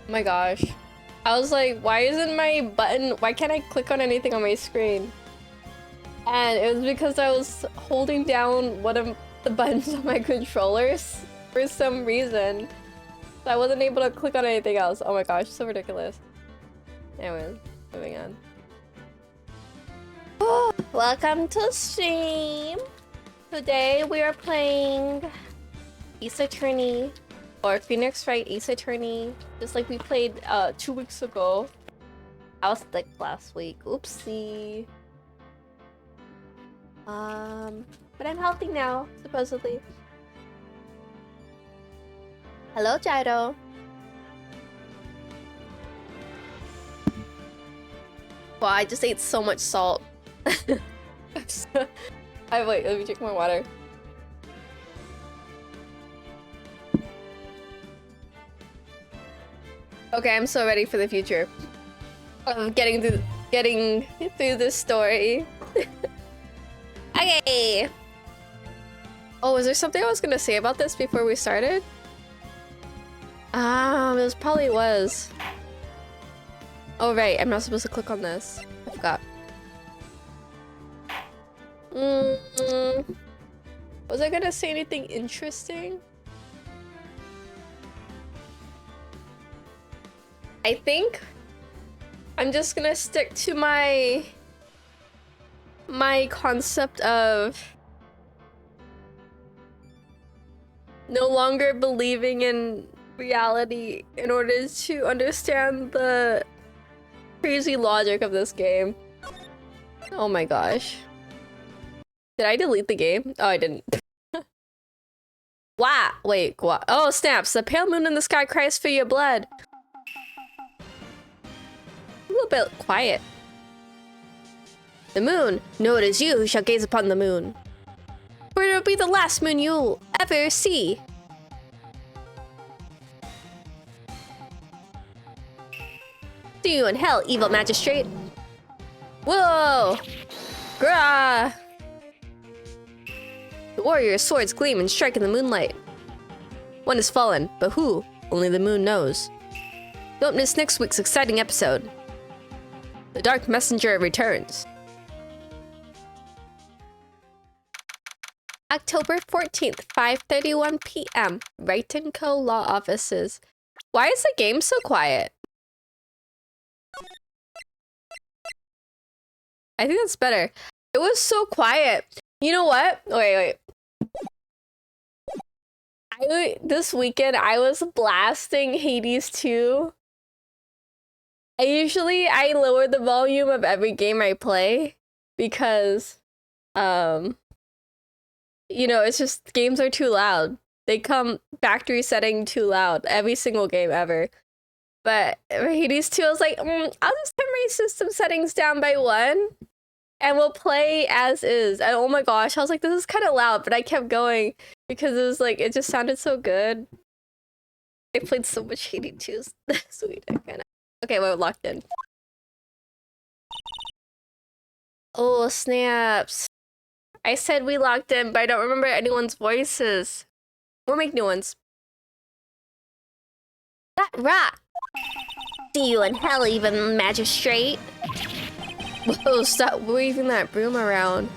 Oh my gosh. I was like, why isn't my button, why can't I click on anything on my screen? And it was because I was holding down one of the buttons on my controllers for some reason. So I wasn't able to click on anything else. Oh my gosh, so ridiculous. Anyway, moving on. Oh, welcome to stream. Today we are playing Ace Attorney, or Phoenix Wright Ace Attorney, just like we played 2 weeks ago. I was sick last week. Oopsie. But I'm healthy now, supposedly. Hello, Gyro. Wow, I just ate so much salt. Wait, let me drink more water. Okay, I'm so ready for the future of getting through this story. Okay. Oh, is there something I was gonna say about this before we started? This probably was. Oh right, I'm not supposed to click on this. I forgot. Was I gonna say anything interesting? I think I'm just gonna stick to my concept of no longer believing in reality in order to understand the crazy logic of this game. Oh my gosh. Did I delete the game? Oh, I didn't. Wow. Wait, what? Oh, snaps. The pale moon in the sky cries for your blood. A little bit quiet. The moon. No, it is you who shall gaze upon the moon. For it will be the last moon you'll ever see. See you in hell, evil magistrate. Whoa! Grah! The warrior's swords gleam and strike in the moonlight. One has fallen, but who? Only the moon knows. Don't miss next week's exciting episode. The Dark Messenger returns. October 14th, 5:31 p.m. Wright & Co. Law Offices. Why is the game so quiet? I think that's better. It was so quiet. You know what? Wait. This weekend, I was blasting Hades 2. I lower the volume of every game I play because, you know, it's just games are too loud. They come factory setting too loud every single game ever. But for Hades 2, I was like, I'll just turn my system settings down by 1 and we'll play as is. And oh my gosh, I was like, this is kind of loud, but I kept going because it was like, it just sounded so good. I played so much Hades 2 this week. Okay, we're locked in. Oh, snaps. I said we locked in, but I don't remember anyone's voices. We'll make new ones. That rat! See you in hell, even magistrate. Whoa, stop waving that broom around.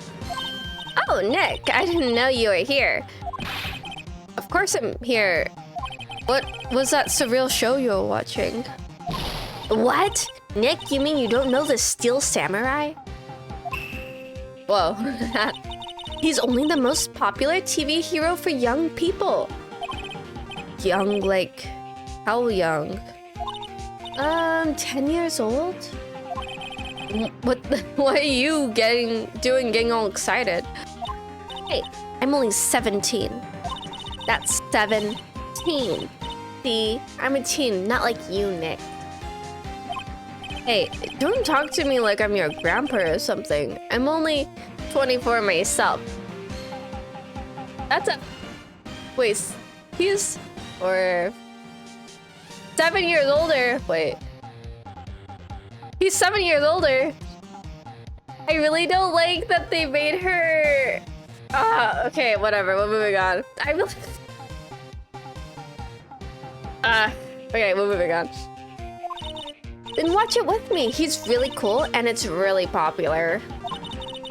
Oh, Nick, I didn't know you were here. Of course I'm here. What was that surreal show you were watching? What? Nick, you mean you don't know the Steel Samurai? Whoa. He's only the most popular TV hero for young people. Young, like, how young? 10 years old? What are you getting all excited? Hey, I'm only 17. That's 17. See, I'm a teen, not like you, Nick. Hey, don't talk to me like I'm your grandpa or something. I'm only 24 myself. That's a... Wait, he's... Or... 7 years older. Wait. He's 7 years older. I really don't like that they made her... okay, whatever, we're moving on. I really... okay, we're moving on. Then watch it with me. He's really cool and it's really popular.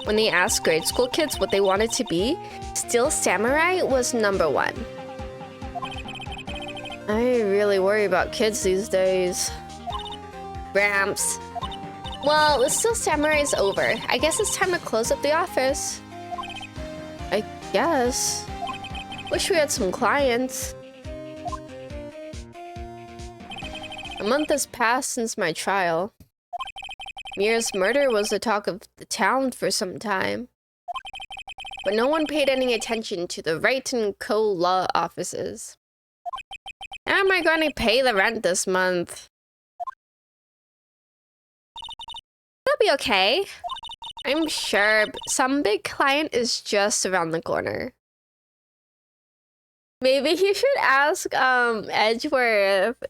When they asked grade school kids what they wanted to be, Steel Samurai was #1. I really worry about kids these days. Gramps. Well, the Steel Samurai is over. I guess it's time to close up the office. I guess. Wish we had some clients. A month has passed since my trial. Mira's murder was the talk of the town for some time. But no one paid any attention to the Wright & Co. law offices. How am I going to pay the rent this month? It'll be okay. I'm sure some big client is just around the corner. Maybe you should ask Edgeworth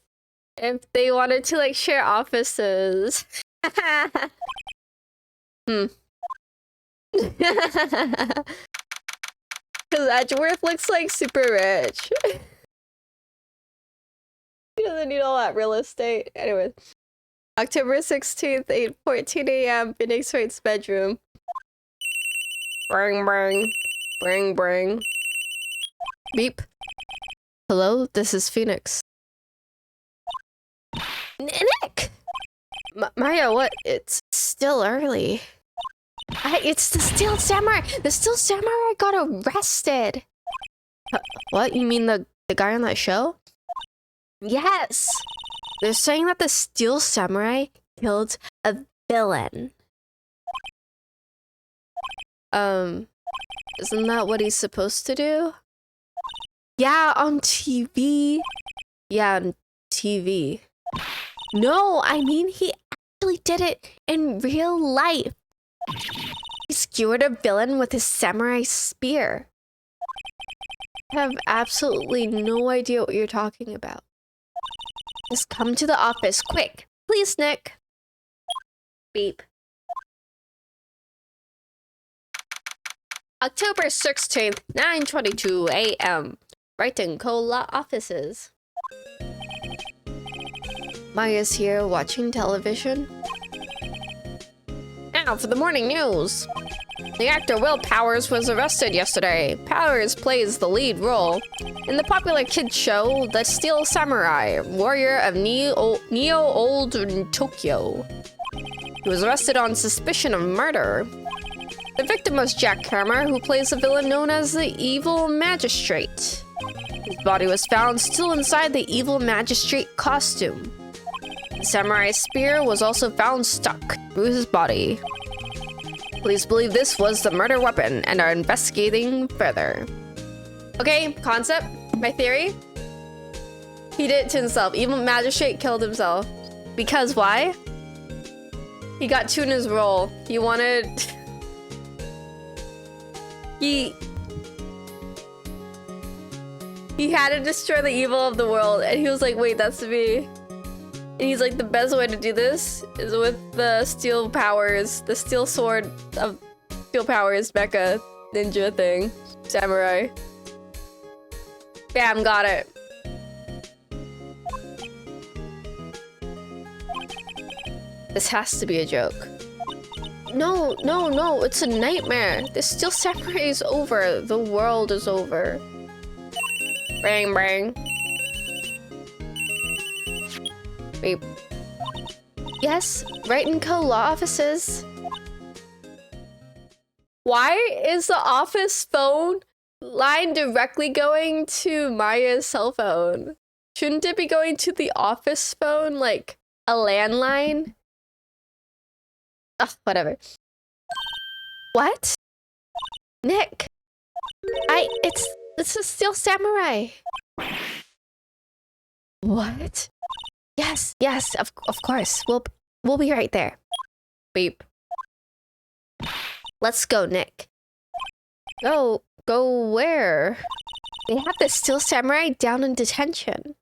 if they wanted to like share offices. Because Edgeworth looks like super rich. He doesn't need all that real estate. Anyway. October 16th, 8:14 a.m. Phoenix Wright's bedroom. Bring, bring. Bring, bring. Beep. Hello, this is Phoenix. Nick! Maya, what? It's still early. It's the Steel Samurai! The Steel Samurai got arrested! What? You mean the guy on that show? Yes! They're saying that the Steel Samurai killed a villain. Isn't that what he's supposed to do? Yeah, on TV. Yeah, on TV. No, I mean he actually did it in real life. He skewered a villain with his samurai spear. I have absolutely no idea what you're talking about. Just come to the office, quick. Please, Nick. Beep. October 16th, 9:22 a.m. Wright & Co. law offices. Maya's here watching television. Now for the morning news. The actor Will Powers was arrested yesterday. Powers plays the lead role in the popular kids show The Steel Samurai, Warrior of Neo-Old Tokyo. He was arrested on suspicion of murder. The victim was Jack Hammer, who plays a villain known as the Evil Magistrate. His body was found still inside the Evil Magistrate costume. The samurai spear was also found stuck through his body. Police believe this was the murder weapon and are investigating further. Okay, concept, my theory. He did it to himself. Evil Magistrate killed himself. Because why? He got two in his role. He wanted... He had to destroy the evil of the world, and he was like, wait, that's me. And he's like, the best way to do this is with the steel powers, the steel sword of steel powers mecha ninja thing. Samurai. Bam, got it. This has to be a joke. No, no, no, it's a nightmare. The Steel Samurai is over. The world is over. Bang, bang. Beep. Yes, Wright & Co. law offices. Why is the office phone line directly going to Maya's cell phone? Shouldn't it be going to the office phone, like a landline? Ugh, whatever. What? Nick. It's a Steel Samurai. What? Yes, yes, of course. We'll be right there. Beep. Let's go, Nick. Go where? They have the Steel Samurai down in detention.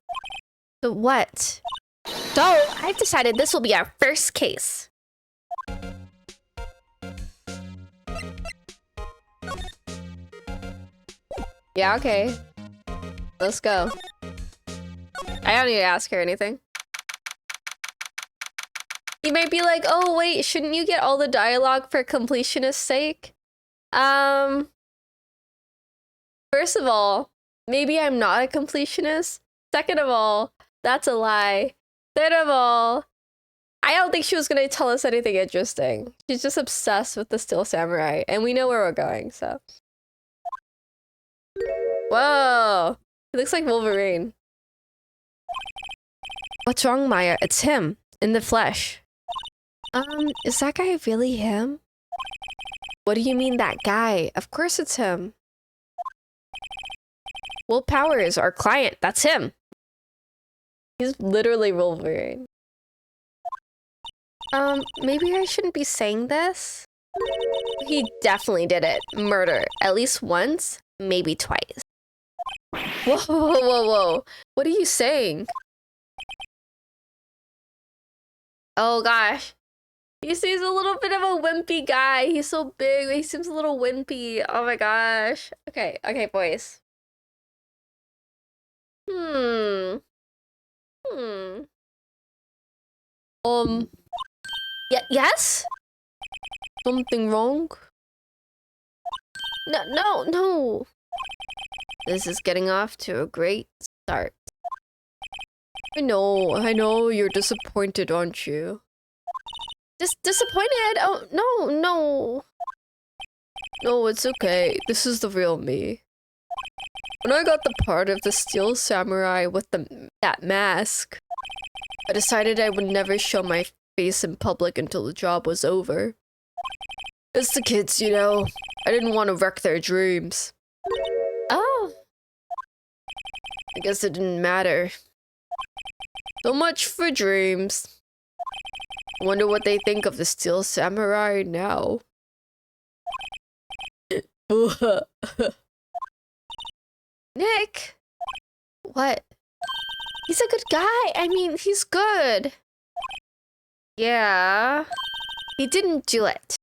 The what? So, I've decided this will be our first case. Yeah, okay. Let's go. I don't need to ask her anything. You might be like, oh wait, shouldn't you get all the dialogue for completionist's sake? First of all, maybe I'm not a completionist. Second of all, that's a lie. Third of all, I don't think she was gonna tell us anything interesting. She's just obsessed with the Steel Samurai, and we know where we're going, so. Whoa! He looks like Wolverine. What's wrong, Maya? It's him, in the flesh. Is that guy really him? What do you mean, that guy? Of course it's him. Will Powers, our client, that's him. He's literally Wolverine. Maybe I shouldn't be saying this? He definitely did it. Murder. At least once, maybe twice. Whoa, whoa, whoa, whoa. What are you saying? Oh gosh. He's a little bit of a wimpy guy. He's so big, he seems a little wimpy. Oh my gosh. Okay, boys. Yes? Something wrong? No. This is getting off to a great start. I know, you're disappointed, aren't you? Disappointed? Oh, no. No, it's okay. This is the real me. When I got the part of the Steel Samurai with that mask, I decided I would never show my face in public until the job was over. It's the kids, you know. I didn't want to wreck their dreams. Oh. I guess it didn't matter. So much for dreams. I wonder what they think of the Steel Samurai now. Nick! What? He's a good guy. I mean, he's good. Yeah. He didn't do it.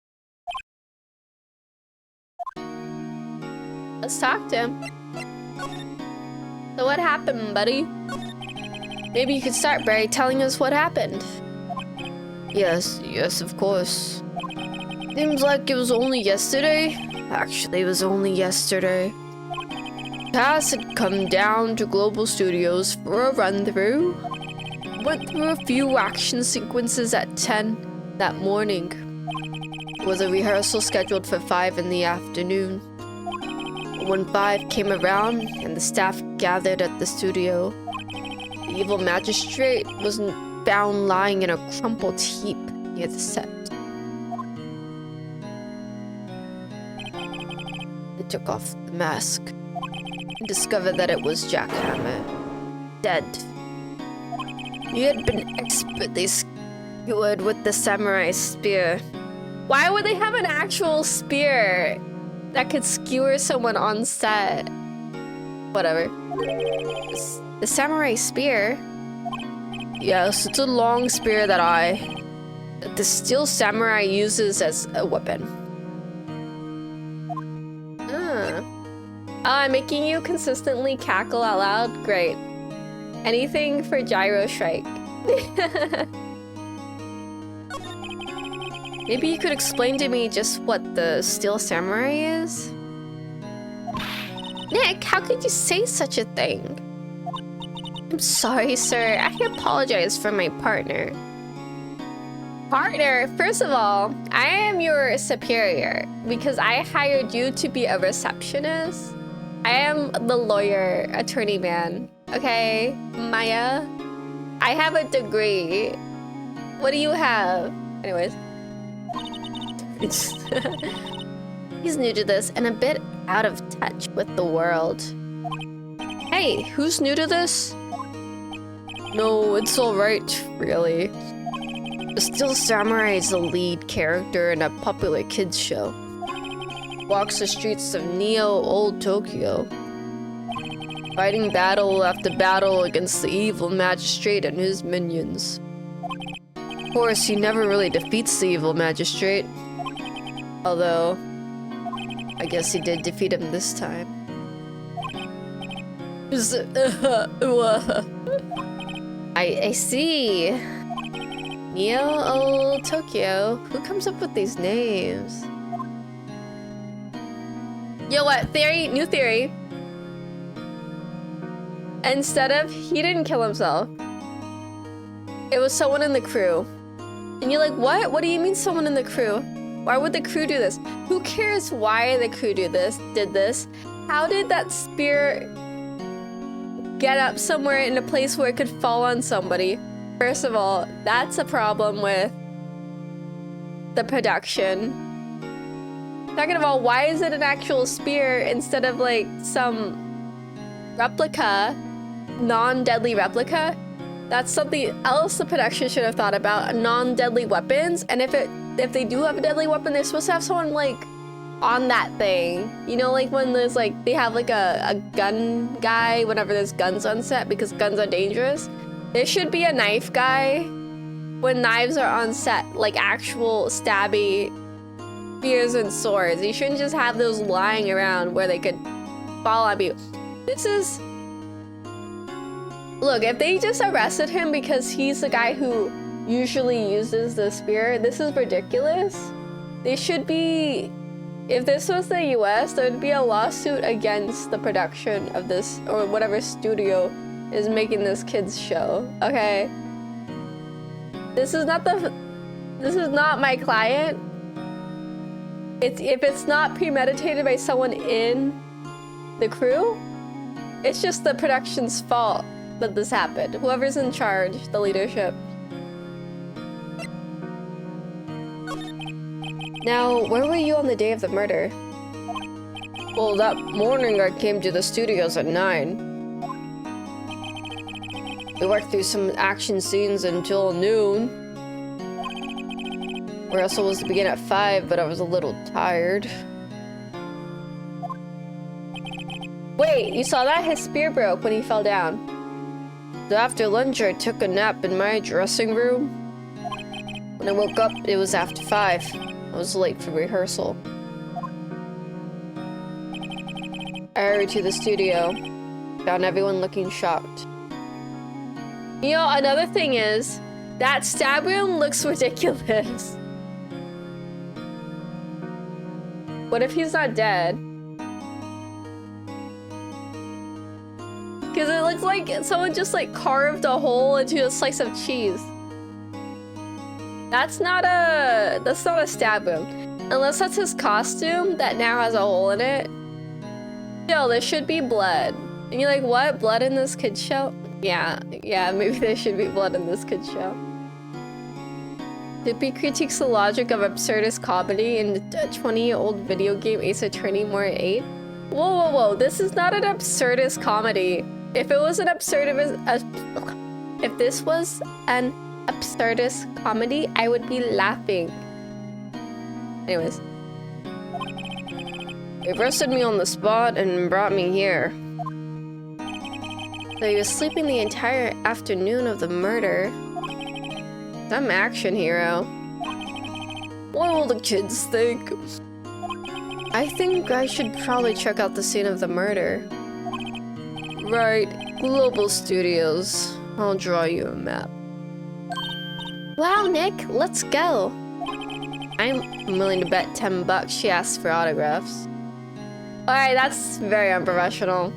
Let's talk to him. So what happened, buddy? Maybe you could start by telling us what happened. Yes, of course. Seems like it was only yesterday. Actually, it was only yesterday. Cass had come down to Global Studios for a run-through. Went through a few action sequences at 10 that morning. There was a rehearsal scheduled for 5 in the afternoon. When 5 came around and the staff gathered at the studio, the evil magistrate was found lying in a crumpled heap near the set. They took off the mask and discovered that it was Jack Hammer, dead. He had been expertly skewered with the samurai spear. Why would they have an actual spear that could skewer someone on set? Whatever. The samurai spear? Yes, it's a long spear that the Steel Samurai uses as a weapon. I'm making you consistently cackle out loud? Great. Anything for Gyro Shrike. Maybe you could explain to me just what the Steel Samurai is? Nick, how could you say such a thing? I'm sorry, sir. I apologize for my partner. Partner? First of all, I am your superior because I hired you to be a receptionist. I am the lawyer, attorney man. Okay, Maya? I have a degree. What do you have? Anyways. He's new to this and a bit out of touch with the world. Hey, who's new to this? No, it's alright, really. The Steel Samurai is the lead character in a popular kids show. Walks the streets of Old Tokyo, fighting battle after battle against the evil magistrate and his minions. Of course, he never really defeats the evil magistrate. Although, I guess he did defeat him this time. I see. Neo Tokyo. Who comes up with these names? Yo, what? Theory? New theory. Instead of, he didn't kill himself. It was someone in the crew. And you're like, what? What do you mean someone in the crew? Why would the crew do this? Who cares why the crew did this? How did that spear get up somewhere in a place where it could fall on somebody? First of all, that's a problem with the production. Second of all, why is it an actual spear instead of like some replica, non-deadly replica? That's something else the production should have thought about, non-deadly weapons. And if they do have a deadly weapon, they're supposed to have someone like on that thing. You know, like when there's like, they have like a gun guy whenever there's guns on set because guns are dangerous. There should be a knife guy when knives are on set, like actual stabby spears and swords. You shouldn't just have those lying around where they could fall on you. This is... Look, if they just arrested him because he's the guy who usually uses the spear, this is ridiculous. They should be... If this was the US, there would be a lawsuit against the production of this, or whatever studio is making this kid's show, okay? This is not my client. If it's not premeditated by someone in the crew, it's just the production's fault that this happened. Whoever's in charge, the leadership. Now, where were you on the day of the murder? Well, that morning I came to the studios at 9. We worked through some action scenes until noon. Rehearsal was to begin at 5, but I was a little tired. Wait, you saw that? His spear broke when he fell down. So after lunch, I took a nap in my dressing room. When I woke up, it was after 5. I was late for rehearsal. I hurried to the studio. Found everyone looking shocked. You know, another thing is, that stab wound looks ridiculous. What if he's not dead? Because it looks like someone just like carved a hole into a slice of cheese. That's not a stab wound. Unless that's his costume that now has a hole in it. Still, there should be blood. And you're like, what? Blood in this kid's show? Yeah, maybe there should be blood in this kid's show. Dippy critiques the logic of absurdist comedy in the 20-year-old video game Ace Attorney More 8. Whoa, this is not an absurdist comedy. If it was an if this was an absurdist comedy, I would be laughing. Anyways. They arrested me on the spot and brought me here. So he was sleeping the entire afternoon of the murder. Some action hero. What will the kids think? I think I should probably check out the scene of the murder. Right, Global Studios. I'll draw you a map. Wow, Nick, let's go. I'm willing to bet $10 she asks for autographs. Alright, that's very unprofessional.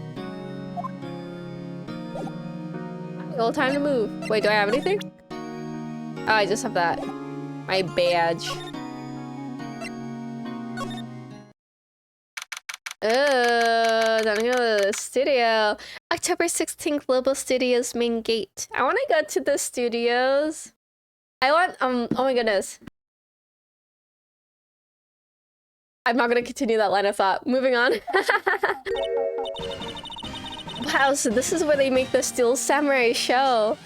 Well, time to move. Wait, do I have anything? Oh, I just have that. My badge. Time to go to the studio. October 16th, Global Studios main gate. I want to go to the studios. I want, oh my goodness. I'm not gonna continue that line of thought. Moving on. Wow, so this is where they make the Steel Samurai show.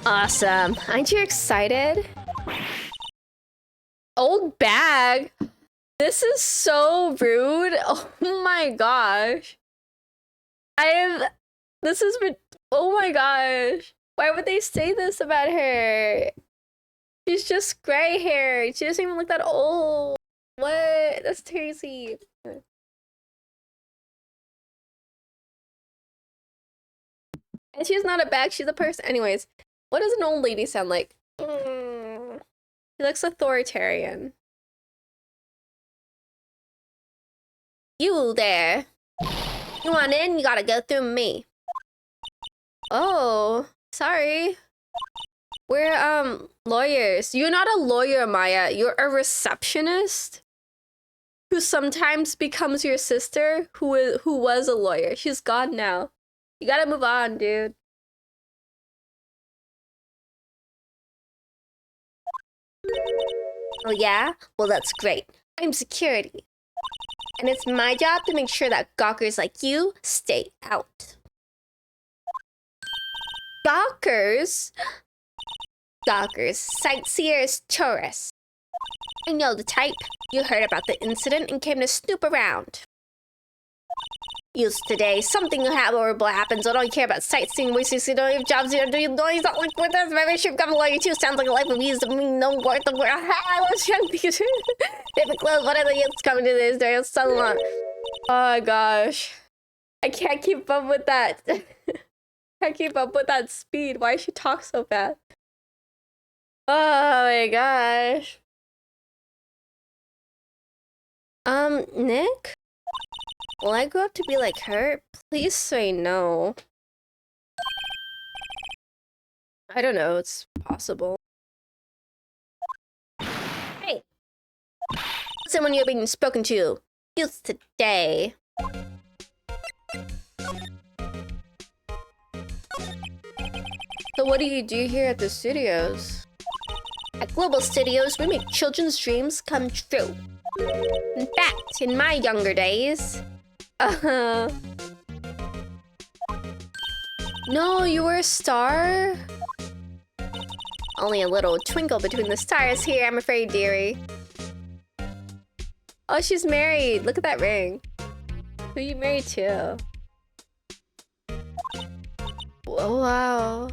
Awesome. Aren't you excited? Old bag. This is so rude. Oh my gosh. Oh my gosh. Why would they say this about her? She's just gray hair. She doesn't even look that old. What? That's crazy. And she's not a bag, she's a person. Anyways, what does an old lady sound like? He looks authoritarian. You there. You want in? You gotta go through me. Oh, sorry. We're, lawyers. You're not a lawyer, Maya. You're a receptionist who sometimes becomes your sister who was a lawyer. She's gone now. You gotta move on, dude. Oh yeah? Well, that's great. I'm security. And it's my job to make sure that gawkers like you stay out. Gawkers? Gawkers, sightseers, tourists. I know the type. You heard about the incident and came to snoop around. Used today, something horrible happens. I don't care about sightseeing, wasting, you don't have jobs, you don't not like with us. Maybe I should come along. You too sounds like a life of ease. I mean, no worth of where I was trying to be. Different clothes, what are the youths coming to this day? It's so long. Oh my gosh. I can't keep up with that. Can't keep up with that speed. Why does she talk so fast? Oh my gosh. Nick? Will I grow up to be like her? Please say no. I don't know, it's possible. Hey! Listen when you're being spoken to. Youth today. So what do you do here at the studios? At Global Studios, we make children's dreams come true. In fact, in my younger days... No, you were a star? Only a little twinkle between the stars here, I'm afraid, dearie. Oh, she's married. Look at that ring. Who are you married to? Whoa, wow.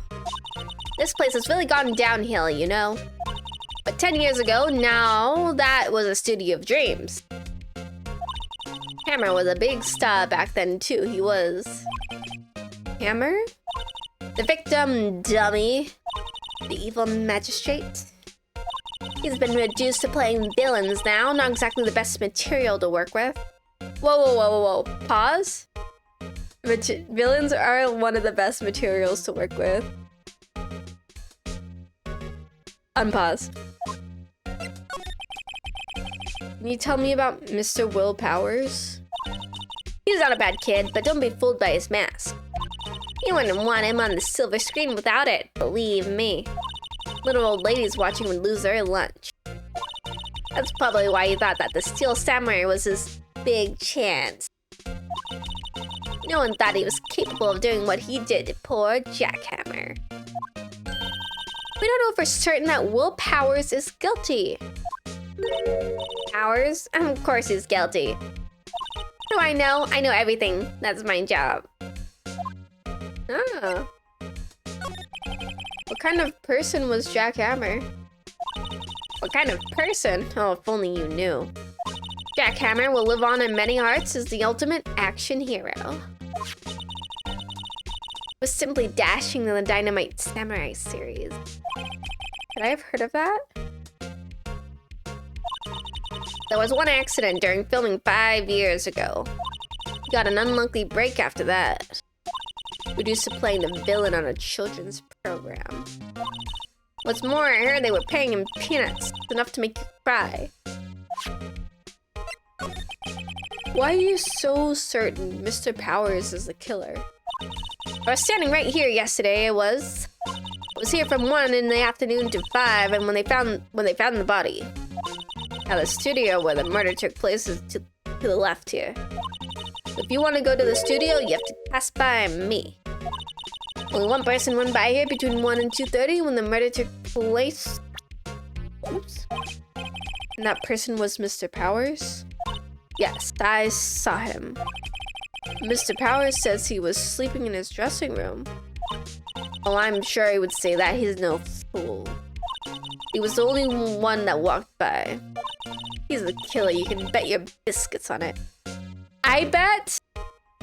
This place has really gone downhill, you know? But 10 years ago, now that was a studio of dreams. Hammer was a big star back then, too. He was... Hammer? The victim, dummy. The evil magistrate. He's been reduced to playing villains now. Not exactly the best material to work with. Whoa, whoa, whoa, whoa, whoa. Pause? Villains are one of the best materials to work with. Unpause. Can you tell me about Mr. Will Powers? He's not a bad kid, but don't be fooled by his mask. You wouldn't want him on the silver screen without it, believe me. Little old ladies watching would lose their lunch. That's probably why he thought that the Steel Samurai was his big chance. No one thought he was capable of doing what he did to poor Jackhammer. We don't know for certain that Will Powers is guilty. Powers? Of course he's guilty. What do I know? I know everything. That's my job. Oh. What kind of person was Jackhammer? What kind of person? Oh, if only you knew. Jackhammer will live on in many hearts as the ultimate action hero. Was simply dashing in the Dynamite Samurai series. Could I have heard of that? There was one accident during filming 5 years ago. He got an unlucky break after that. Reduced to playing the villain on a children's program. What's more, I heard they were paying him peanuts, enough to make you cry. Why are you so certain Mr. Powers is the killer? I was standing right here yesterday. I was here from 1 in the afternoon to 5, and when they found the body. Now the studio where the murder took place is to the left here. So if you want to go to the studio, you have to pass by me. Only one person went by here between 1 and 2:30 when the murder took place. Oops. And that person was Mr. Powers? Yes, I saw him. Mr. Powers says he was sleeping in his dressing room. Oh, I'm sure he would say that. He's no fool. He was the only one that walked by. He's the killer. You can bet your biscuits on it. I bet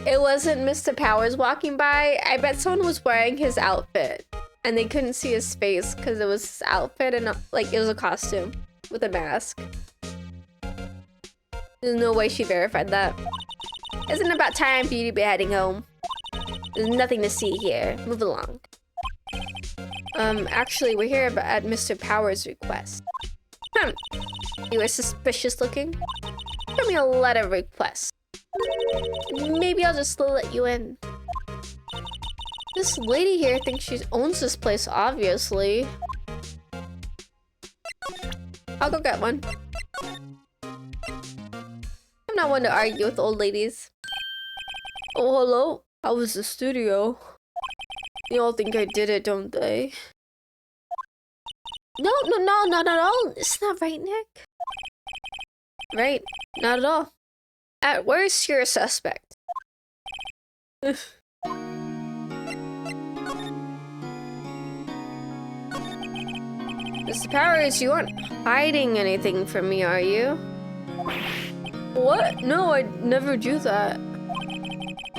it wasn't Mr. Powers walking by. I bet someone was wearing his outfit. and they couldn't see his face because it was his outfit and like it was a costume with a mask. There's no way she verified that. Isn't it about time for you to be heading home? There's nothing to see here. Move along. Actually, we're here at Mr. Power's request. You are suspicious looking. Give me a letter of request. Maybe I'll just let you in. This lady here thinks she owns this place, obviously. I'll go get one. I'm not one to argue with old ladies. Oh, hello? How was the studio? You all think I did it, don't they? No, not at all. It's not right, Nick. Right, not at all. At worst, you're a suspect. Mr. Powers, you aren't hiding anything from me, are you? What? No, I'd never do that.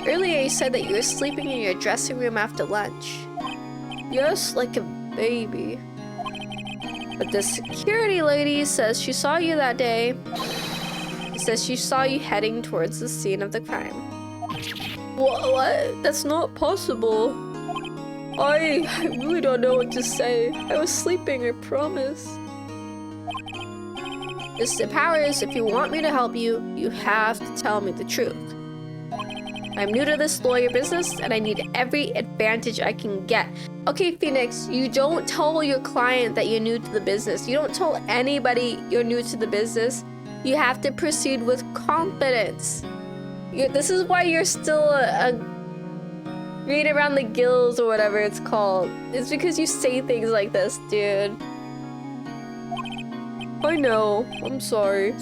Earlier you said that you were sleeping in your dressing room after lunch. Yes, like a baby. But the security lady says she saw you that day. She says she saw you heading towards the scene of the crime. What? That's not possible. I really don't know what to say. I was sleeping, I promise. Mr. Powers, if you want me to help you, you have to tell me the truth. I'm new to this lawyer business, and I need every advantage I can get. Okay, Phoenix, you don't tell your client that you're new to the business. You don't tell anybody you're new to the business. You have to proceed with confidence. This is why you're still a green around the gills or whatever it's called. It's because you say things like this, dude. I know. I'm sorry.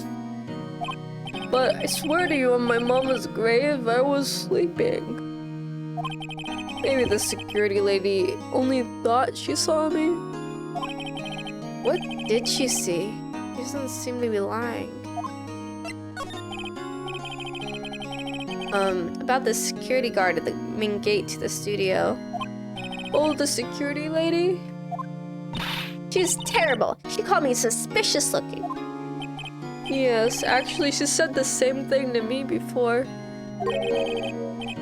But I swear to you, on my mama's grave, I was sleeping. Maybe the security lady only thought she saw me. What did she see? She doesn't seem to be lying. About the security guard at the main gate to the studio. Oh, the security lady? She's terrible. She called me suspicious looking. Yes, actually, she said the same thing to me before.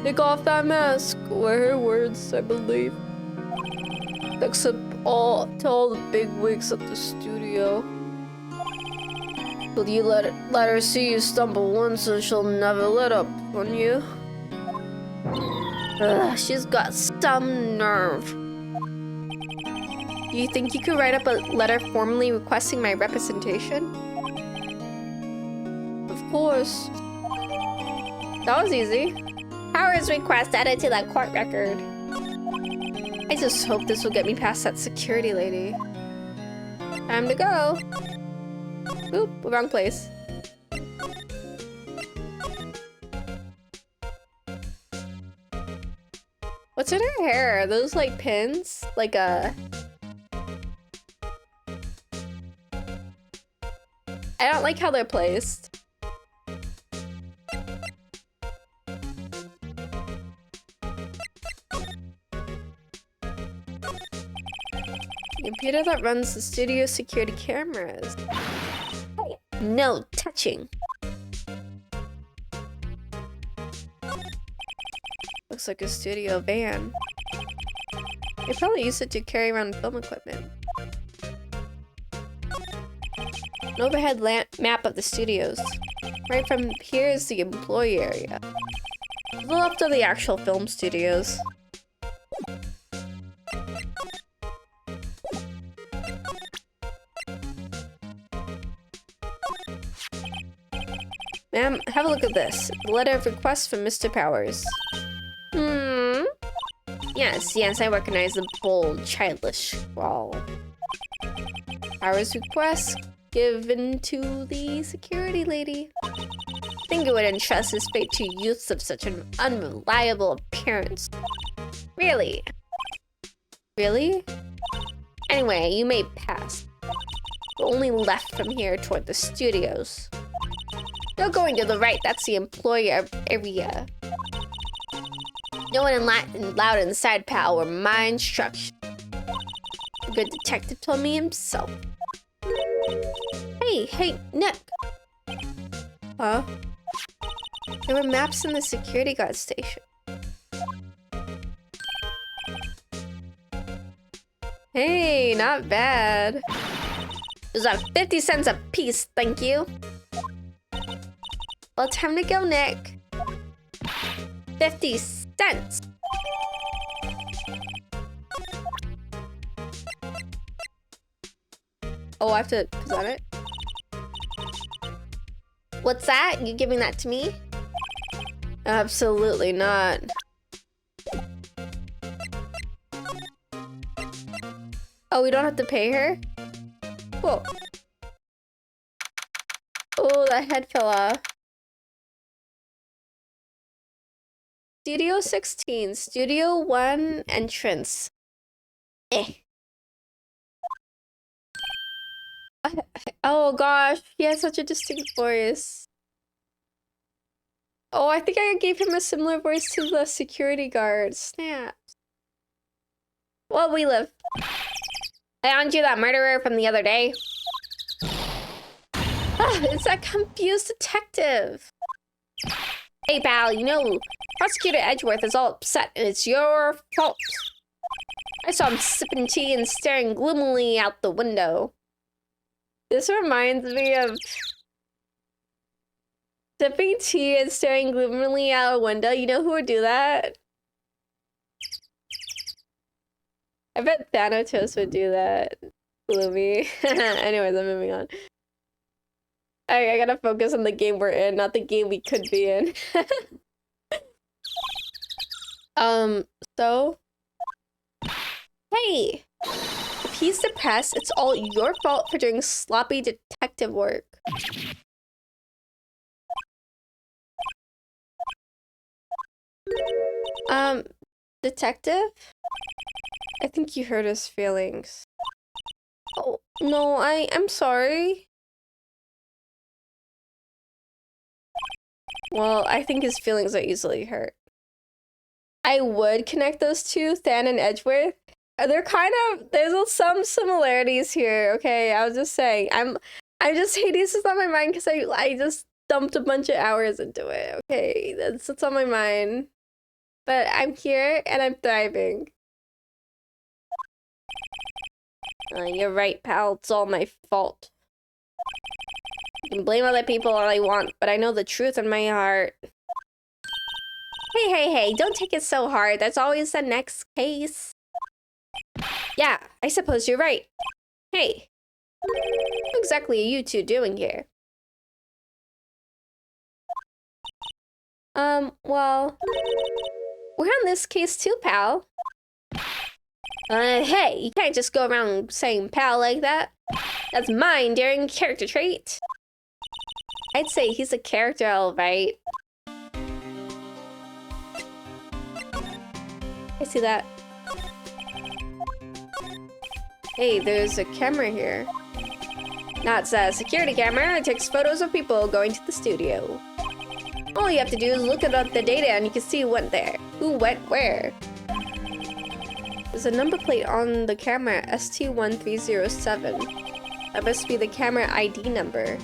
Take off that mask, were her words, I believe. Except to all the big wigs at the studio. Will you let her see you stumble once and she'll never let up on you? Ugh, she's got some nerve. Do you think you could write up a letter formally requesting my representation? Of course. That was easy. Powers request added to that court record. I just hope this will get me past that security lady. Time to go. Oop, wrong place. What's in her hair? Are those like pins? Like a... I don't like how they're placed. The computer that runs the studio security cameras. Hey, no touching. Looks like a studio van. They probably use it to carry around film equipment. An overhead map of the studios. Right from here is the employee area. A little left of the actual film studios. Ma'am, have a look at this. A letter of request from Mr. Powers. Yes, I recognize the bold, childish scrawl. Powers request given to the security lady. Think it would entrust his fate to youths of such an unreliable appearance. Really? Really? Anyway, you may pass. We're only left from here toward the studios. You're going to the right, that's the employee area. No one allowed inside, pal, or my instruction. The good detective told me himself. Hey, Nick. Huh? There were maps in the security guard station. Hey, not bad. Those are 50 cents a piece, thank you. Well, time to go, Nick. 50 cents. Oh, I have to present it? What's that? You giving that to me? Absolutely not. Oh, we don't have to pay her? Cool. Oh, that head fell off. Studio 16, Studio 1 entrance. Oh gosh, he has such a distinct voice. Oh, I think I gave him a similar voice to the security guard. Snaps. Well, we live. Aren't you that murderer from the other day? It's that confused detective. Hey, pal, you know, Prosecutor Edgeworth is all upset and it's your fault. I saw him sipping tea and staring gloomily out the window. This reminds me of sipping tea and staring gloomily out a window. You know who would do that? I bet Thanatos would do that. Gloomy. Anyways, I'm moving on. I gotta focus on the game we're in, not the game we could be in. So... Hey! If he's depressed, it's all your fault for doing sloppy detective work. Detective? I think you hurt his feelings. Oh, no, I'm sorry. Well, I think his feelings are easily hurt. I would connect those two, Than and Edgeworth. They're kind of, there's some similarities here, okay? I was just saying. I'm just, Hades is on my mind because I just dumped a bunch of hours into it, okay? That's what's on my mind. But I'm here and I'm thriving. You're right, pal. It's all my fault. You can blame other people all I want, but I know the truth in my heart. Hey, don't take it so hard. That's always the next case. Yeah, I suppose you're right. Hey, what exactly are you two doing here? Well, we're on this case too, pal. Hey, you can't just go around saying pal like that. That's my endearing character trait. I'd say he's a character, all right. I see that. Hey, there's a camera here. Not a security camera. It takes photos of people going to the studio. All you have to do is look at the data and you can see who went there. Who went where. There's a number plate on the camera, ST1307. That must be the camera ID number.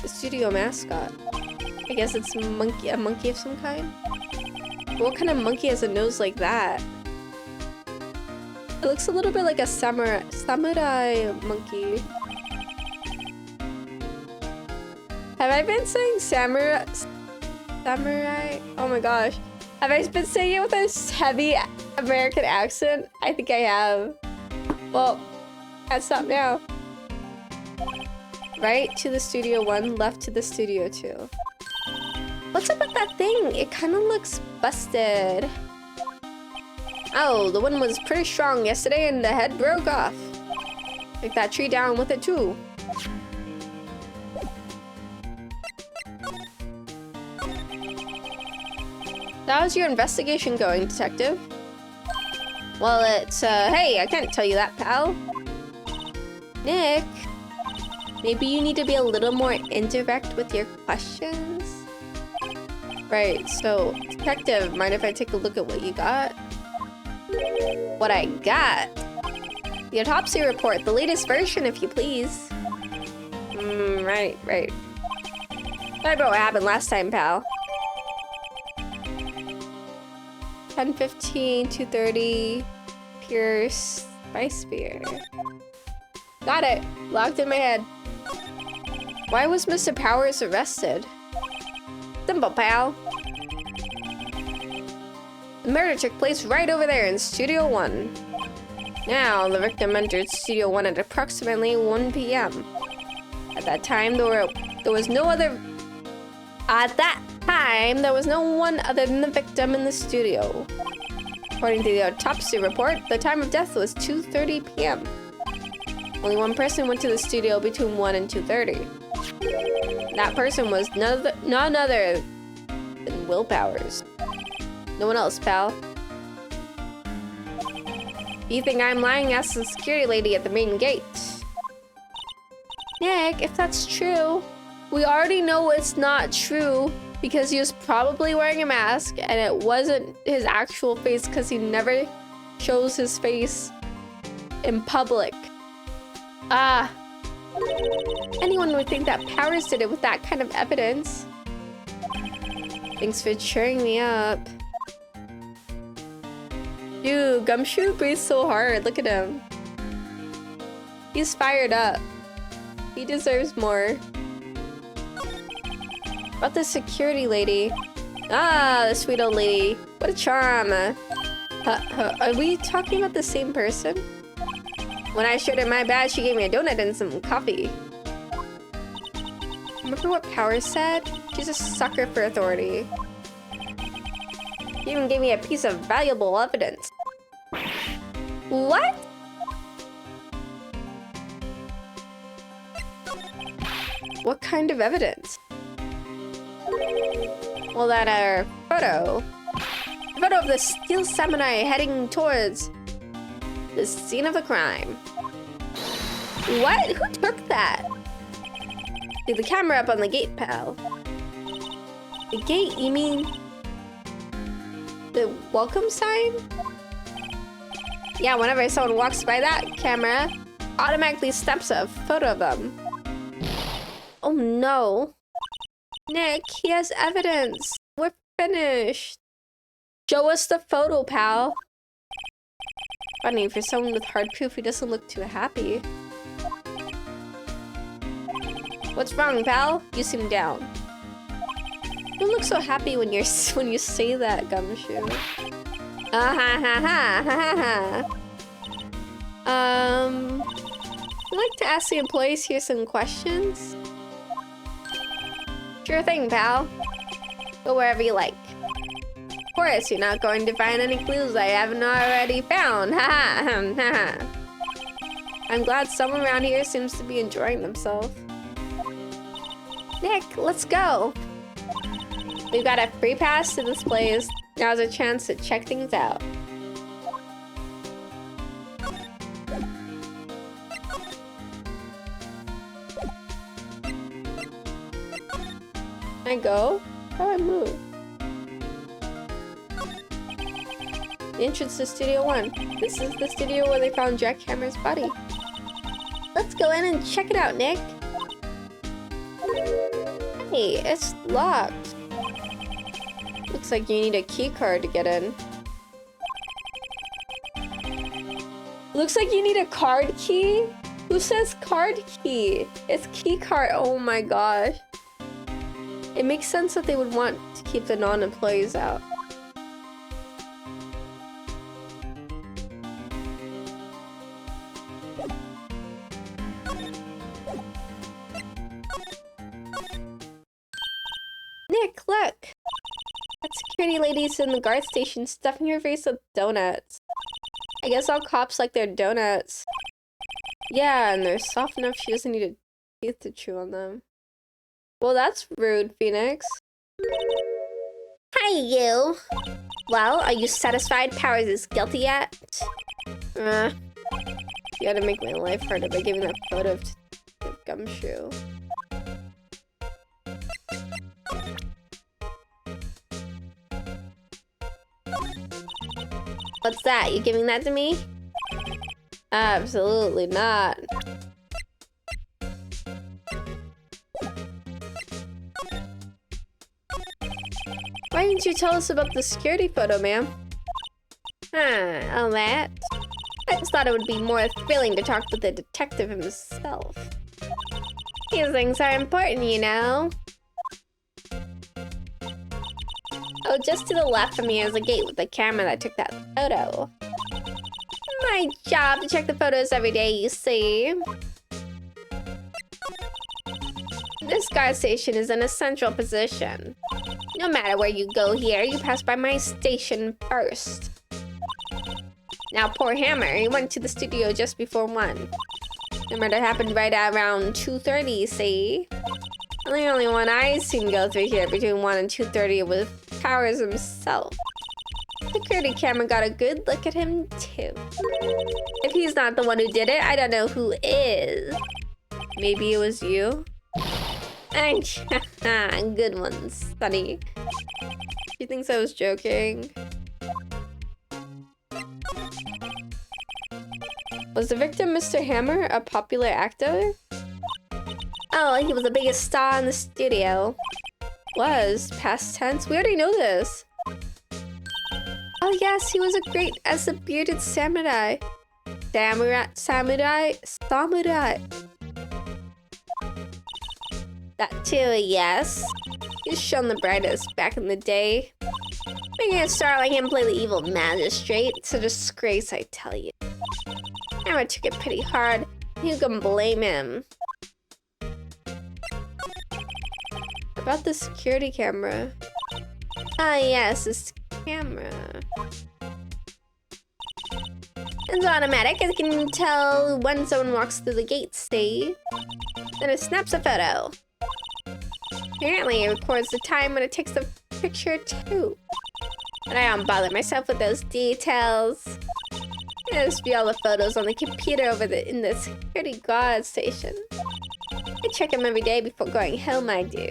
The studio mascot. I guess it's a monkey of some kind? What kind of monkey has a nose like that? It looks a little bit like a samurai monkey. Have I been saying samurai? Oh my gosh. Have I been saying it with a heavy American accent? I think I have. Well, can't stop now. Right to the studio 1, left to the studio 2. What's up with that thing? It kind of looks busted. Oh, the wind was pretty strong yesterday and the head broke off. Take that tree down with it too. How's your investigation going, detective? Well, it's, hey, I can't tell you that, pal. Nick, maybe you need to be a little more indirect with your questions? Right, so, detective, mind if I take a look at what you got? What I got? The autopsy report, the latest version, if you please. Right. Sorry about what happened last time, pal. 10:15, 2:30, pure spice beer. Got it. Locked in my head. Why was Mr. Powers arrested? Simple, pal. The murder took place right over there in Studio 1. Now, the victim entered Studio 1 at approximately 1 p.m. At that time, there was no one other than the victim in the studio. According to the autopsy report, the time of death was 2:30 p.m. Only one person went to the studio between 1 and 2:30. That person was none other than Will Powers. No one else, pal. You think I'm lying? Ask the security lady at the main gate. Nick, if that's true, we already know it's not true because he was probably wearing a mask and it wasn't his actual face because he never shows his face in public. Anyone would think that Powers did it with that kind of evidence. Thanks for cheering me up. Dude, Gumshoe breathes so hard. Look at him. He's fired up. He deserves more. About the security lady. Ah, the sweet old lady. What a charm. Are we talking about the same person? When I showed her my badge, she gave me a donut and some coffee. Remember what Powers said? She's a sucker for authority. She even gave me a piece of valuable evidence. What? What kind of evidence? Well, that photo. A photo of the steel samurai heading towards the scene of the crime. What? Who took that? Leave the camera up on the gate, pal. The gate? You mean the welcome sign? Yeah, whenever someone walks by that camera, automatically snaps a photo of them. Oh no. Nick, he has evidence. We're finished. Show us the photo, pal. Funny, for someone with hard proof, he doesn't look too happy. What's wrong, pal? You seem down. You don't look so happy when you say that, Gumshoe. I'd like to ask the employees here some questions. Sure thing, pal. Go wherever you like. Of course, you're not going to find any clues I haven't already found. I'm glad someone around here seems to be enjoying themselves. Nick, let's go. We've got a free pass to this place. Now's a chance to check things out. Can I go? How do I move? The entrance to Studio 1. This is the studio where they found Jack Hammer's body. Let's go in and check it out, Nick. Hey, it's locked. Looks like you need a key card to get in. Looks like you need a card key? Who says card key? It's key card. Oh my gosh. It makes sense that they would want to keep the non-employees out. Nick, look! That security lady's in the guard station stuffing her face with donuts. I guess all cops like their donuts. Yeah, and they're soft enough she doesn't need teeth to chew on them. Well, that's rude, Phoenix. Hi, you! Well, are you satisfied Powers is guilty yet? You gotta make my life harder by giving that photo of Gumshoe. What's that? You giving that to me? Absolutely not. Why didn't you tell us about the security photo, ma'am? All that? I just thought it would be more thrilling to talk to the detective himself. These things are important, you know? Oh, just to the left of me is a gate with the camera that took that photo. My job to check the photos every day, you see. This guard station is in a central position. No matter where you go here, you pass by my station first. Now, poor Hammer, he went to the studio just before 1. The murder happened right at around 2:30, see? And the only one I seen go through here between 1 and 2:30 was Powers himself. Security camera got a good look at him, too. If he's not the one who did it, I don't know who is. Maybe it was you? Good one, Sonny. She thinks I was joking. Was the victim Mr. Hammer a popular actor? Oh, he was the biggest star in the studio. Was, past tense? We already know this. Oh yes, he was great as a bearded samurai. Samurai. That too, yes. He's shown the brightest back in the day. Making a star like him play the evil magistrate. It's a disgrace, I tell you. Hammer took it pretty hard. Who can blame him? About the security camera. Ah yes, this camera. It's automatic. It can tell when someone walks through the gate, see? Then it snaps a photo. Apparently, it records the time when it takes the picture, too. But I don't bother myself with those details. I just view all the photos on the computer in the security guard station. I check them every day before going home, I do.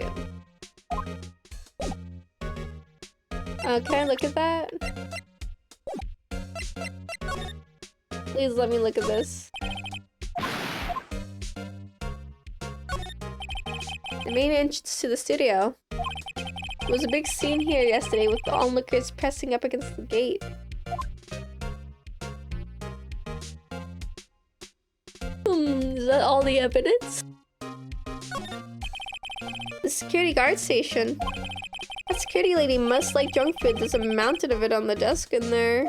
Can I look at that? Please let me look at this. The main entrance to the studio. There was a big scene here yesterday with the onlookers pressing up against the gate. Is that all the evidence? The security guard station. That security lady must like junk food. There's a mountain of it on the desk in there.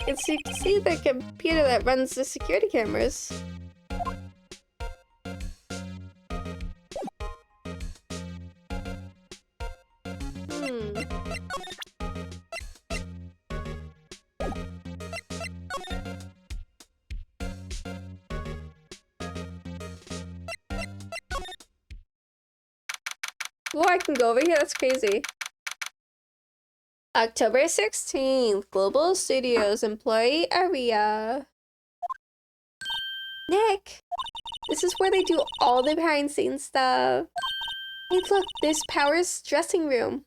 And so you can see the computer that runs the security cameras. Oh, I can go over here? That's crazy. October 16th, Global Studios Employee Area. Nick! This is where they do all the behind-the-scenes stuff. Hey, look, there's Power's dressing room.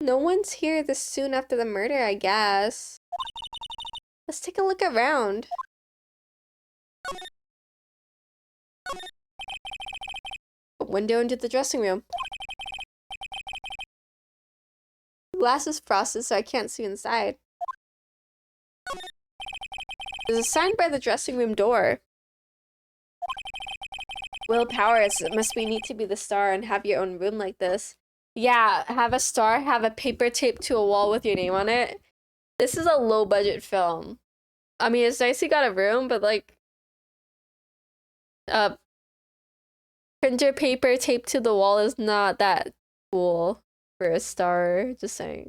No one's here this soon after the murder, I guess. Let's take a look around. A window into the dressing room. The glass is frosted, so I can't see inside. There's a sign by the dressing room door. Will Powers, it must be neat to be the star and have your own room like this. Yeah, have a star, have a paper taped to a wall with your name on it. This is a low budget film. I mean, it's nice he got a room, but like, printer paper taped to the wall is not that cool for a star, just saying.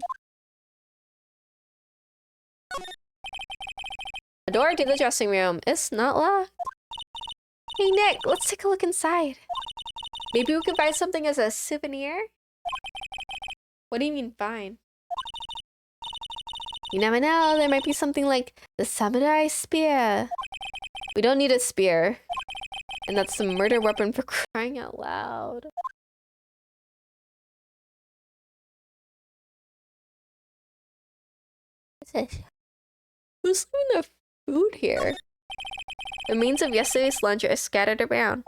The door to the dressing room is not locked. Hey Nick, let's take a look inside. Maybe we can buy something as a souvenir? What do you mean fine? You never know, there might be something like the samurai spear. We don't need a spear. And that's the murder weapon for crying out loud. this? Who's leaving the food here? The remains of yesterday's lunch are scattered around.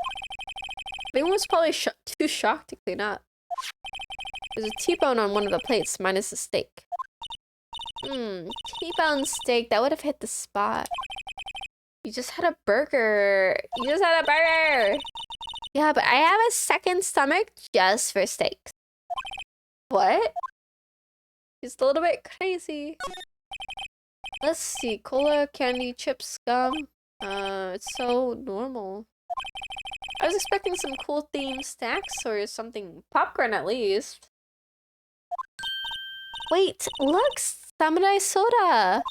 Everyone was probably too shocked to clean up. There's a T-bone on one of the plates, minus the steak. T-bone steak, that would have hit the spot. You just had a burger. You just had a burger. Yeah, but I have a second stomach just for steaks. What? It's a little bit crazy. Let's see. Cola, candy, chips, gum. It's so normal. I was expecting some cool themed snacks or something. Popcorn at least. Wait, look! Samurai soda!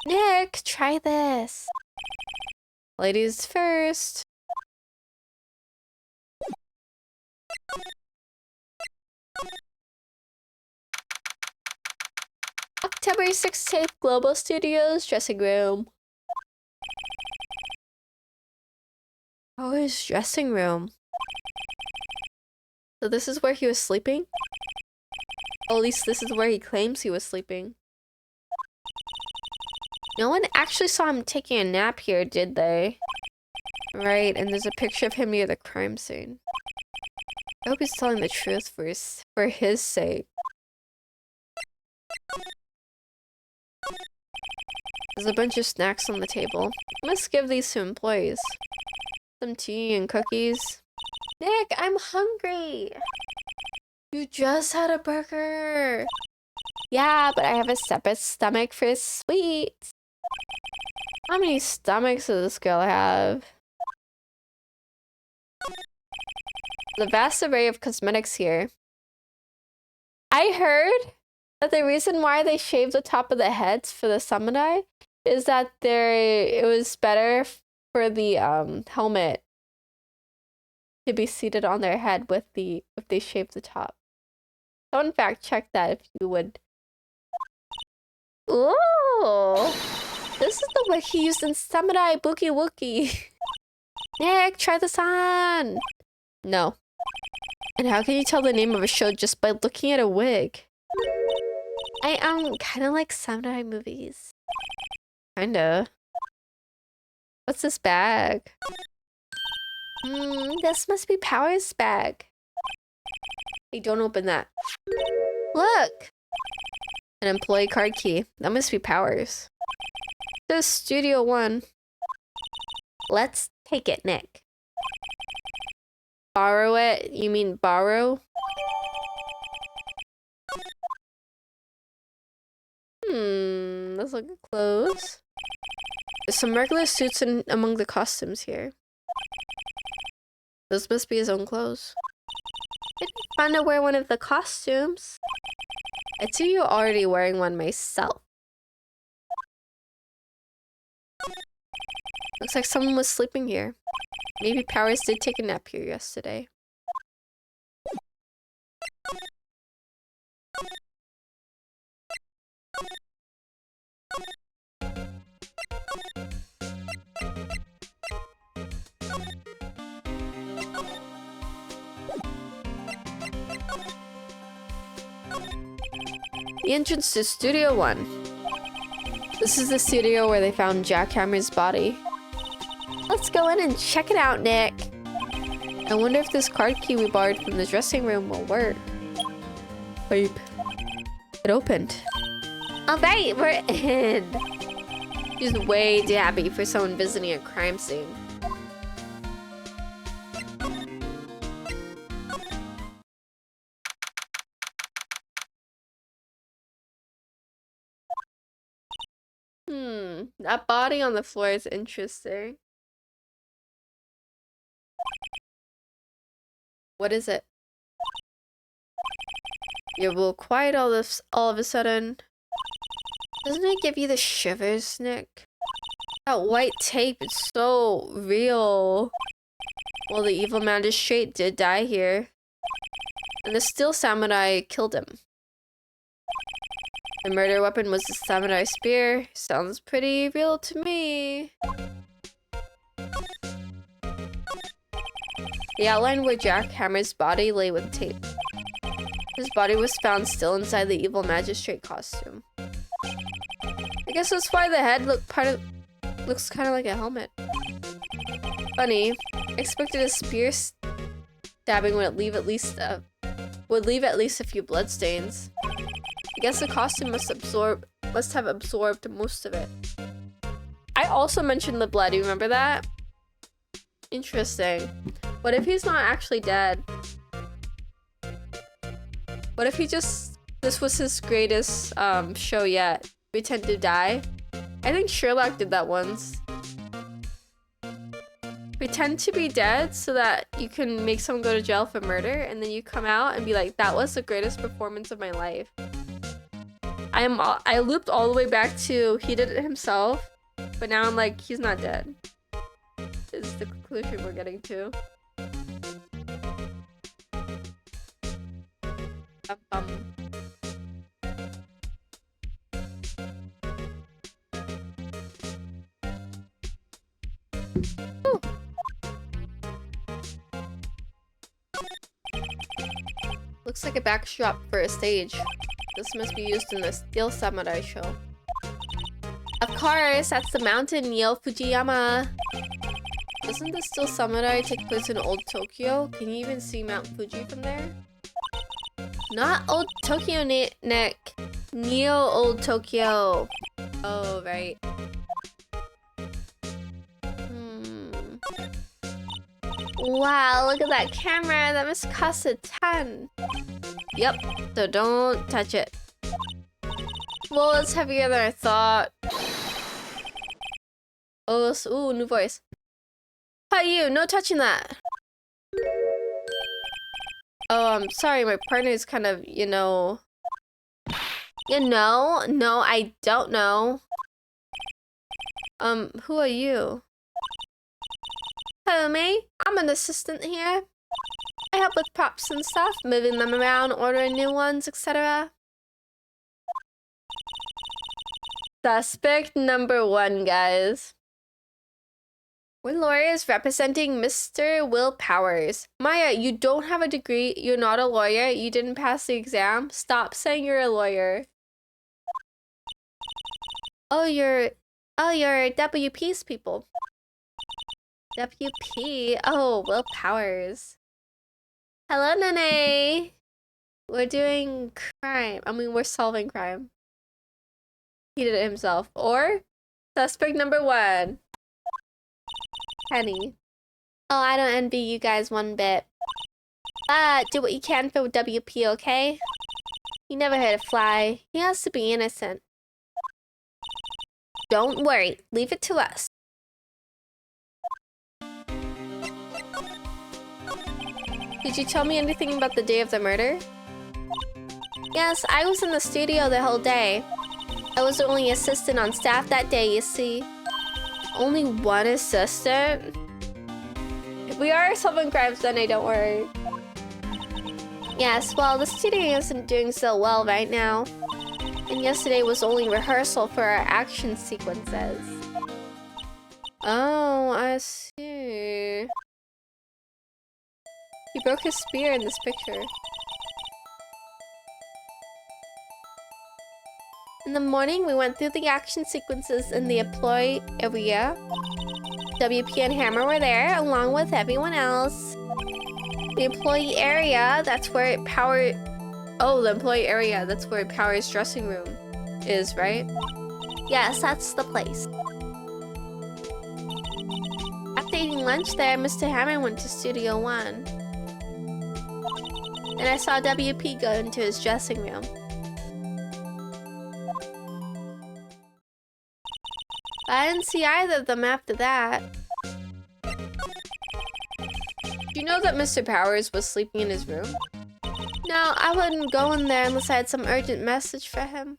Nick, try this. Ladies first. October 16th, Global Studios dressing room. Oh, his dressing room. So this is where he was sleeping? Or at least this is where he claims he was sleeping. No one actually saw him taking a nap here, did they? Right, and there's a picture of him near the crime scene. I hope he's telling the truth for his sake. There's a bunch of snacks on the table. I must give these to employees. Some tea and cookies. Nick, I'm hungry! You just had a burger! Yeah, but I have a separate stomach for sweets. How many stomachs does this girl have? The vast array of cosmetics here. I heard that the reason why they shaved the top of the heads for the samurai is that it was better for the helmet to be seated on their head if they shaved the top. So in fact, check that if you would. Ooh! This is the one he used in Samurai Boogie Woogie. Nick, try this on! No. And how can you tell the name of a show just by looking at a wig? I kind of like samurai movies. Kinda. What's this bag? This must be Power's bag. Hey, don't open that. Look! An employee card key. That must be Power's. This Studio One. Let's take it, Nick. Borrow it? You mean borrow? Let's look at clothes. There's some regular suits among the costumes here. Those must be his own clothes. It'd be fun to wear one of the costumes. I see you already wearing one myself. Looks like someone was sleeping here. Maybe Powers did take a nap here yesterday. The entrance to Studio One. This is the studio where they found Jack Hammer's body. Let's go in and check it out, Nick. I wonder if this card key we borrowed from the dressing room will work. Wait. It opened. Alright, we're in. She's way too happy for someone visiting a crime scene. That body on the floor is interesting. What is it? You're a little quiet all of a sudden. Doesn't it give you the shivers, Nick? That white tape is so real. Well, the evil magistrate did die here. And the steel samurai killed him. The murder weapon was the samurai spear. Sounds pretty real to me. The outline where Jack Hammer's body lay with tape. His body was found still inside the evil magistrate costume. I guess that's why the head looks kind of like a helmet. Funny. Expected a spear stabbing would leave at least a few bloodstains. I guess the costume must have absorbed most of it. I also mentioned the blood. Do you remember that? Interesting. What if he's not actually dead? What if this was his greatest show yet? Pretend to die? I think Sherlock did that once. Pretend to be dead so that you can make someone go to jail for murder, and then you come out and be like, that was the greatest performance of my life. I looped all the way back to he did it himself, but now I'm like, he's not dead. Is the conclusion we're getting to. Looks like a backdrop for a stage. This must be used in the Steel Samurai show. Of course, that's the mountain, Neo Fujiyama. Doesn't the Steel Samurai take place in Old Tokyo? Can you even see Mount Fuji from there? Not Old Tokyo, Nick. Neo Old Tokyo. Oh, right. Wow, look at that camera. That must cost a ton. Yep, so don't touch it. Well, it's heavier than I thought. Oh, ooh, new voice. Hi, you. No touching that. Oh, I'm sorry. My partner's kind of, you know. No, I don't know. Who are you? Hello, me. I'm an assistant here. I help with props and stuff, moving them around, ordering new ones, etc. Suspect number 1, guys. We're lawyers representing Mr. Will Powers. Maya, you don't have a degree. You're not a lawyer. You didn't pass the exam. Stop saying you're a lawyer. Oh, you're WP's people. WP. Oh, Will Powers. Hello, Nene. We're doing crime. I mean, we're solving crime. He did it himself. Or suspect number 1. Penny. Oh, I don't envy you guys one bit. Do what you can for WP, okay? He never hurt a fly. He has to be innocent. Don't worry. Leave it to us. Did you tell me anything about the day of the murder? Yes, I was in the studio the whole day. I was the only assistant on staff that day, you see. Only one assistant? If we are solving crimes, then don't worry. Yes, well, the studio isn't doing so well right now. And yesterday was only rehearsal for our action sequences. Oh, I see. He broke his spear in this picture. In the morning, we went through the action sequences in the employee area. WP and Hammer were there, along with everyone else. The employee area, that's where Power... Oh, the employee area, that's where Power's dressing room is, right? Yes, that's the place. After eating lunch there, Mr. Hammer went to Studio 1. And I saw WP go into his dressing room. But I didn't see either of them after that. Do you know that Mr. Powers was sleeping in his room? No, I wouldn't go in there unless I had some urgent message for him.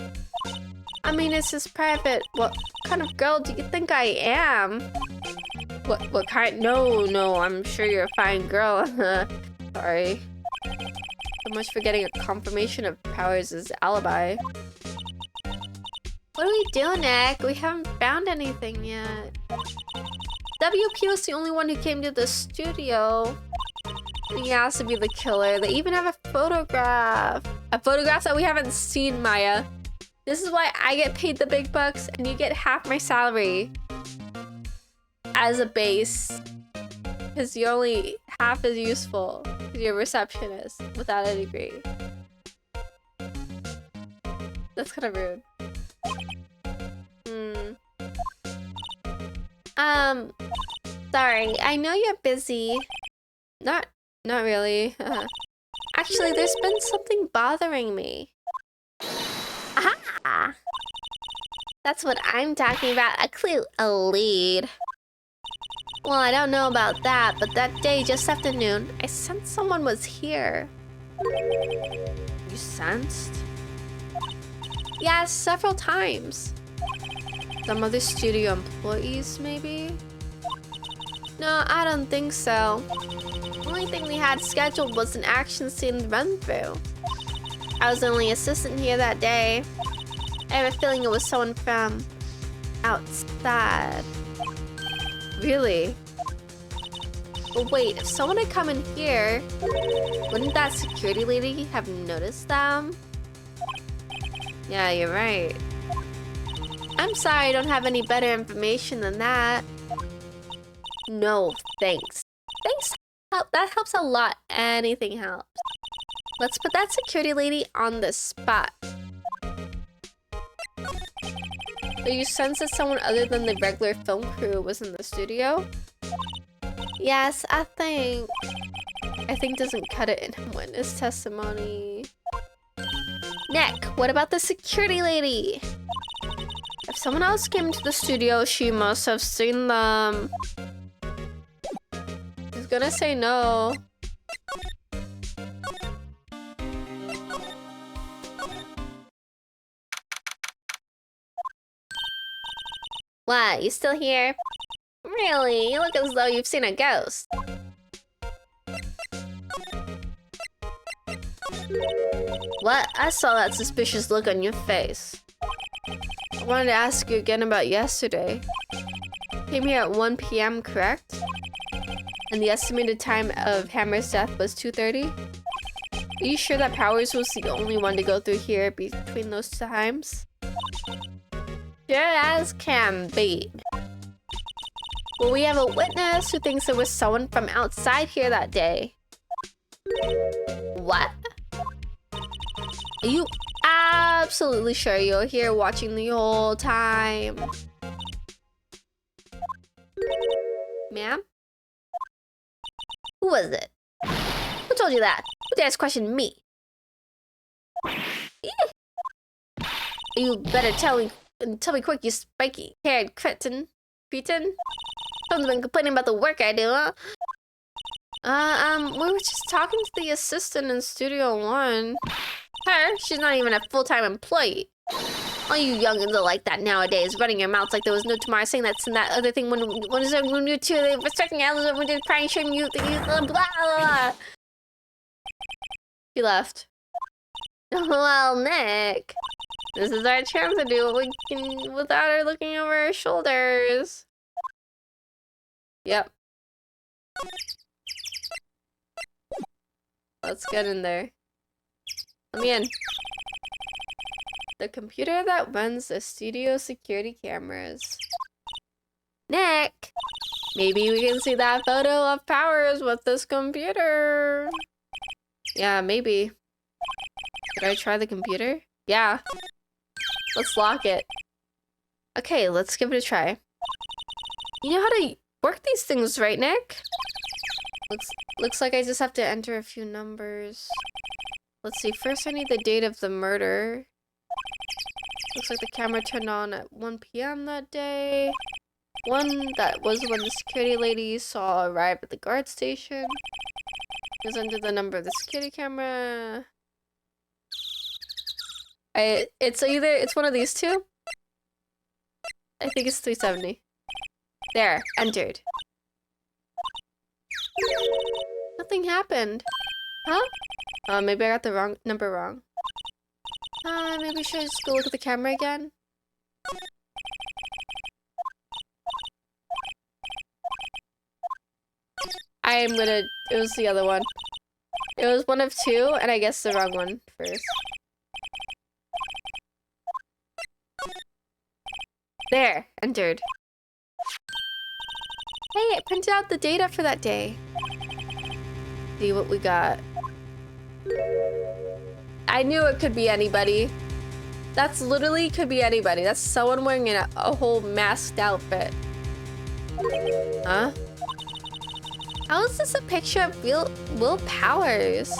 I mean, it's his private. What kind of girl do you think I am? What kind? No, I'm sure you're a fine girl. Sorry. So much for getting a confirmation of Powers' alibi. What are we doing, Nick? We haven't found anything yet. WP was the only one who came to the studio. He has to be the killer. They even have a photograph. A photograph that we haven't seen, Maya. This is why I get paid the big bucks and you get half my salary as a base. Because you're only half as useful as your receptionist without a degree. That's kind of rude. Sorry, I know you're busy. Not really. Actually, there's been something bothering me. Aha! That's what I'm talking about. A clue, a lead. Well, I don't know about that, but that day, just afternoon, I sensed someone was here. You sensed? Yeah, several times. Some other studio employees, maybe? No, I don't think so. The only thing we had scheduled was an action scene run-through. I was the only assistant here that day. I have a feeling it was someone from outside. Really? But wait, if someone had come in here, wouldn't that security lady have noticed them? Yeah, you're right. I'm sorry I don't have any better information than that. No, thanks. Thanks. That helps a lot. Anything helps. Let's put that security lady on the spot. So you sense that someone other than the regular film crew was in the studio? Yes, I think doesn't cut it in witness testimony. Nick, what about the security lady? If someone else came to the studio, she must have seen them. He's gonna say no. What, you still here? Really? You look as though you've seen a ghost. What? I saw that suspicious look on your face. I wanted to ask you again about yesterday. Came here at 1 p.m., correct? And the estimated time of Hammer's death was 2:30? Are you sure that Powers was the only one to go through here between those times? Sure as can be. Well, we have a witness who thinks there was someone from outside here that day. What? Are you absolutely sure you were here watching the whole time? Ma'am? Who was it? Who told you that? Who dares question me? You better tell me quick, you spiky-haired cretin. Someone's been complaining about the work I do, huh? We were just talking to the assistant in Studio One. Her? She's not even a full-time employee. All you youngins are like that nowadays, running your mouths like there was no tomorrow, saying that's and that other thing when you two, they respecting others, when they're crying, shaming you, blah, blah, blah. He left. Well, Nick, this is our chance to do what we can without her looking over our shoulders. Yep. Let's get in there. Let me in. The computer that runs the studio security cameras. Nick! Maybe we can see that photo of Powers with this computer. Yeah, maybe. Did I try the computer? Yeah. Let's lock it. Okay, let's give it a try. You know how to work these things, right, Nick? Looks like I just have to enter a few numbers. Let's see, first I need the date of the murder. Looks like the camera turned on at 1 p.m. that day. That was when the security lady saw arrive at the guard station. Just enter the number of the security camera. It's one of these two. I think it's 370. There, entered. Nothing happened. Huh? Maybe I got the number wrong. Maybe should I just go look at the camera again? It was the other one. It was one of two, and I guessed the wrong one first. There, entered. Hey, I printed out the data for that day. See what we got. I knew it could be anybody. That's literally could be anybody. That's someone wearing a whole masked outfit. Huh? How is this a picture of Will Powers?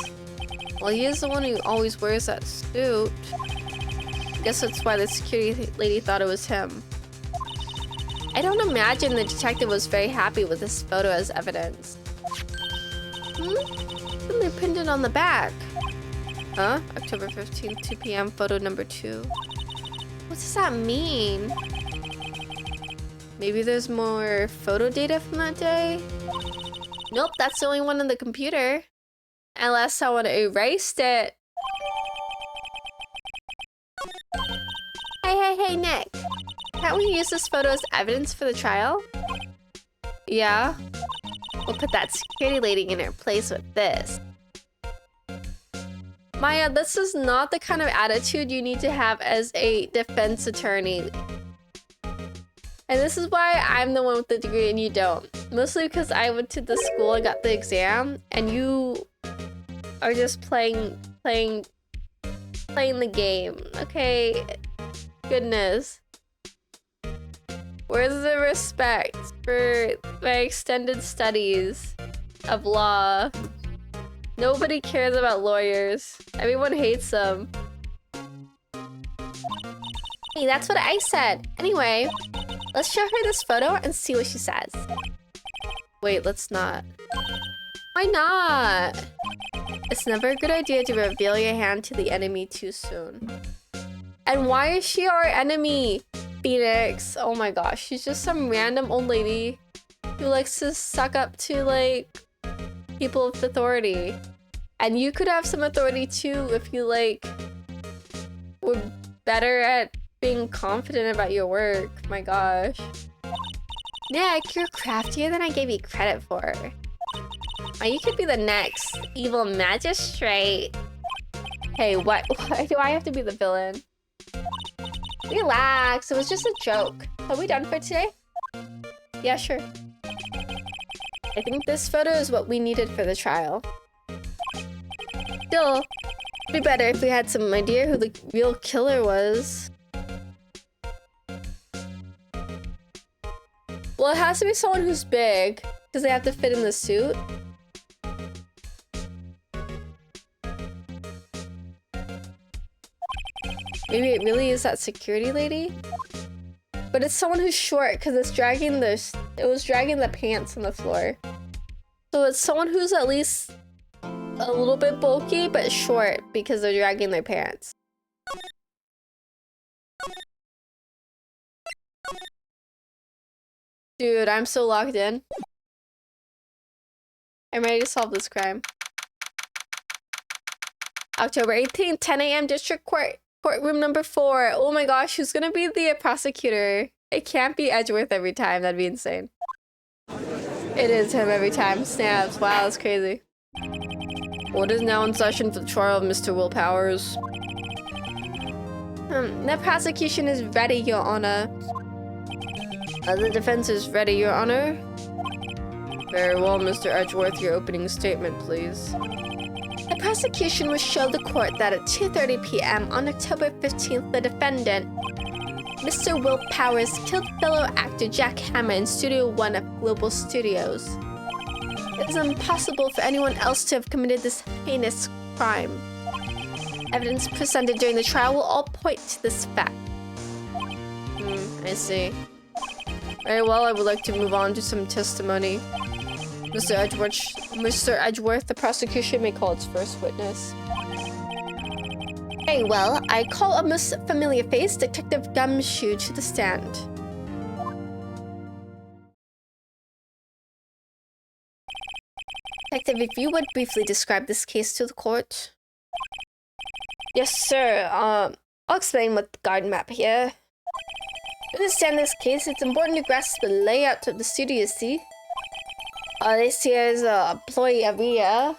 Well, he is the one who always wears that suit. Guess that's why the security lady thought it was him. I don't imagine the detective was very happy with this photo as evidence. Then they printed on the back. Huh? October 15th, 2 p.m. photo number 2. What does that mean? Maybe there's more photo data from that day? Nope, that's the only one on the computer. Unless someone erased it. Hey, Nick. Can't we use this photo as evidence for the trial? Yeah. We'll put that security lady in her place with this. Maya, this is not the kind of attitude you need to have as a defense attorney. And this is why I'm the one with the degree and you don't. Mostly because I went to the school and got the exam, and you are just playing the game. Okay, goodness. Where's the respect for my extended studies of law? Nobody cares about lawyers. Everyone hates them. Hey, that's what I said. Anyway, let's show her this photo and see what she says. Wait, let's not. Why not? It's never a good idea to reveal your hand to the enemy too soon. And why is she our enemy, Phoenix? Oh my gosh, she's just some random old lady who likes to suck up to, like, people with authority. And you could have some authority too if you, like, were better at being confident about your work. My gosh. Nick, you're craftier than I gave you credit for. Oh, you could be the next evil magistrate. Hey, why do I have to be the villain? Relax, it was just a joke. Are we done for today? Yeah, sure. I think this photo is what we needed for the trial. Still, it'd be better if we had some idea who the real killer was. Well, it has to be someone who's big, because they have to fit in the suit. Maybe it really is that security lady? But it's someone who's short, because it was dragging the pants on the floor. So it's someone who's at least a little bit bulky, but short, because they're dragging their pants. Dude, I'm so locked in. I'm ready to solve this crime. October 18th, 10 a.m. District Court. Courtroom number 4. Oh my gosh, who's gonna be the prosecutor? It can't be Edgeworth every time. That'd be insane. It is him every time. Snaps. Wow, that's crazy. What is now in session for the trial of Mr. Will Powers? The prosecution is ready, Your Honor. The defense is ready, Your Honor. Very well, Mr. Edgeworth, your opening statement, please. The prosecution will show the court that at 2:30 p.m. on October 15th, the defendant, Mr. Will Powers, killed fellow actor Jack Hammer in Studio 1 of Global Studios. It is impossible for anyone else to have committed this heinous crime. Evidence presented during the trial will all point to this fact. I see. Very well, I would like to move on to some testimony. Mr. Edgeworth, the prosecution may call its first witness. Very well, I call a most familiar face, Detective Gumshoe, to the stand. Detective, if you would briefly describe this case to the court. Yes, sir. I'll explain with the guard map here. To understand this case, it's important to grasp the layout of the studio, see? This here is a employee area.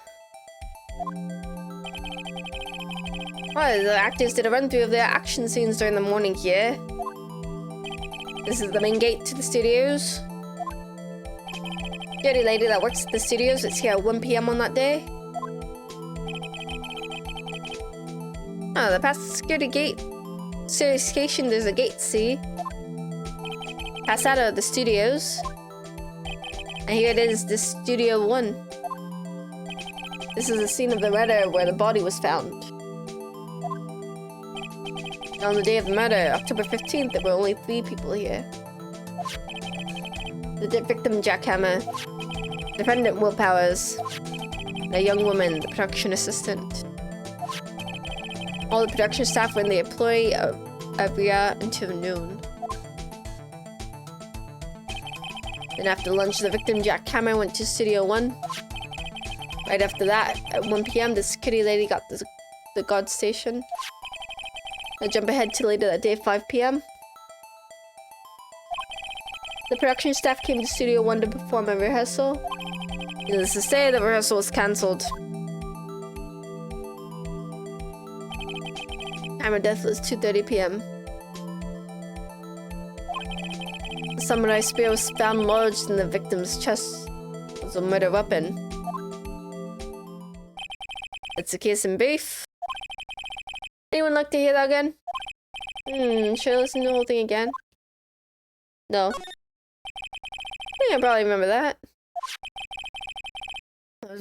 The actors did a run-through of their action scenes during the morning here. This is the main gate to the studios. Security lady that works at the studios is here at 1 p.m. on that day. Oh, the past the security gate. Station, there's a gate, see? Pass out of the studios. And here it is, the Studio 1. This is the scene of the murder where the body was found. On the day of the murder, October 15th, there were only 3 people here. The victim, Jackhammer. Defendant, Will Powers. And a young woman, the production assistant. All the production staff were in the employ of area until noon. Then after lunch, the victim, Jackhammer, went to Studio 1. Right after that, at 1 p.m., the security lady got the guard station. I jump ahead to later that day, 5 p.m. The production staff came to Studio 1 to perform a rehearsal. Needless to say, the rehearsal was cancelled. Time of death was 2:30 p.m. The samurai spear was found lodged in the victim's chest. It was a murder weapon. It's a case in brief. Anyone like to hear that again? Should I listen to the whole thing again? No. I think I probably remember that.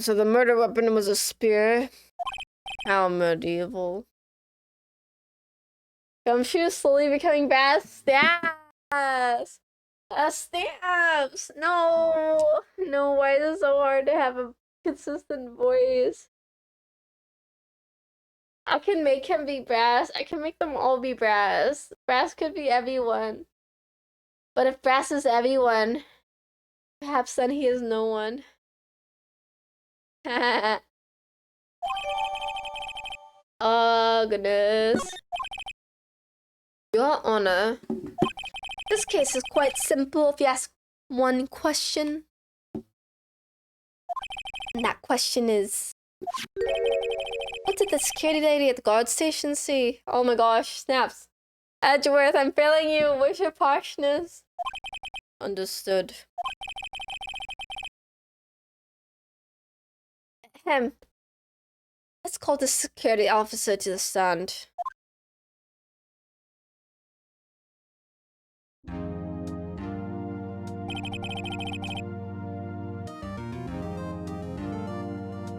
So the murder weapon was a spear. How medieval. Gumshoe slowly becoming bad. Stabs! Stabs! No! No, why is it so hard to have a consistent voice? I can make him be Brass. I can make them all be Brass. Brass could be everyone. But if Brass is everyone, perhaps then he is no one. Oh, goodness. Your Honor, this case is quite simple if you ask one question. And that question is... what did the security lady at the guard station see? Oh my gosh, snaps. Edgeworth, I'm failing you. Where's your poshness? Understood. Ahem. Let's call the security officer to the stand.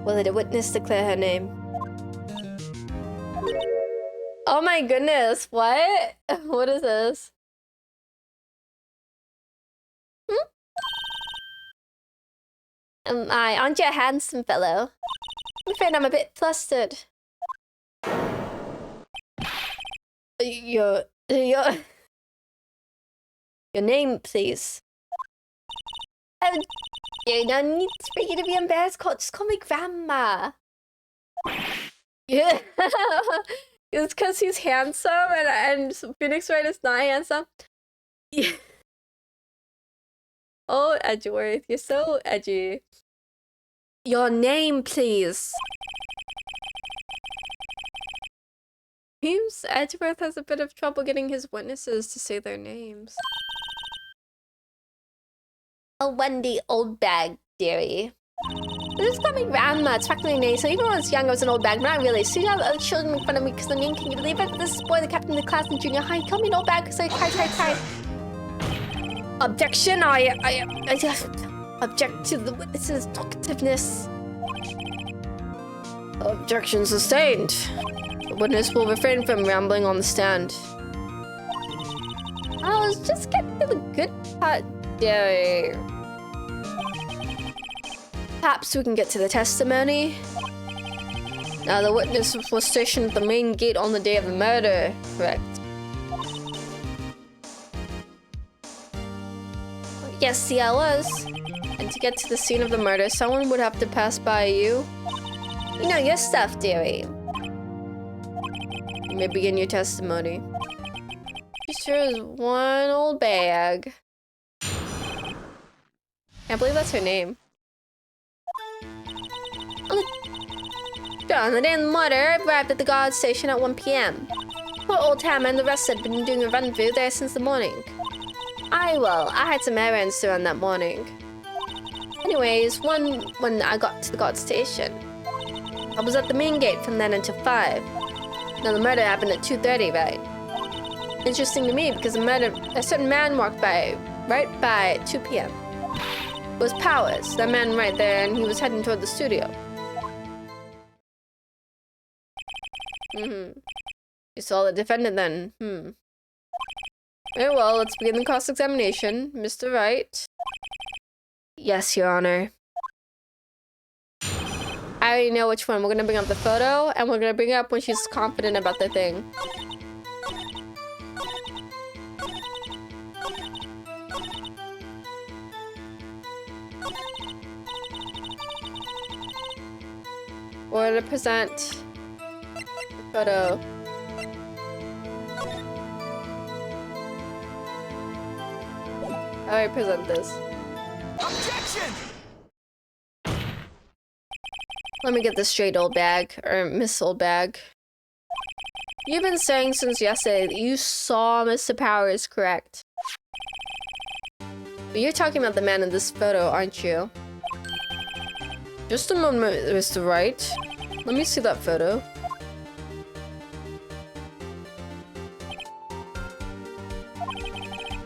Will the witness declare her name? Oh my goodness, what? What is this? Aren't you a handsome fellow? I'm afraid I'm a bit flustered. Your name, please. You don't need for you to be embarrassed. Just call me Grandma. Yeah. It's because he's handsome and Phoenix Wright is not handsome. Yeah. Oh, Edgeworth, you're so edgy. Your name, please. Seems Edgeworth has a bit of trouble getting his witnesses to say their names. Oh, Wendy Oldbag, dearie. This is called me Grandma. It's practically name. So even when I was young, I was an old bag, but not really. See how the other children make fun of me because I'm young? Can you believe it? This boy, the captain of the class in junior high, he called me an old bag because I cried. Objection! I object to the witness's talkativeness. Objection sustained. The witness will refrain from rambling on the stand. Let's just get to the good part, dearie. Perhaps we can get to the testimony. Now, the witness was stationed at the main gate on the day of the murder, correct? Yes, see, I was. And to get to the scene of the murder, someone would have to pass by you. You know your stuff, dearie. You may begin your testimony. She sure is one old bag. Can't believe that's her name. On the day of the murder, arrived at the guard station at 1 p.m. Poor old Hammer and the rest had been doing a rendezvous there since the morning. I had some errands to run that morning. Anyways, when I got to the guard station, I was at the main gate from then until 5. Now the murder happened at 2:30, right? Interesting to me because a certain man walked by right by 2 p.m. It was Powers, that man right there, and he was heading toward the studio. You saw the defendant then? Very well, let's begin the cross-examination. Mr. Wright? Yes, Your Honor. I already know which one. We're gonna bring up the photo, and we're gonna bring it up when she's confident about the thing. We're gonna present the photo. How do I present this? Objection! Let me get this straight, old bag. Or Miss Old Bag. You've been saying since yesterday that you saw Mr. Powers, correct? But you're talking about the man in this photo, aren't you? Just a moment, Mr. Wright. Let me see that photo.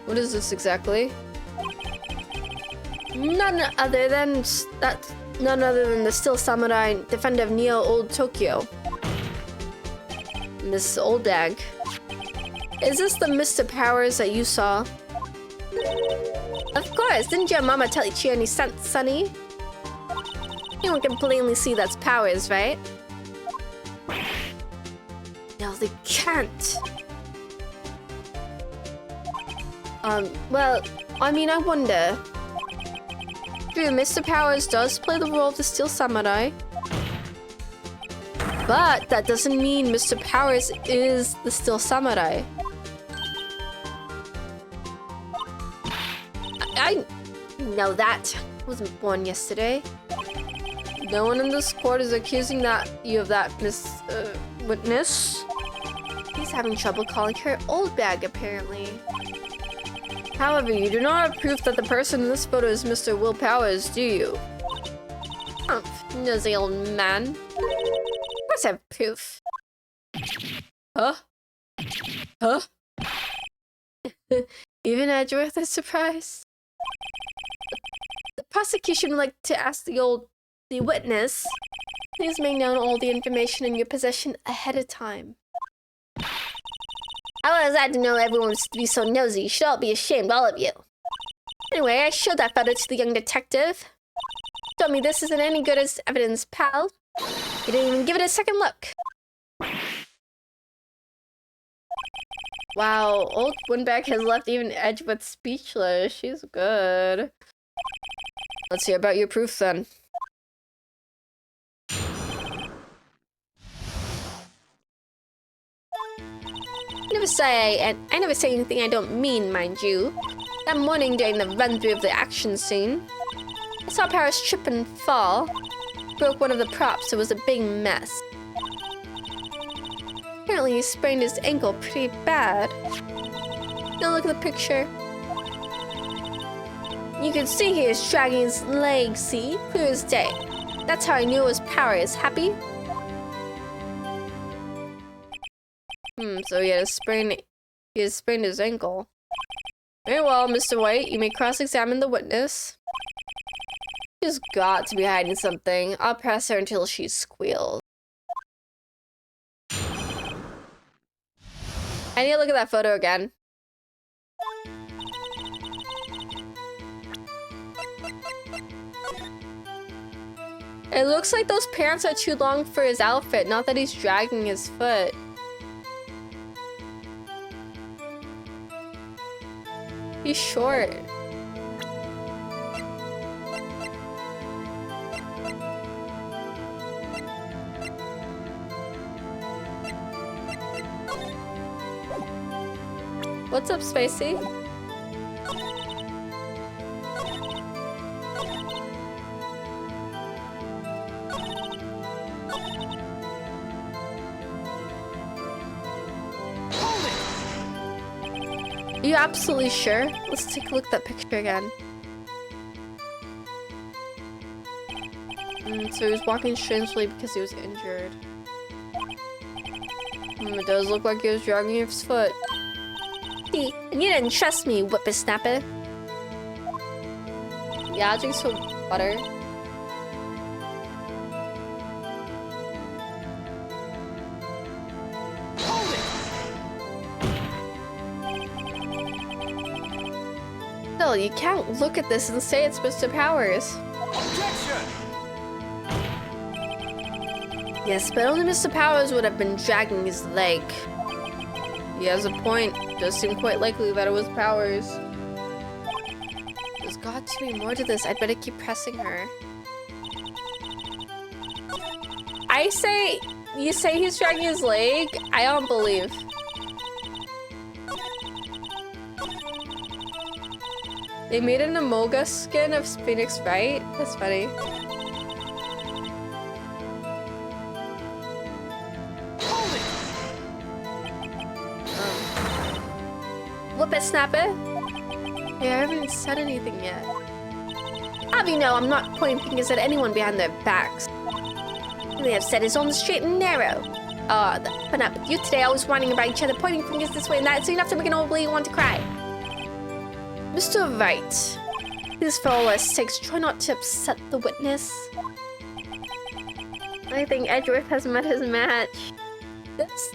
What is this exactly? None other than the still samurai defender of Neo Old Tokyo. Miss Old Bag. Is this the Mr. Powers that you saw? Of course, didn't your mama tell you she any sense, Sonny? Anyone can plainly see that's Powers, right? No, they can't. Well, I mean, I wonder. True, Mr. Powers does play the role of the Steel Samurai. But that doesn't mean Mr. Powers is the Steel Samurai. I know that. I wasn't born yesterday. No one in this court is accusing you of that, Miss Witness. He's having trouble calling her Old Bag, apparently. However, you do not have proof that the person in this photo is Mr. Will Powers, do you? Nosy old man. Of course I have proof. Huh? Huh? Even Edgeworth is surprised. The prosecution would like to ask the witness, please make known all the information in your possession ahead of time. How was I to know everyone was to be so nosy? You should all be ashamed, all of you. Anyway, I showed that photo to the young detective. Told me this isn't any good as evidence, pal. He didn't even give it a second look. Wow, old Windbag has left even Edgeworth speechless. She's good. Let's hear about your proof then. I never say anything I don't mean, mind you. That morning during the run-through of the action scene, I saw Paris trip and fall. Broke one of the props, it was a big mess. Apparently he sprained his ankle pretty bad. Now look at the picture. You can see he is dragging his leg, see? Clear as day. That's how I knew it was Powers. Happy? So he had sprained his ankle. Very well, Mr. White, you may cross-examine the witness. She's got to be hiding something. I'll press her until she squeals. I need to look at that photo again. It looks like those pants are too long for his outfit, not that he's dragging his foot. He's short. What's up, Spacey? Are you absolutely sure? Let's take a look at that picture again. So he was walking strangely because he was injured. It does look like he was dragging his foot. See, and you didn't trust me, whippersnapper. Yeah, I'll drink some water. Still, you can't look at this and say it's Mr. Powers. Objection! Yes, but only Mr. Powers would have been dragging his leg. He has a point. It does seem quite likely that it was Powers. There's got to be more to this. I'd better keep pressing her. I say, you say he's dragging his leg? I don't believe. They made an Amoga skin of Phoenix Wright? That's funny. Whippersnapper? Hey, I haven't said anything yet. Have you know, I'm not pointing fingers at anyone behind their backs. All they have said is on the straight and narrow. But not with you today, always whining about each other, pointing fingers this way and that, so enough to make an old lady want to cry. Mr. Wright, please for all our sakes, try not to upset the witness. I think Edgeworth has met his match.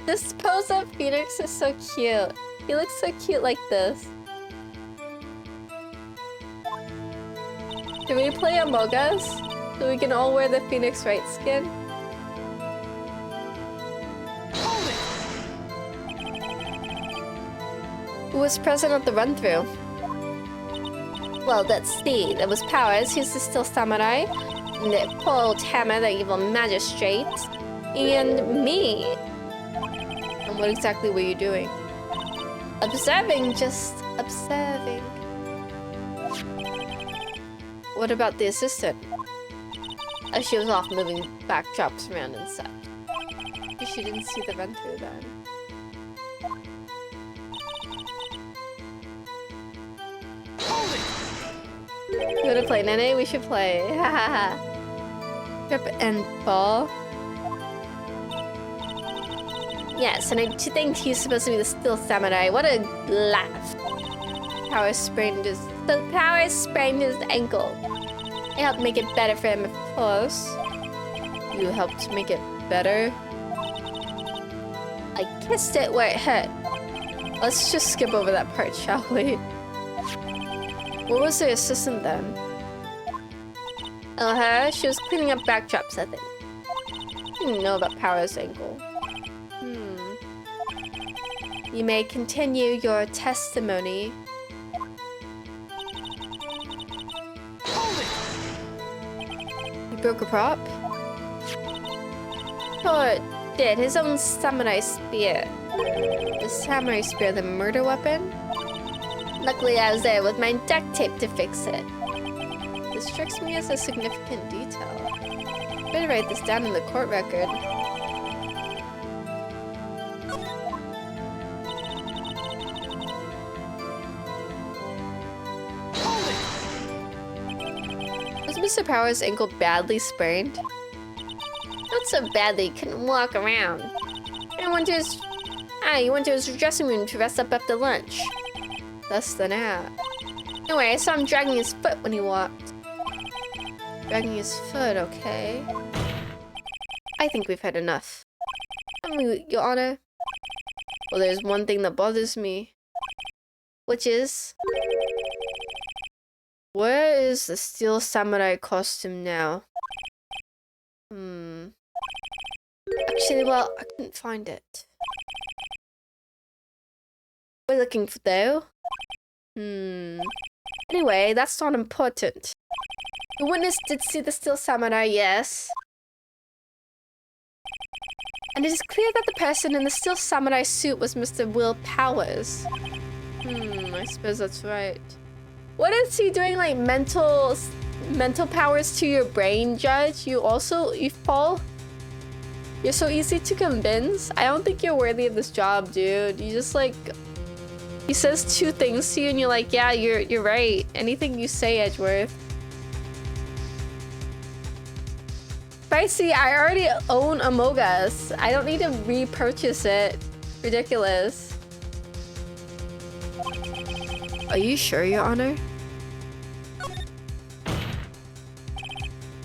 This pose of Phoenix is so cute. He looks so cute like this. Can we play Among Us? So we can all wear the Phoenix Wright skin? Who was present at the run-through? Well, let's see. There was Powers, who's the Steel Samurai, the poor old Hammer, the evil magistrate, and me. And what exactly were you doing? Observing, just observing. What about the assistant? She was off moving backdrops around and such. She didn't see the run-through then. You wanna play Nene? We should play. Hahaha. Trip and fall. Yes, and I think he's supposed to be the Steel Samurai. What a laugh. Powers sprained his ankle. I helped make it better for him, of course. You helped make it better? I kissed it where it hurt. Let's just skip over that part, shall we? Where was the assistant then? Oh, her? She was cleaning up backdrops, I think. Didn't know about Powers' ankle. You may continue your testimony. He broke a prop? Sure did. His own samurai spear. The samurai spear, the murder weapon? Luckily, I was there with my duct tape to fix it. This strikes me as a significant detail. Better write this down in the court record. Was Mr. Powers' ankle badly sprained? Not so badly, couldn't walk around. He went to his dressing room to rest up after lunch. Less than that. Anyway, I saw him dragging his foot when he walked. Dragging his foot, okay. I think we've had enough. Your Honor. Well, there's one thing that bothers me. Which is... where is the Steel Samurai costume now? Actually, well, I couldn't find it. We're looking for though. Anyway, that's not important. The witness did see the Steel Samurai, yes. And it is clear that the person in the Steel Samurai suit was Mr. Will Powers. I suppose that's right. What is he doing, like mental powers to your brain, Judge? You fall? You're so easy to convince? I don't think you're worthy of this job, dude. You just like... He says two things to you and you're like, yeah, you're right. Anything you say, Edgeworth. Spicy, I already own Among Us. I don't need to repurchase it. Ridiculous. Are you sure, Your Honor?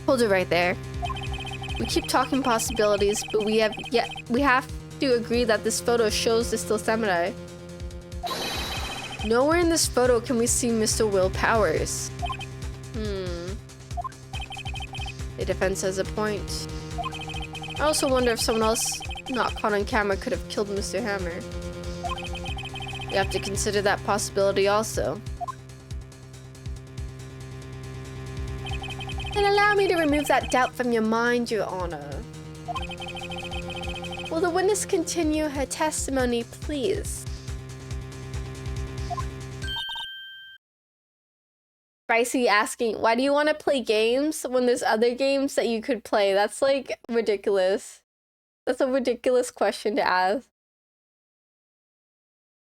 Hold it right there. We keep talking possibilities, but we have to agree that this photo shows the Steel Samurai. Nowhere in this photo can we see Mr. Will Powers. The defense has a point. I also wonder if someone else not caught on camera could have killed Mr. Hammer. We have to consider that possibility also. And allow me to remove that doubt from your mind, Your Honor. Will the witness continue her testimony, please? Spicy asking, why do you want to play games when there's other games that you could play? That's like ridiculous. That's a ridiculous question to ask.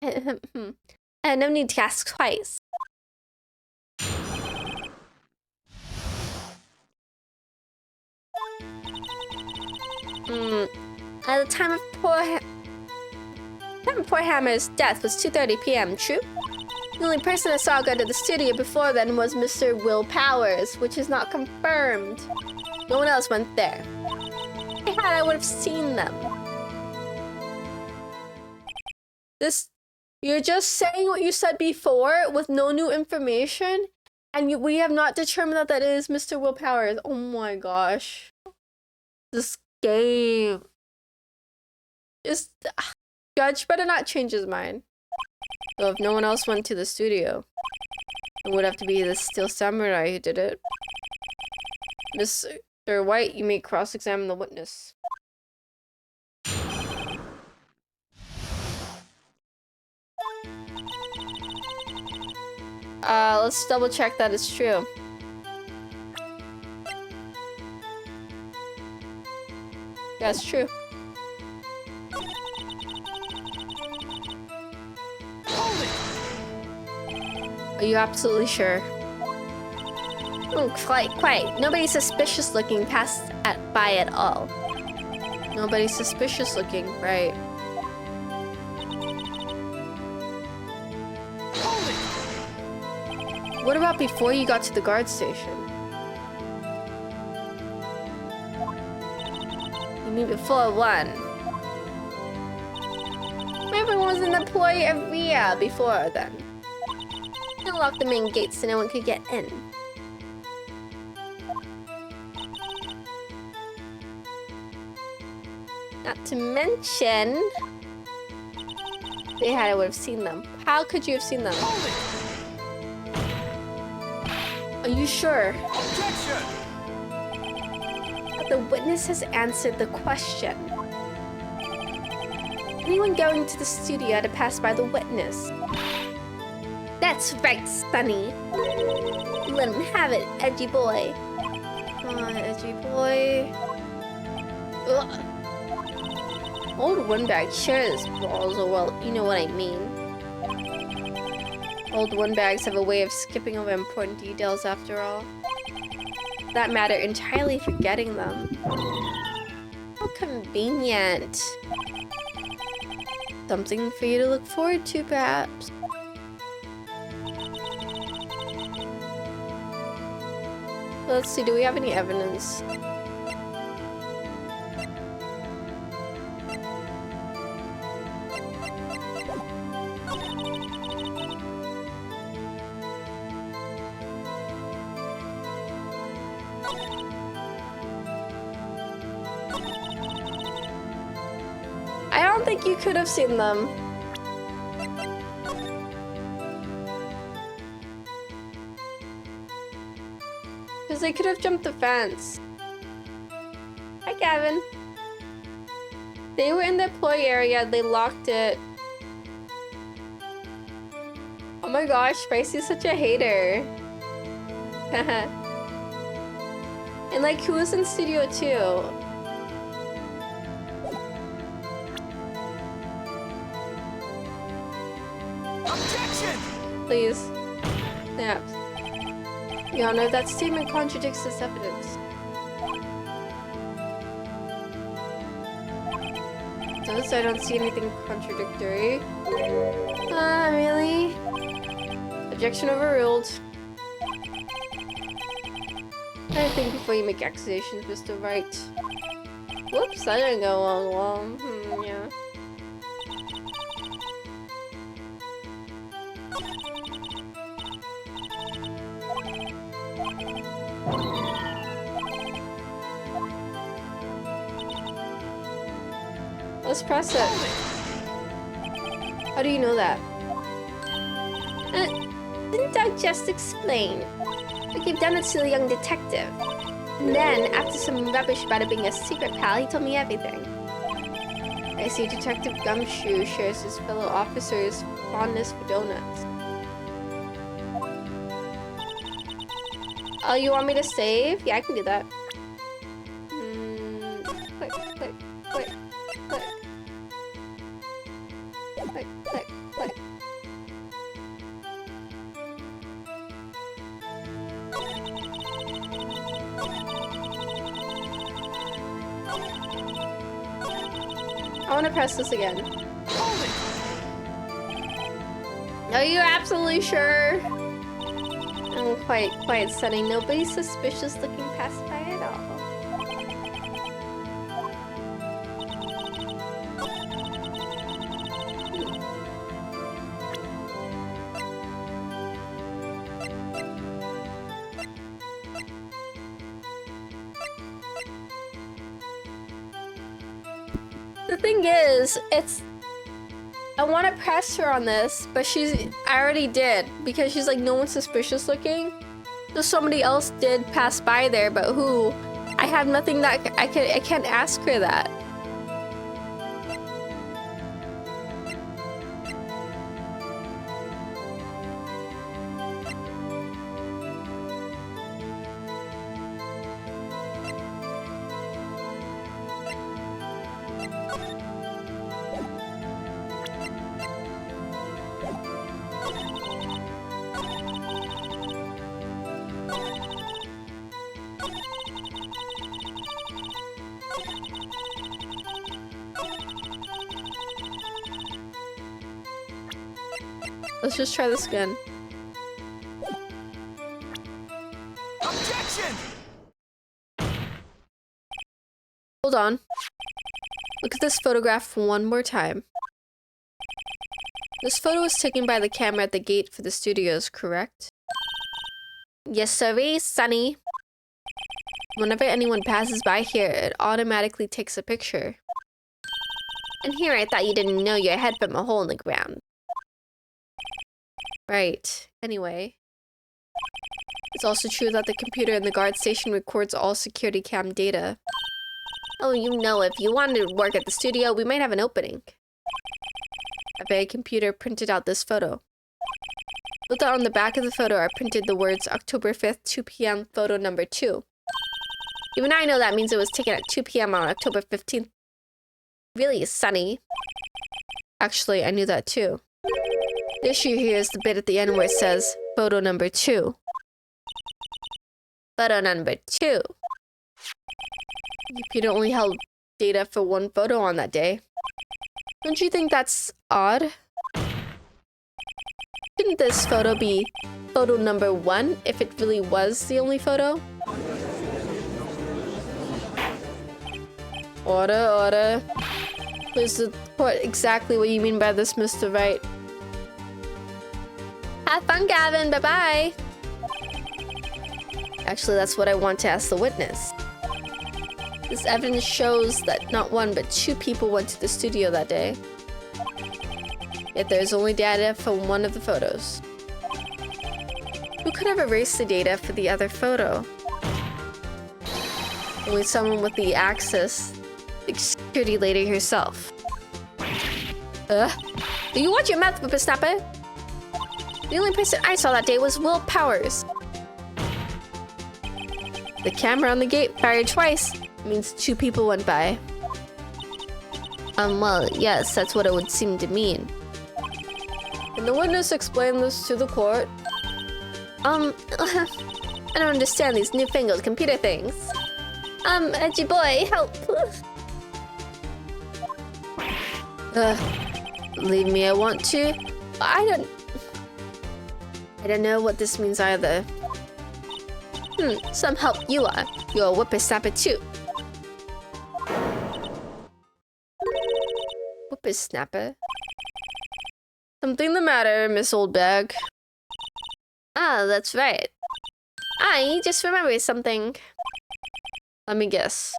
And no need to ask twice. At the time of poor Hammer's death was 2:30 p.m., true? The only person I saw go to the studio before then was Mr. Will Powers, which is not confirmed. No one else went there. If I had, I would have seen them. You're just saying what you said before with no new information, and we have not determined that that is Mr. Will Powers. Oh my gosh. This game. Judge better not change his mind. So if no one else went to the studio, it would have to be the Steel Samurai who did it. Mr. White, you may cross-examine the witness. Let's double check that it's true. Yeah, it's true. Are you absolutely sure? Quite. Nobody's suspicious looking by at all. Nobody's suspicious looking, right? What about before you got to the guard station? You mean before one? Everyone was in the employee area before then. Unlock the main gate so no one could get in. Not to mention, if they had, I would have seen them. How could you have seen them? Are you sure? Objection! But the witness has answered the question. Anyone going to the studio had to pass by the witness. That's right, Sonny. Let him have it, edgy boy. Come on, edgy boy. Ugh. Old windbag sure as balls are well, you know what I mean. Old windbags have a way of skipping over important details after all. That matter entirely forgetting them. How convenient. Something for you to look forward to, perhaps. Let's see, do we have any evidence? I don't think you could have seen them. Because they could have jumped the fence. Hi, Gavin. They were in the employee area. They locked it. Oh my gosh, Spicy's such a hater. And like, who was in studio 2? please. Snaps. Your Honor, that statement contradicts this evidence. Does I don't see anything contradictory. Really? Objection overruled. I think before you make accusations, Mr. Wright. Whoops, I didn't go along. Yeah. Let's press it. How do you know that? Didn't I just explain? Like you've done it to the young detective. And then, after some rubbish about it being a secret pal, he told me everything. I see Detective Gumshoe shares his fellow officers' fondness for donuts. Oh, you want me to save? Yeah, I can do that. Click, click, click, click. Click, click, click. I want to press this again. Are you absolutely sure? I'm quite stunning. Nobody's suspicious looking past by at all. The thing is, I want to press her on this, but I already did, because she's like, no one's suspicious looking. So somebody else did pass by there, but who? I have nothing that I can't ask her that. Let's just try this again. Objection! Hold on. Look at this photograph one more time. This photo was taken by the camera at the gate for the studios, correct? Yes, sirree, Sonny. Whenever anyone passes by here, it automatically takes a picture. And here I thought you didn't know your head from a hole in the ground. Right. Anyway. It's also true that the computer in the guard station records all security cam data. Oh, you know, if you wanted to work at the studio, we might have an opening. A very computer printed out this photo. Note that on the back of the photo are printed the words October 5th, 2 p.m. photo number 2. Even I know that means it was taken at 2 p.m. on October 15th. Really, Sonny. Actually, I knew that too. The issue here is the bit at the end where it says photo number 2. Photo number 2. The computer only held data for one photo on that day. Don't you think that's odd? Shouldn't this photo be photo number 1 if it really was the only photo? Order. Please report exactly what you mean by this, Mr. Wright. Have fun, Gavin. Bye-bye. Actually, that's what I want to ask the witness. This evidence shows that not 1 but 2 people went to the studio that day. Yet there's only data from one of the photos. Who could have erased the data for the other photo? Only someone with the access. The security lady herself. Do you watch your mouth, whippersnapper? The only person I saw that day was Will Powers. The camera on the gate fired twice. It means 2 people went by. Well, yes, that's what it would seem to mean. Can the witness explain this to the court? I don't understand these newfangled computer things. Edgy boy, help! Leave me, I want to. I don't know what this means either. Some help you are. You're a whippersnapper too. Whippersnapper? Something the matter, Miss Oldbag? Ah, that's right. I just remembered something. Let me guess.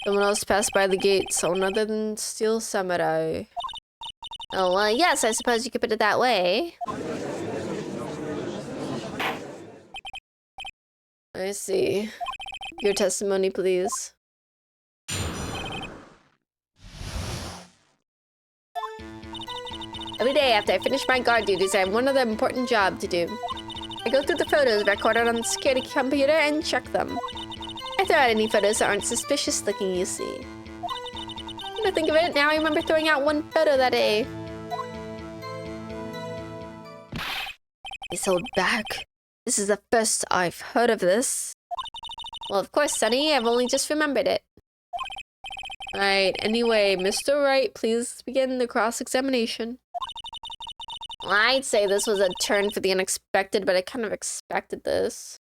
Someone else passed by the gate, someone other than Steel Samurai. Oh, yes, I suppose you could put it that way. I see. Your testimony, please. Every day after I finish my guard duties, I have one other important job to do. I go through the photos recorded on the security computer and check them. I throw out any photos that aren't suspicious looking, you see. When I think of it, now I remember throwing out one photo that day. This old bag. This is the first I've heard of this. Well, of course, Sonny. I've only just remembered it. Alright, anyway, Mr. Wright, please begin the cross-examination. Well, I'd say this was a turn for the unexpected, but I kind of expected this.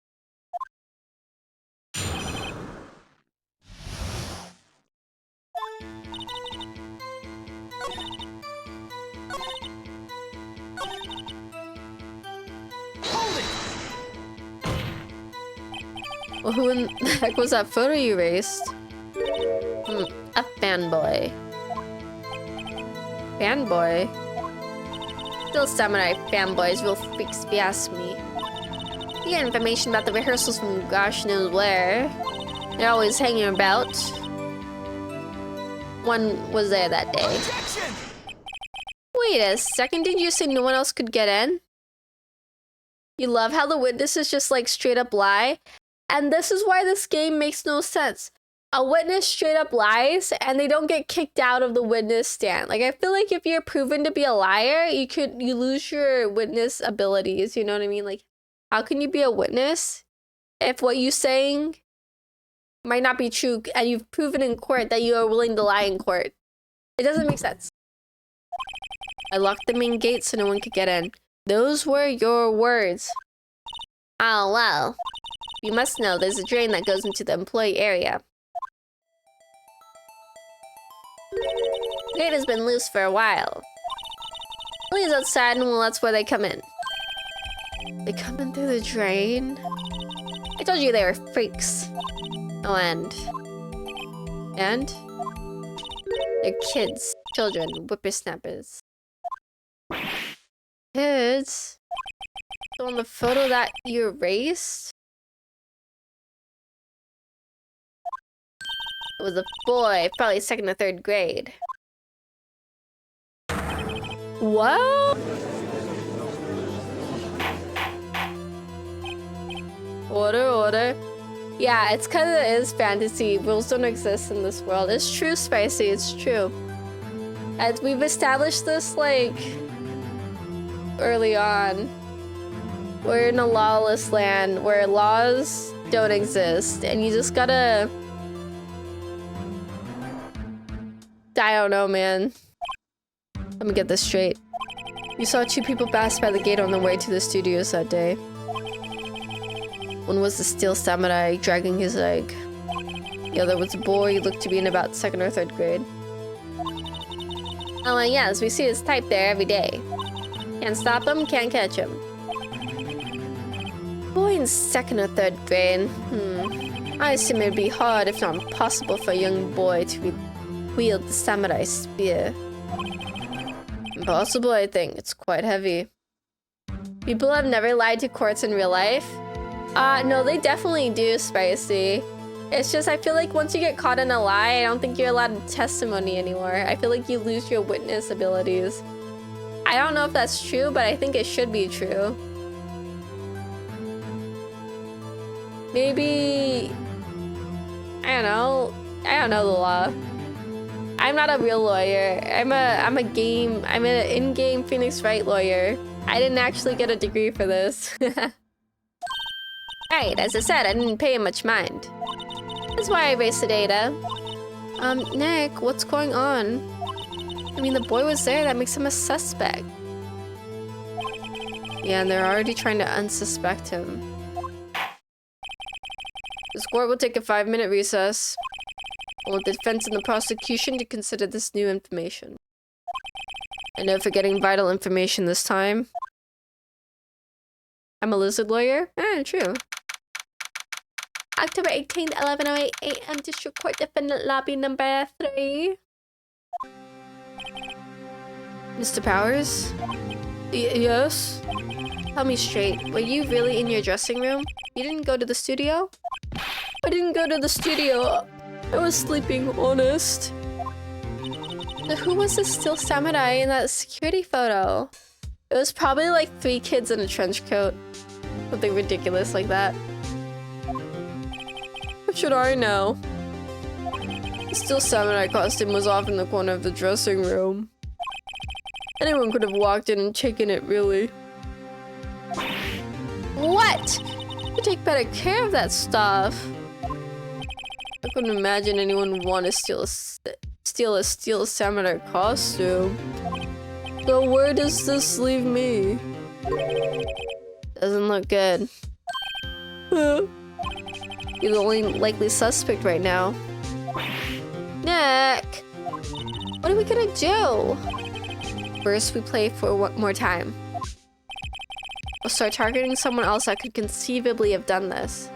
Well, who in the heck was that photo you erased? A fanboy. Fanboy? Still Samurai fanboys, real freaks if you ask me. You get information about the rehearsals from gosh knows where. They're always hanging about. One was there that day. Objection! Wait a second, did you say no one else could get in? You love how the witnesses just like straight up lie? And this is why this game makes no sense. A witness straight up lies and they don't get kicked out of the witness stand. Like, I feel like if you're proven to be a liar, you lose your witness abilities, you know what I mean? Like, how can you be a witness if what you're saying might not be true and you've proven in court that you are willing to lie in court? It doesn't make sense. I locked the main gate so no one could get in. Those were your words. Oh, well. You must know there's a drain that goes into the employee area. The gate has been loose for a while. Please outside and well, that's where they come in. They come in through the drain? I told you they were freaks. Oh, and? They're kids, children, whippersnappers. Kids? So on the photo that you erased? It was a boy, probably 2nd or 3rd grade. What? Order. Yeah, it's kind of is fantasy. Rules don't exist in this world. It's true, Spicy. It's true. As we've established this, like, early on. We're in a lawless land where laws don't exist, and you just gotta... I don't know, man. Let me get this straight. You saw 2 people pass by the gate on their way to the studios that day. One was the Steel Samurai dragging his leg. The other was a boy who looked to be in about 2nd or 3rd grade. Oh, and yes, we see his type there every day. Can't stop him, can't catch him. Boy in 2nd or 3rd grade. I assume it'd be hard, if not impossible, for a young boy to wield the samurai spear. Impossible, I think. It's quite heavy. People have never lied to courts in real life. No, they definitely do, Spicy. It's just, I feel like once you get caught in a lie, I don't think you're allowed testimony anymore. I feel like you lose your witness abilities. I don't know if that's true, but I think it should be true. Maybe... I don't know the law. I'm not a real lawyer. I'm an in-game Phoenix Wright lawyer. I didn't actually get a degree for this. Right, as I said, I didn't pay much mind. That's why I erased the data. Nick, what's going on? I mean, the boy was there, that makes him a suspect. Yeah, and they're already trying to unsuspect him. This court will take a 5-minute recess. I want the defense and the prosecution to consider this new information. I know for getting vital information this time. I'm a lizard lawyer? True. October 18th, 11:08 a.m. District Court Defendant Lobby number 3. Mr. Powers? Yes? Tell me straight, were you really in your dressing room? You didn't go to the studio? I didn't go to the studio. I was sleeping, honest. So who was the still samurai in that security photo? It was probably like 3 kids in a trench coat. Something ridiculous like that. What should I know? The still samurai costume was off in the corner of the dressing room. Anyone could have walked in and taken it, really. What? You take better care of that stuff. I couldn't imagine anyone would want to steal a steel samurai costume. So where does this leave me? Doesn't look good. You're the only likely suspect right now. Nick! What are we gonna do? First, we play for one more time. We'll start targeting someone else that could conceivably have done this.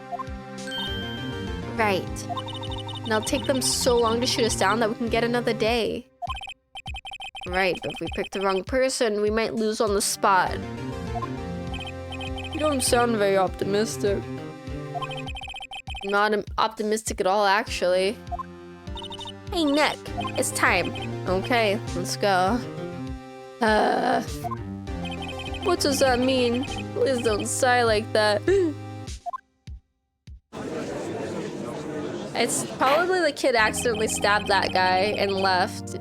Right. And it'll take them so long to shoot us down that we can get another day. Right, but if we pick the wrong person, we might lose on the spot. You don't sound very optimistic. Not optimistic at all, actually. Hey, Nick, it's time. Okay, let's go. What does that mean? Please don't sigh like that. It's probably the kid accidentally stabbed that guy and left.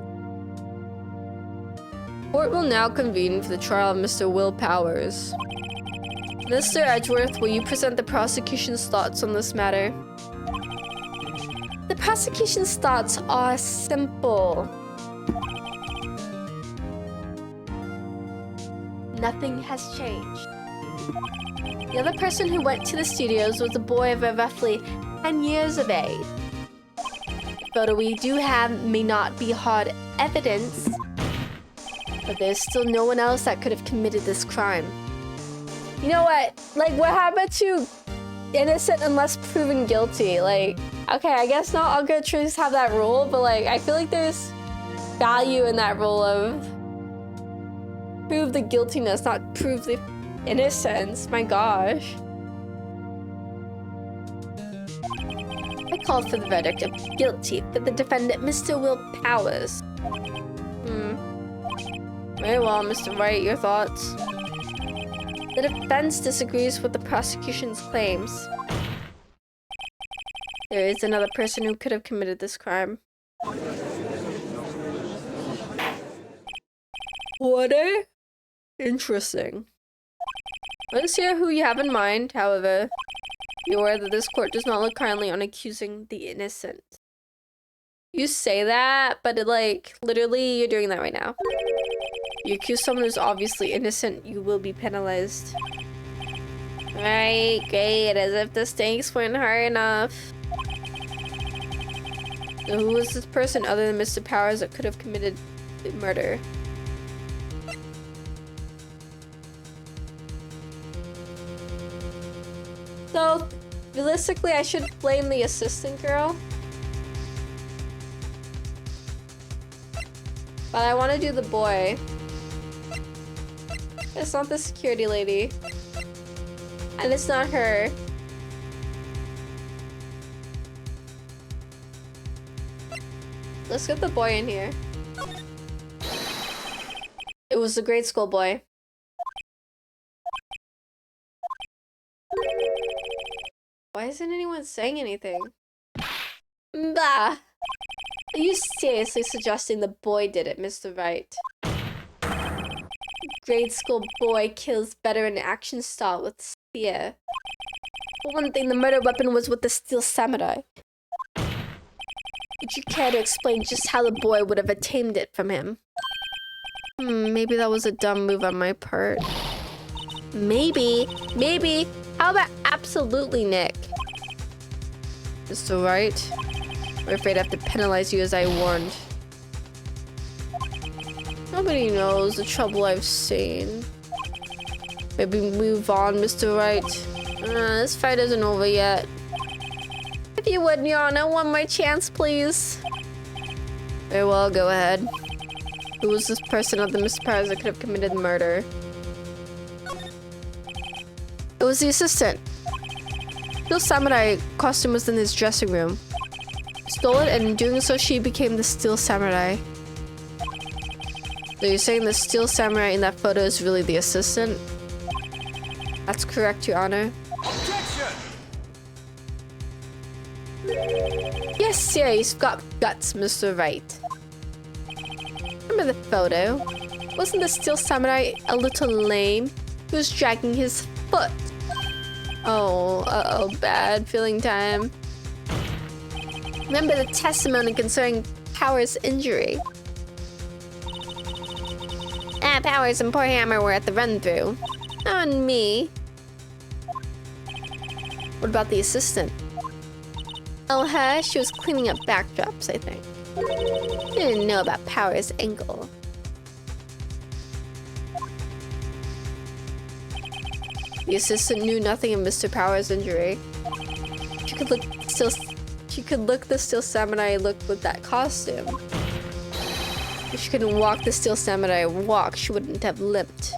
Court will now convene for the trial of Mr. Will Powers. Mr. Edgeworth, will you present the prosecution's thoughts on this matter? The prosecution's thoughts are simple. Nothing has changed. The other person who went to the studios was a boy of roughly 10 years of age. The photo we do have may not be hard evidence, but there's still no one else that could have committed this crime. You know what? Like, what happened to innocent unless proven guilty? Like, okay, I guess not all good truths have that rule, but like, I feel like there's value in that rule of prove the guiltiness, not prove the innocence. My gosh. I call for the verdict of guilty for the defendant, Mr. Will Powers. Very well, Mr. Wright, your thoughts? The defense disagrees with the prosecution's claims. There is another person who could have committed this crime. What? Interesting. Let's hear who you have in mind, however. Be aware that this court does not look kindly on accusing the innocent. You say that, but like, literally, you're doing that right now. You accuse someone who's obviously innocent, you will be penalized. Right, great, as if the stakes weren't high enough. So who was this person other than Mr. Powers that could have committed the murder? So, realistically, I should blame the assistant girl. But I want to do the boy. It's not the security lady. And it's not her. Let's get the boy in here. It was the grade school boy. Why isn't anyone saying anything? Bah! Are you seriously suggesting the boy did it, Mr. Wright? Grade school boy kills better in action style with spear. For one thing, the murder weapon was with the steel samurai. Would you care to explain just how the boy would have obtained it from him? Maybe that was a dumb move on my part. Maybe. How about absolutely, Nick? Mr. Wright, I'm afraid I have to penalize you as I warned. Nobody knows the trouble I've seen. Maybe move on, Mr. Wright. This fight isn't over yet. If you would, Yana, one more chance, please. Very well, go ahead. Who was this person of the Mr. Powers that could have committed the murder? It was the assistant. Steel samurai costume was in his dressing room. Stole it, and in doing so, she became the steel samurai. So you're saying the steel samurai in that photo is really the assistant? That's correct, Your Honor. Objection! Yes, yeah, he's got guts, Mr. Wright. Remember the photo? Wasn't the steel samurai a little lame? He was dragging his foot. Oh, uh-oh, bad feeling time. Remember the testimony concerning Power's injury? Powers and poor Hammer were at the run-through. On me. What about the assistant? Oh, her? She was cleaning up backdrops, I think. She didn't know about Power's ankle. The assistant knew nothing of Mr. Power's injury. She could look the steel samurai look with that costume. If she couldn't walk the steel samurai walk, she wouldn't have limped.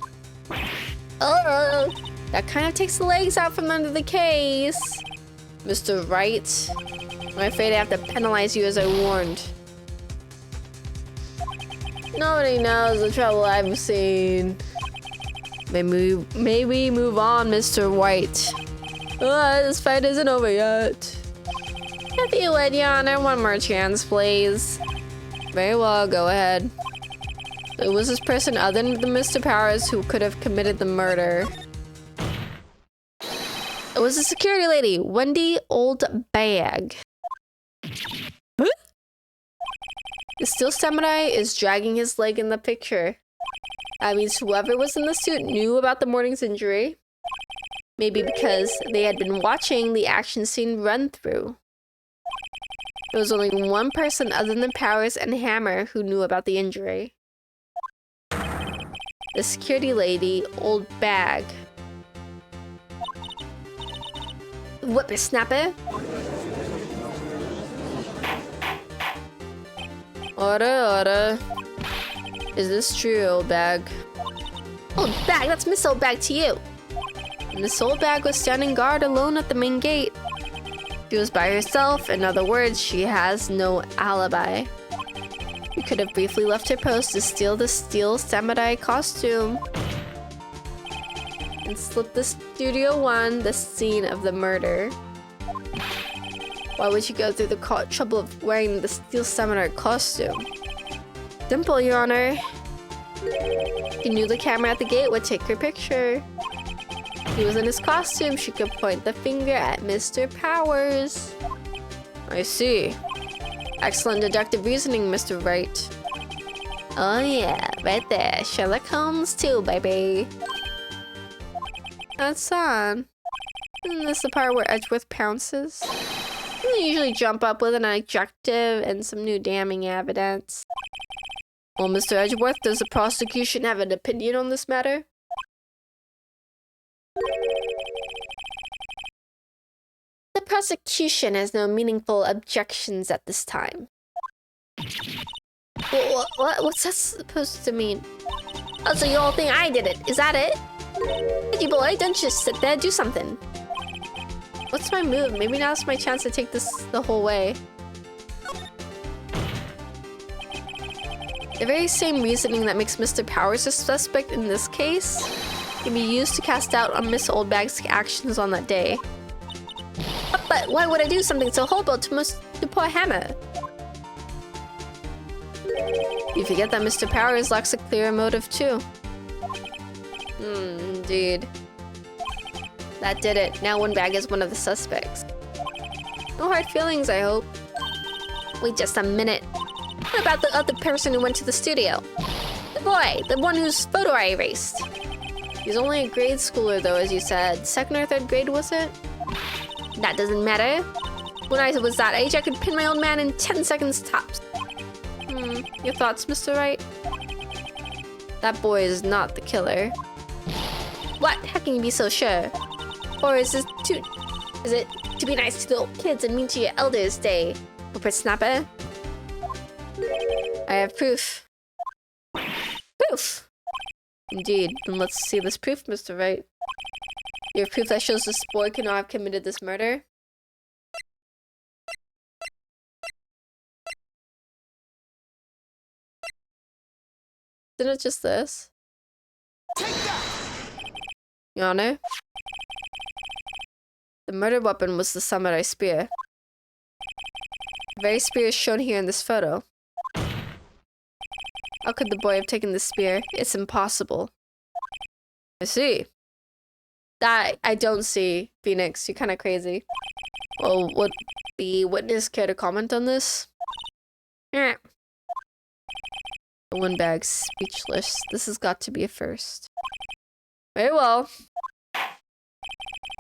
Oh, that kind of takes the legs out from under the case. Mr. Wright, I'm afraid I have to penalize you as I warned. Nobody knows the trouble I've seen. Maybe move on, Mr. White. This fight isn't over yet. If you would, Your Honor, one more chance, please. Very well, go ahead. It was this person other than the Mr. Powers who could have committed the murder. It was a security lady, Wendy Old Bag. Huh? The steel samurai is dragging his leg in the picture. That means whoever was in the suit knew about the morning's injury. Maybe because they had been watching the action scene run through. There was only one person other than Powers and Hammer who knew about the injury. The security lady, Old Bag. Whippersnapper. Order. Is this true, Old Bag? Old Bag, that's Miss Old Bag to you. Miss Old Bag was standing guard alone at the main gate. She was by herself. In other words, she has no alibi. You could have briefly left her post to steal the steel samurai costume and slip the Studio One the scene of the murder. Why would you go through the trouble of wearing the steel samurai costume? Simple, Your Honor. She knew the camera at the gate would take her picture. He was in his costume. She could point the finger at Mr. Powers. I see. Excellent deductive reasoning, Mr. Wright. Oh yeah, right there. Sherlock Holmes too, baby. That's on. Isn't this the part where Edgeworth pounces? They usually jump up with an adjective and some new damning evidence. Well, Mr. Edgeworth, does the prosecution have an opinion on this matter? The prosecution has no meaningful objections at this time. What's that supposed to mean? Oh, so you all think I did it? Is that it? Hey boy, don't just sit there, do something. What's my move? Maybe now's my chance to take this the whole way. The very same reasoning that makes Mr. Powers a suspect in this case can be used to cast doubt on Miss Oldbag's actions on that day. But why would I do something so horrible to poor Hammer? You forget that Mr. Powers lacks a clear motive too. Indeed. That did it. Now Windbag is one of the suspects. No hard feelings, I hope. Wait just a minute. What about the other person who went to the studio? The boy, the one whose photo I erased. He's only a grade schooler though, as you said. 2nd or 3rd grade, was it? That doesn't matter. When I was that age, I could pin my old man in 10 seconds tops. Your thoughts, Mr. Wright? That boy is not the killer. What? How can you be so sure? Or is it to be nice to the old kids and mean to your elders, day, whippersnapper? I have proof. Proof! Indeed. Then let's see this proof, Mr. Wright. You have proof that shows this boy could not have committed this murder? Isn't it just this? Your Honor? The murder weapon was the samurai spear. The very spear is shown here in this photo. How could the boy have taken this spear? It's impossible. I see. That I don't see, Phoenix. You're kind of crazy. Well, would the witness care to comment on this? Yeah. The Windbag's speechless. This has got to be a first. Very well.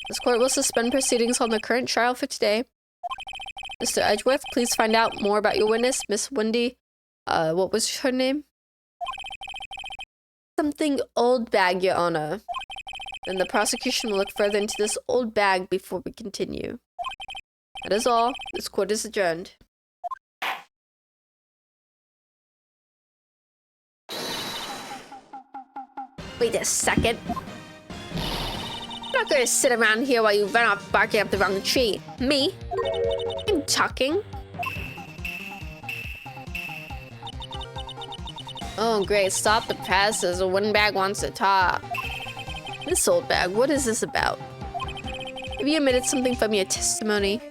This court will suspend proceedings on the current trial for today. Mr. Edgeworth, please find out more about your witness, Miss Wendy. What was her name? Something old bag, Your Honor. Then the prosecution will look further into this old bag before we continue. That is all. This court is adjourned. Wait a second. I'm not gonna sit around here while you run off barking up the wrong tree. Me? I'm talking. Oh great, stop the presses. The Windbag wants to talk. This old bag, what is this about? Have you omitted something from your testimony?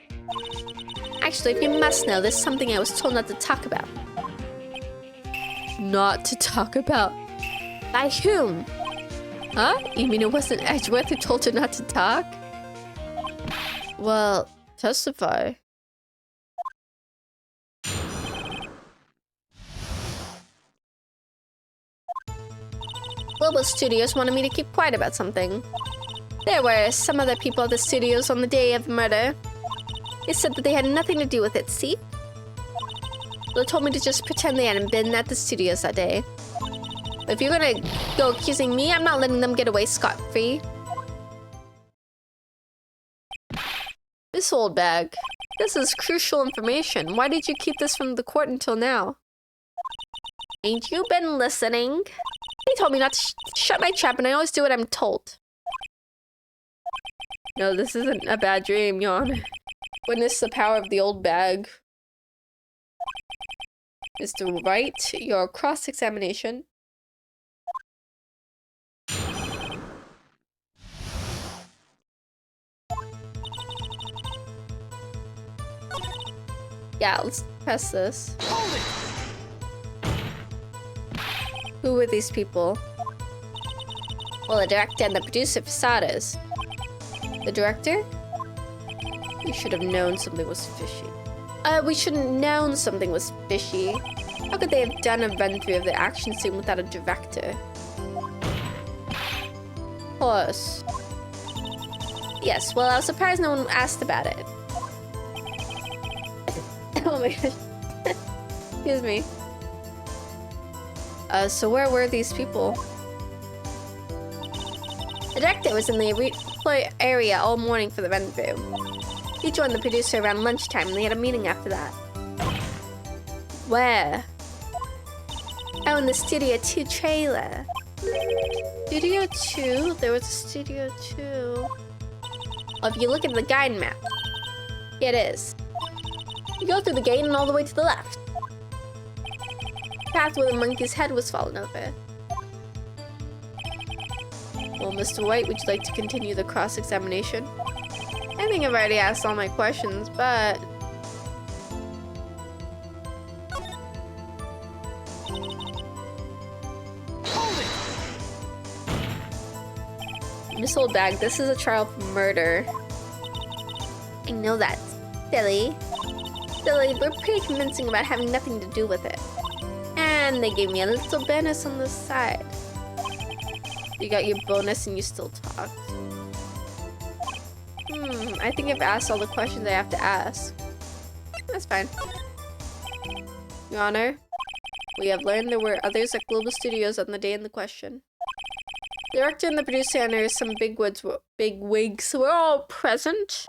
Actually, if you must know, there's something I was told not to talk about. Not to talk about? By whom? Huh? You mean it wasn't Edgeworth who told her not to talk? Well, testify. Global Studios wanted me to keep quiet about something. There were some other people at the studios on the day of the murder. They said that they had nothing to do with it, see? They told me to just pretend they hadn't been at the studios that day. But if you're gonna go accusing me, I'm not letting them get away scot-free. This old bag. This is crucial information. Why did you keep this from the court until now? Ain't you been listening? They told me not to shut my trap, and I always do what I'm told. No, this isn't a bad dream, Yon. Witness the power of the old bag. Mr. Wright, your cross-examination. Yeah, let's press this. Who were these people? Well, the director and the producer for Sadas. The director? We should have known something was fishy. We should have known something was fishy. How could they have done a run-through of the action scene without a director? Of course. Yes, well, I was surprised no one asked about it. Oh my gosh. Excuse me. So where were these people? The director was in the replay area all morning for the run-through. He joined the producer around lunchtime and they had a meeting after that. Where? Oh, in the Studio 2 trailer. Studio 2? There was a Studio 2. Well, if you look at the guide map, here it is. You go through the gate and all the way to the left. The path where the monkey's head was fallen over. Well, Mr. White, would you like to continue the cross-examination? I think I've already asked all my questions, but... Miss Oldbag, this is a trial for murder. I know that. Silly. Silly, but pretty convincing about having nothing to do with it. And they gave me a little bonus on the side. You got your bonus and you still talk. I think I've asked all the questions I have to ask. That's fine. Your Honor, we have learned there were others at Global Studios on the day in the question. The director and the producer and some bigwigs were all present.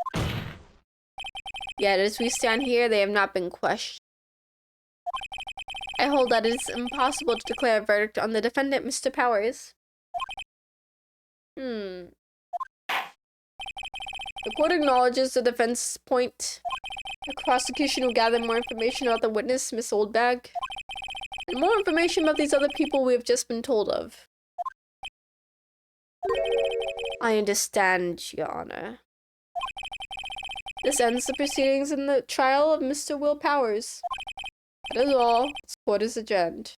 Yet, as we stand here, they have not been questioned. I hold that it is impossible to declare a verdict on the defendant, Mr. Powers. The court acknowledges the defense's point. The prosecution will gather more information about the witness, Miss Oldbag, and more information about these other people we have just been told of. I understand, Your Honor. This ends the proceedings in the trial of Mr. Will Powers. That is all. This court is adjourned.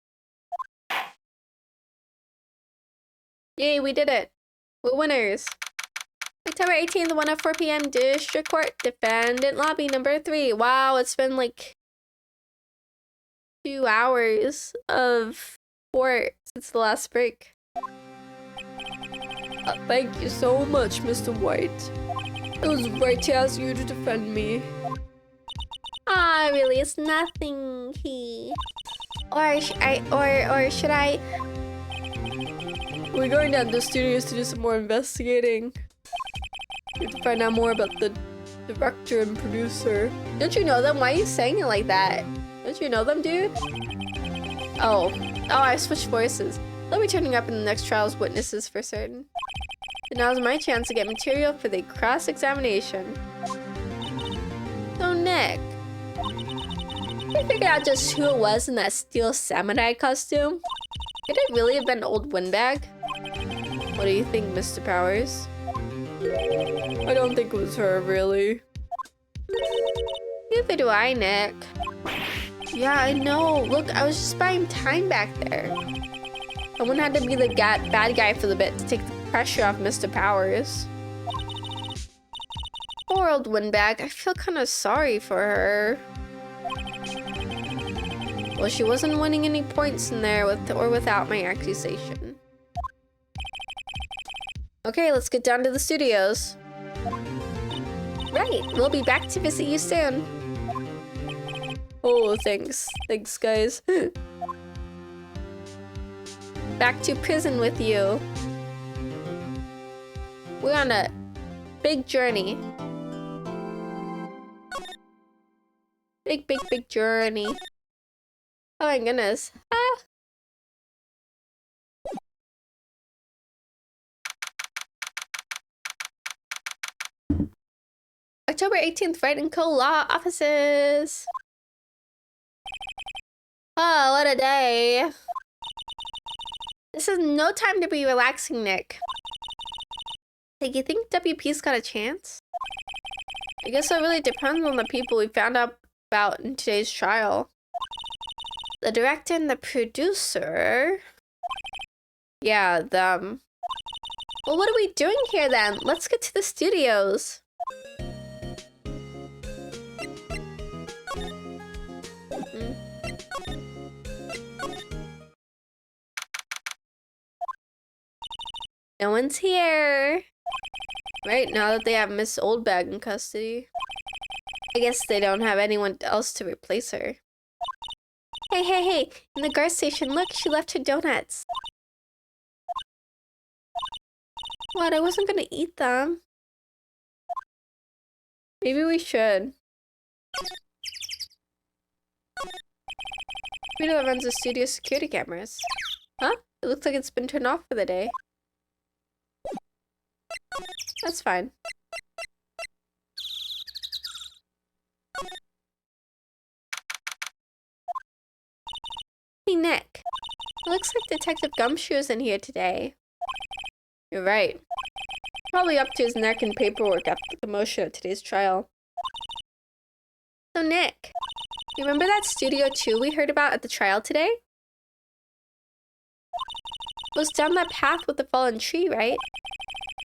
Yay, we did it. We're winners. October 18th, 1:04 p.m. District Court, Defendant Lobby number 3. Wow, it's been like 2 hours of court since the last break. Thank you so much, Mr. White. It was right to ask you to defend me. Really, it's nothing, Or should I? We're going down to the studios to do some more investigating. We have to find out more about the director and producer. Don't you know them? Why are you saying it like that? Don't you know them, dude? Oh, I switched voices. They'll be turning up in the next trial as witnesses for certain. So now's my chance to get material for the cross-examination. So, Nick, I figured out just who it was in that steel samurai costume. Could it really have been old Windbag? What do you think, Mr. Powers? I don't think it was her, really. Neither do I, Nick. Yeah, I know. Look, I was just buying time back there. Someone had to be the bad guy for the bit to take the pressure off Mr. Powers. Poor old Windbag. I feel kind of sorry for her. Well, she wasn't winning any points in there with or without my accusation. Okay, let's get down to the studios. Right, we'll be back to visit you soon. Oh, thanks. Thanks, guys. Back to prison with you. We're on a big journey. Big journey. Oh my goodness. Ah. October 18th, Wright & Co. Law Offices. Oh, what a day. This is no time to be relaxing, Nick. Hey, you think WP's got a chance? I guess it really depends on the people we found out about in today's trial. The director and the producer? Yeah, them. Well, what are we doing here then? Let's get to the studios. No one's here. Right, now that they have Miss Oldbag in custody. I guess they don't have anyone else to replace her. Hey, in the guard station, look, she left her donuts. What, I wasn't gonna eat them. Maybe we should. Computer that runs the studio security cameras. Huh? It looks like it's been turned off for the day. That's fine. Hey, Nick. It looks like Detective Gumshoe's in here today. You're right. Probably up to his neck in paperwork after the commotion at today's trial. So, Nick, you remember that Studio 2 we heard about at the trial today? It was down that path with the fallen tree, right?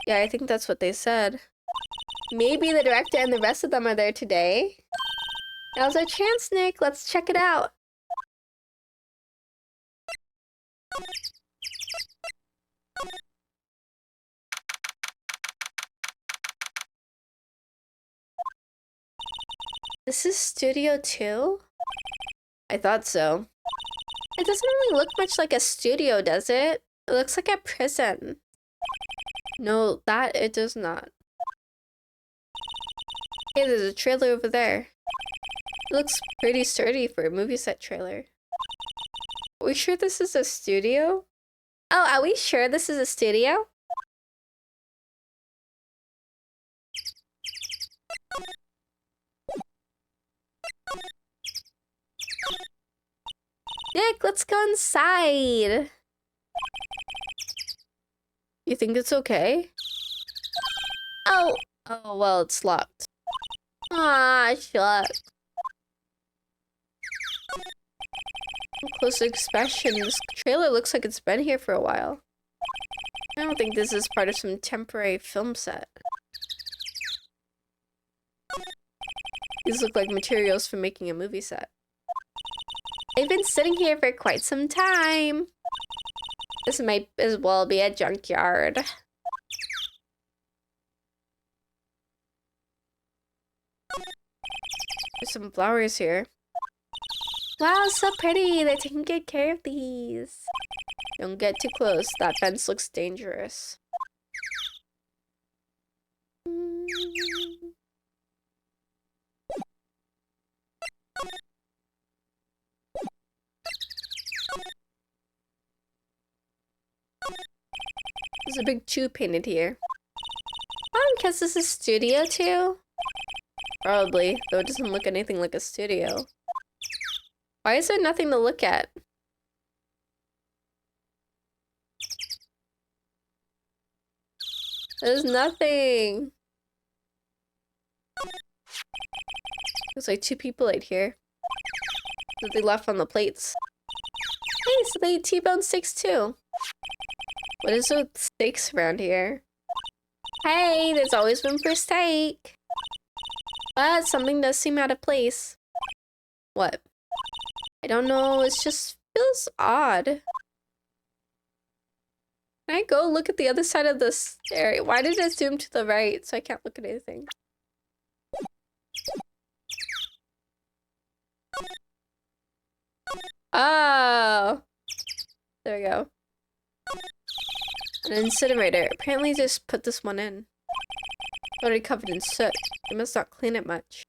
Yeah, I think that's what they said. Maybe the director and the rest of them are there today. Now's our chance, Nick. Let's check it out. This is Studio 2? I thought so. It doesn't really look much like a studio, does it? It looks like a prison. No, that it does not. Hey, there's a trailer over there. It looks pretty sturdy for a movie set trailer. Are we sure this is a studio? Oh, are we sure this is a studio? Nick, let's go inside. You think it's okay? Oh, well, it's locked. Ah, shut. Closer expression. This trailer looks like it's been here for a while. I don't think this is part of some temporary film set. These look like materials for making a movie set. They've been sitting here for quite some time. This might as well be a junkyard. There's some flowers here. Wow, so pretty. They're taking good care of these. Don't get too close. That fence looks dangerous. There's a big 2 painted here. Oh, because this is Studio 2? Probably, though it doesn't look anything like a studio. Why is there nothing to look at? There's nothing. There's like 2 people right here that they left on the plates. Hey, so they eat T-bone steaks too. What is with steaks around here? Hey, there's always room for steak. But something does seem out of place. What? I don't know, it just feels odd. Can I go look at the other side of this area? Why did it zoom to the right so I can't look at anything? Oh! There we go. An incinerator. Apparently just put this one in. Already covered in soot. They must not clean it much.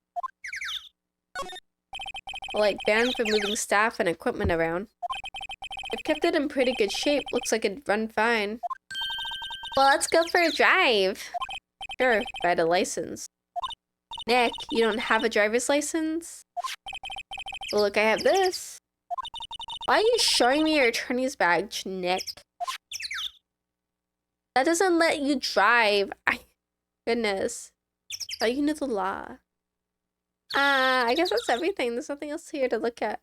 Like banned for moving staff and equipment around. They've kept it in pretty good shape. Looks like it'd run fine. Well, let's go for a drive. Sure, if I had a license. Nick, you don't have a driver's license? Well, look, I have this. Why are you showing me your attorney's badge, Nick? That doesn't let you drive. Goodness. I thought you knew the law. I guess that's everything. There's nothing else here to look at.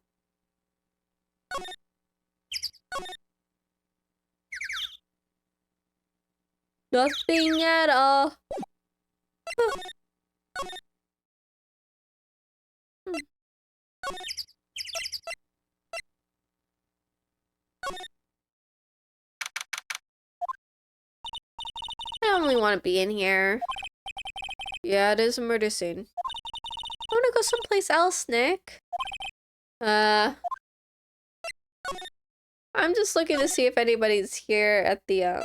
Nothing at all. I don't really want to be in here. Yeah, it is a murder scene. I want to go someplace else, Nick. I'm just looking to see if anybody's here at the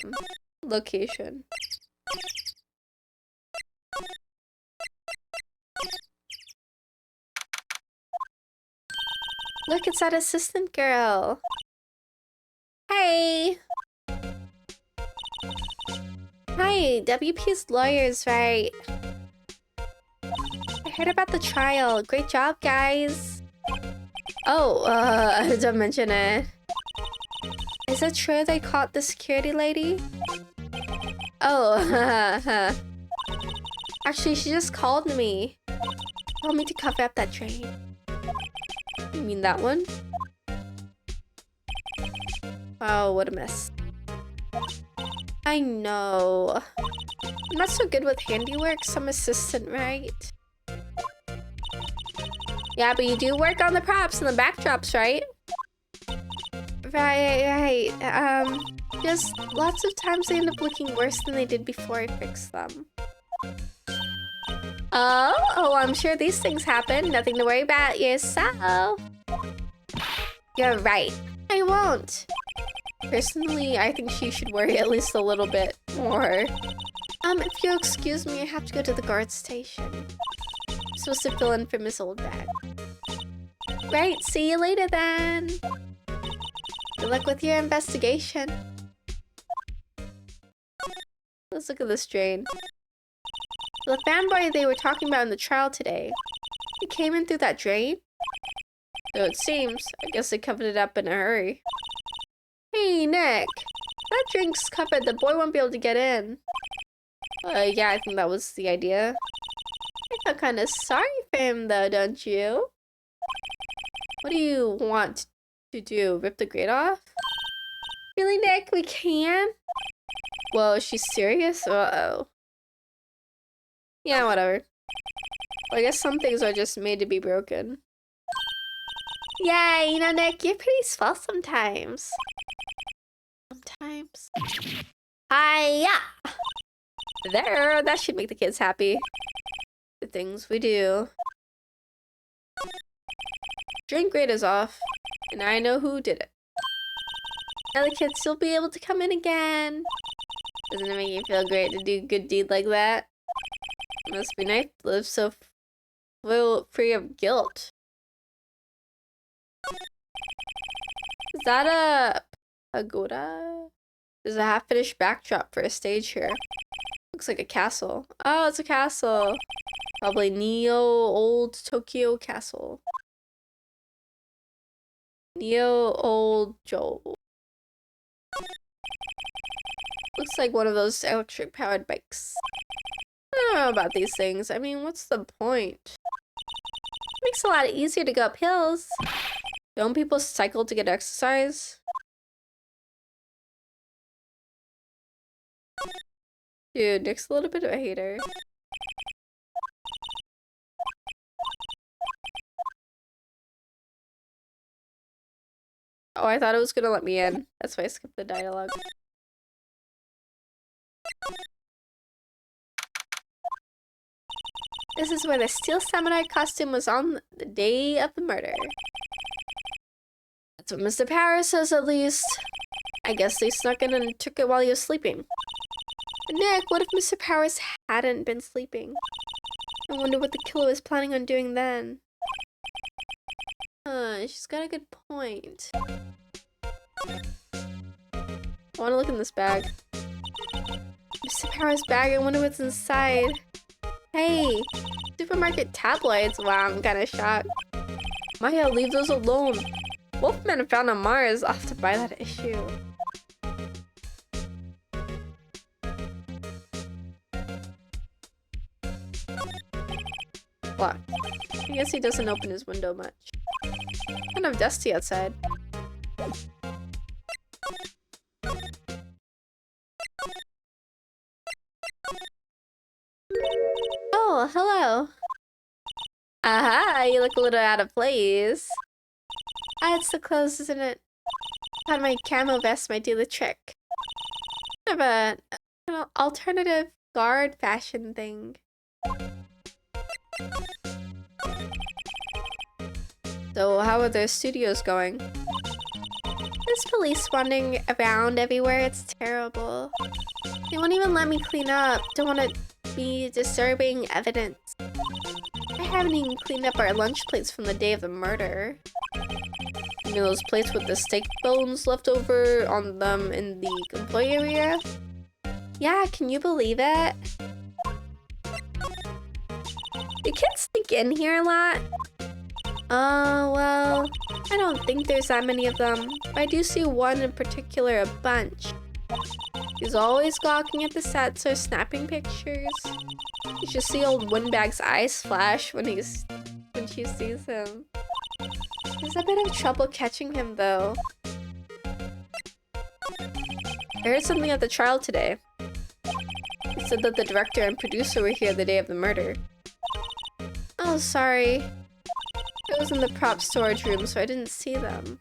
location. Look, it's that assistant girl. Hey. Hi, WP's lawyers, right? I heard about the trial. Great job, guys. Oh, don't mention it. Is it true they caught the security lady? Oh, actually, she just called me. Told me to cover up that train. You mean that one? Wow, what a mess. I know. I'm not so good with handiwork, some assistant, right? Yeah, but you do work on the props and the backdrops, right? Right. Just lots of times they end up looking worse than they did before I fixed them. Oh, I'm sure these things happen. Nothing to worry about yourself. You're right. I won't. Personally, I think she should worry at least a little bit more. If you'll excuse me, I have to go to the guard station. I'm supposed to fill in for Miss Oldbag. Right, see you later then. Good luck with your investigation. Let's look at this drain. The fanboy they were talking about in the trial today, he came in through that drain? So it seems. I guess they covered it up in a hurry. Hey, Nick. That drink's covered. The boy won't be able to get in. Yeah, I think that was the idea. I feel kind of sorry for him, though, don't you? What do you want to do? Rip the grate off? Really, Nick? We can? Whoa, is she serious? Uh-oh. Yeah, whatever. Well, I guess some things are just made to be broken. Yeah, you know, Nick, you're pretty swell sometimes. Sometimes. Hi-ya! There, that should make the kids happy. The things we do. Drink grate is off, and I know who did it. Now the kids will be able to come in again. Doesn't it make you feel great to do a good deed like that? It must be nice to live so free of guilt. Is that a pagoda? There's a half-finished backdrop for a stage here. Looks like a castle. Oh, it's a castle. Probably Neo Old Tokyo Castle. Neo Old Joel. Looks like one of those electric-powered bikes. I don't know about these things. I mean, what's the point? It makes it a lot easier to go up hills. Don't people cycle to get exercise? Dude, Nick's a little bit of a hater. Oh, I thought it was gonna let me in. That's why I skipped the dialogue. This is where the steel samurai costume was on the day of the murder. That's what Mr. Power says, at least. I guess they snuck in and took it while he was sleeping. But Nick, what if Mr. Powers hadn't been sleeping? I wonder what the killer was planning on doing then. She's got a good point. I want to look in this bag. Mr. Powers' bag, I wonder what's inside. Hey, supermarket tabloids. Wow, I'm kind of shocked. Maya, leave those alone. Wolfman found on Mars. I'll have to buy that issue. What? I guess he doesn't open his window much. Kind of dusty outside. Oh, hello. Aha, you look a little out of place. Ah, it's the clothes, isn't it? Thought my camo vest might do the trick. Kind of an alternative guard fashion thing. So how are their studios going? There's police wandering around everywhere. It's terrible. They won't even let me clean up. Don't want to be disturbing evidence. I haven't even cleaned up our lunch plates from the day of the murder. You know those plates with the steak bones left over on them in the employee area? Yeah, can you believe it? Do kids sneak in here a lot? Well, I don't think there's that many of them. But I do see one in particular a bunch. He's always gawking at the sets or snapping pictures. You should see old Windbag's eyes flash when she sees him. There's a bit of trouble catching him though. I heard something at the trial today. It said that the director and producer were here the day of the murder. Oh, sorry. I was in the prop storage room, so I didn't see them.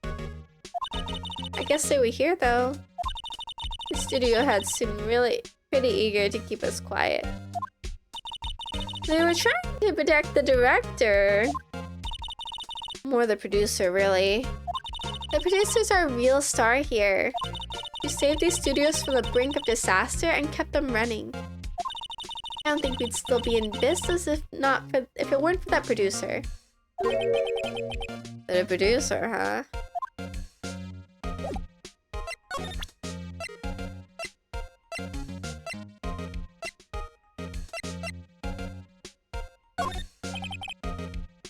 I guess they were here, though. The studio heads seemed really pretty eager to keep us quiet. They were trying to protect the director. More the producer, really. The producers are a real star here. We saved these studios from the brink of disaster and kept them running. I don't think we'd still be in business if it weren't for that producer. The producer, huh?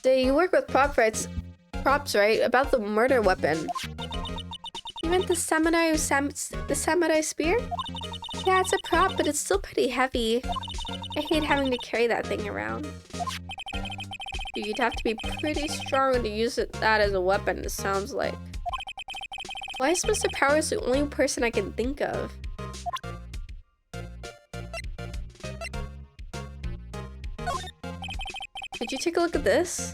So you work with props, right? About the murder weapon. You meant the samurai spear? Yeah, it's a prop, but it's still pretty heavy. I hate having to carry that thing around. You'd have to be pretty strong to use that as a weapon, it sounds like. Why is Mr. Powers the only person I can think of? Did you take a look at this?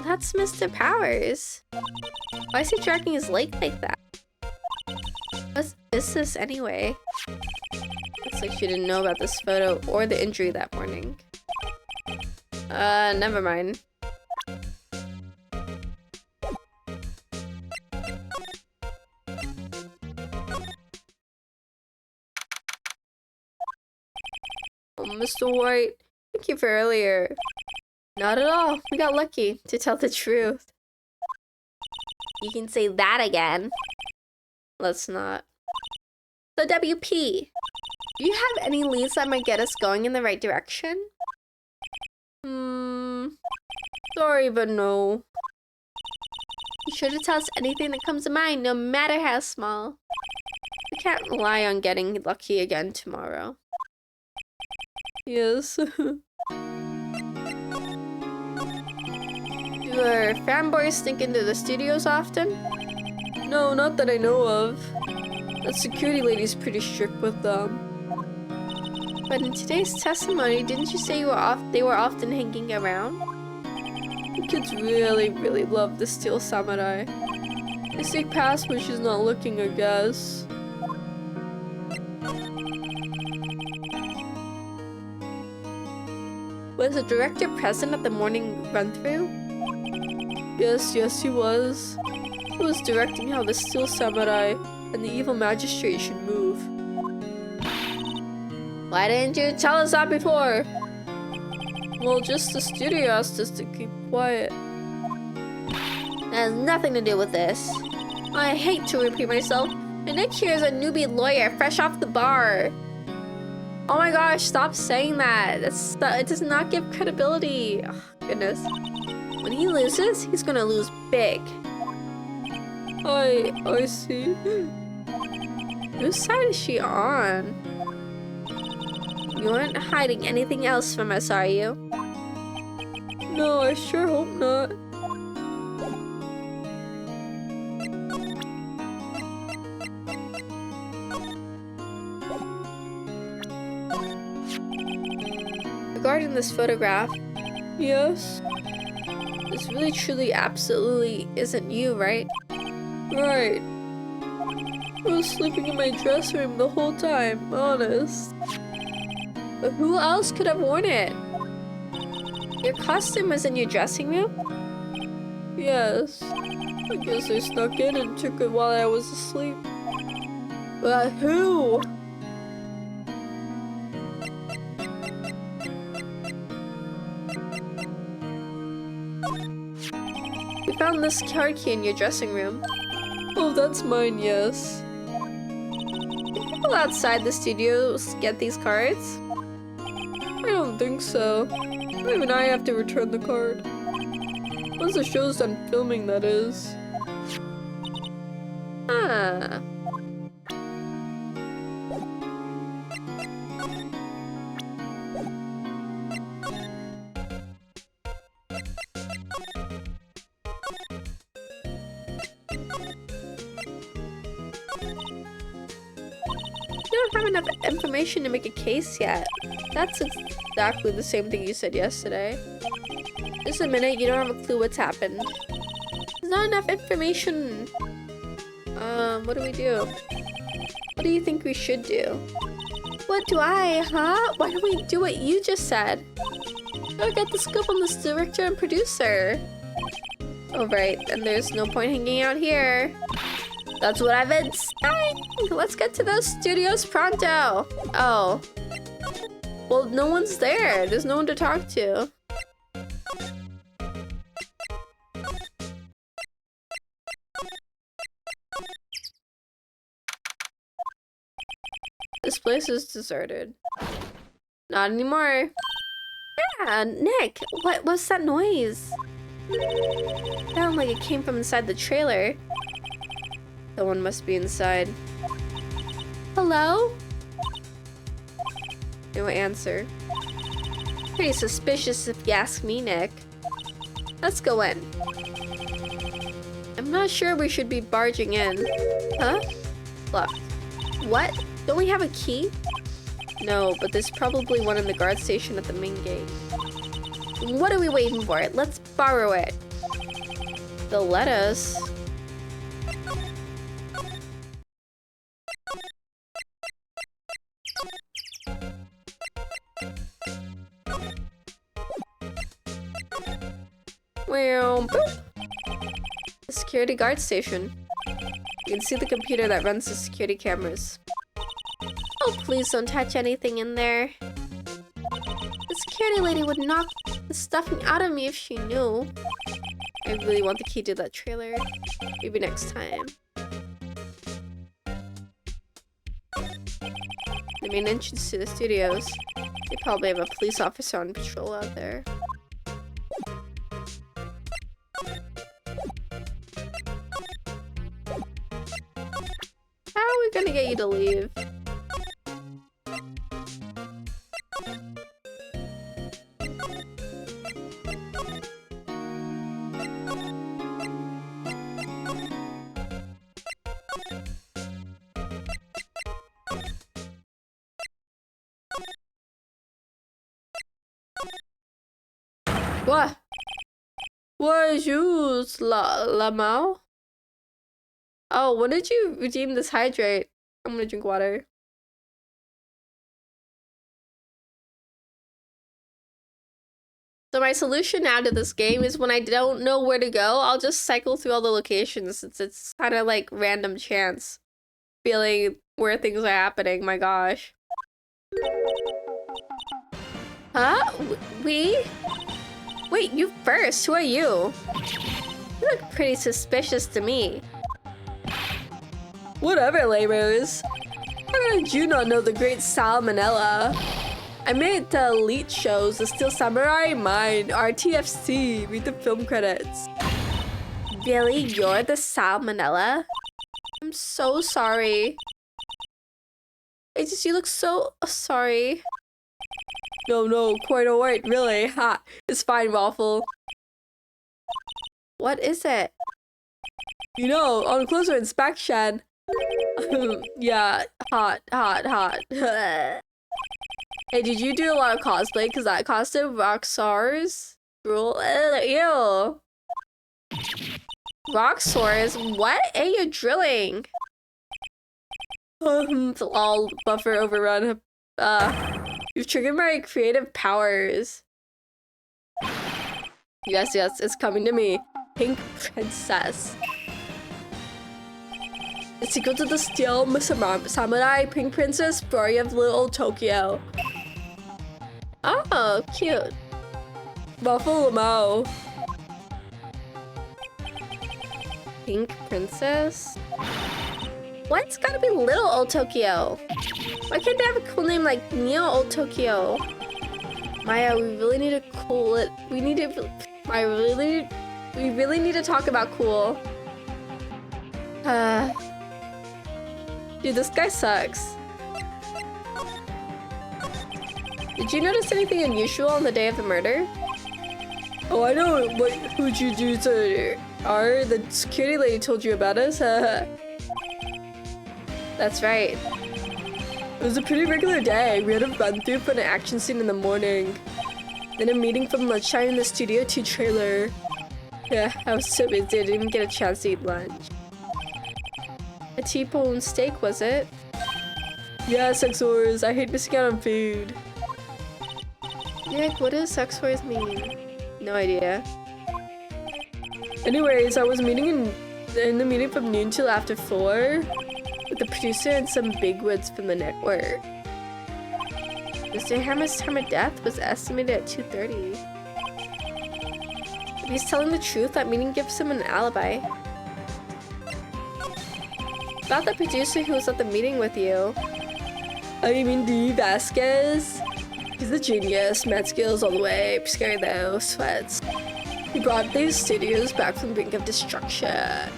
That's Mr. Powers. Why is he dragging his leg like that? What is this anyway? Looks like she didn't know about this photo or the injury that morning. Never mind. Oh, Mr. Wright, thank you for earlier. Not at all. We got lucky, to tell the truth. You can say that again. Let's not. So WP, do you have any leads that might get us going in the right direction? Sorry, but no. Be sure to tell us anything that comes to mind, no matter how small. We can't rely on getting lucky again tomorrow. Yes. Do our fanboys sneak into the studios often? No, not that I know of. That security lady's pretty strict with them. But in today's testimony, didn't you say they were often hanging around? The kids really, really love the Steel Samurai. They sneak past when she's not looking, I guess. Was the director present at the morning run-through? Yes, he was. He was directing how the Steel Samurai and the evil magistrate should move. Why didn't you tell us that before? Well, just the studio asked us to keep quiet. That has nothing to do with this. I hate to repeat myself, but Nick here is a newbie lawyer fresh off the bar. Oh my gosh, stop saying that. It does not give credibility. Oh, goodness. When he loses, he's gonna lose big. I see. Whose side is she on? You aren't hiding anything else from us, are you? No, I sure hope not. Regarding this photograph, yes? This really, truly, absolutely isn't you, right? Right. I was sleeping in my dressing room the whole time, honest. But who else could have worn it? Your costume was in your dressing room? Yes. I guess I snuck in and took it while I was asleep. But who? We found this card key in your dressing room. Oh, that's mine, yes. Did people outside the studios get these cards? I don't think so. Even I have to return the card. Once the show's done filming, that is. Ah. don't have enough information to make a case yet. That's exactly the same thing you said yesterday. Just a minute, you don't have a clue what's happened. There's not enough information. What do we do? What do you think we should do? What do I, huh? Why don't we do what you just said? Go get the scoop on this director and producer. Oh, right, then there's no point hanging out here. That's what I've been saying. Let's get to those studios pronto. Oh. Well, no one's there. There's no one to talk to. This place is deserted. Not anymore. Yeah, Nick, what was that noise? Sounded like it came from inside the trailer. Someone must be inside. Hello? No answer. Pretty suspicious if you ask me, Nick. Let's go in. I'm not sure we should be barging in. Huh? Locked. What? Don't we have a key? No, but there's probably one in the guard station at the main gate. What are we waiting for? Let's borrow it. They'll let us. Well, boop. The security guard station. You can see the computer that runs the security cameras. Oh, please don't touch anything in there. The security lady would knock the stuffing out of me if she knew. I really want the key to that trailer. Maybe next time. The main entrance to the studios. They probably have a police officer on patrol out there. How are we gonna get you to leave? What? What is La Mao? Oh, when did you redeem this hydrate? I'm gonna drink water. So my solution now to this game is when I don't know where to go, I'll just cycle through all the locations. It's kind of like random chance. Feeling where things are happening, my gosh. Huh? We? Wait, you first. Who are you? You look pretty suspicious to me. Whatever, laborers. How did you not know the great Salmonella? I made it to elite shows, The Steel Samurai, mine, RTFC, read the film credits. Really? You're the Salmonella? I'm so sorry. You look so sorry. No, quite alright, really. Ha, it's fine, Waffle. What is it? You know, on closer inspection. Yeah, hot. Hey, did you do a lot of cosplay? Because that costume, Roxar's rule. Ew. Roxars? What? Hey, you're drilling. All buffer overrun. You've triggered my creative powers. Yes, it's coming to me. Pink Princess. The sequel to the Steel Samurai, Pink Princess, Story of Little Tokyo. Oh, cute. Buffalo Mo. Pink Princess? Why it's gotta be Little Old Tokyo? Why can't they have a cool name like Neo Old Tokyo? Maya, we really need to cool it. We really need to talk about cool. Dude, this guy sucks. Did you notice anything unusual on the day of the murder? Oh, I know what who'd you do to are. The security lady told you about us. That's right. was a pretty regular day. We had a run through for an action scene in the morning. Then a meeting from lunchtime in the Studio 2 trailer. Yeah, I was so busy I didn't get a chance to eat lunch. A T-bone steak, was it? Yeah, sex wars. I hate missing out on food. Nick, what does sex wars mean? No idea. Anyways, I was meeting in the meeting from noon till after 4 with the producer and some bigwigs from the network. Mr. Hammer's time of death was estimated at 2:30. If he's telling the truth, that meeting gives him an alibi. About the producer who was at the meeting with you. Oh, you mean D. Vasquez? He's a genius, mad skills all the way, scary though, sweats. He brought these studios back from the brink of destruction.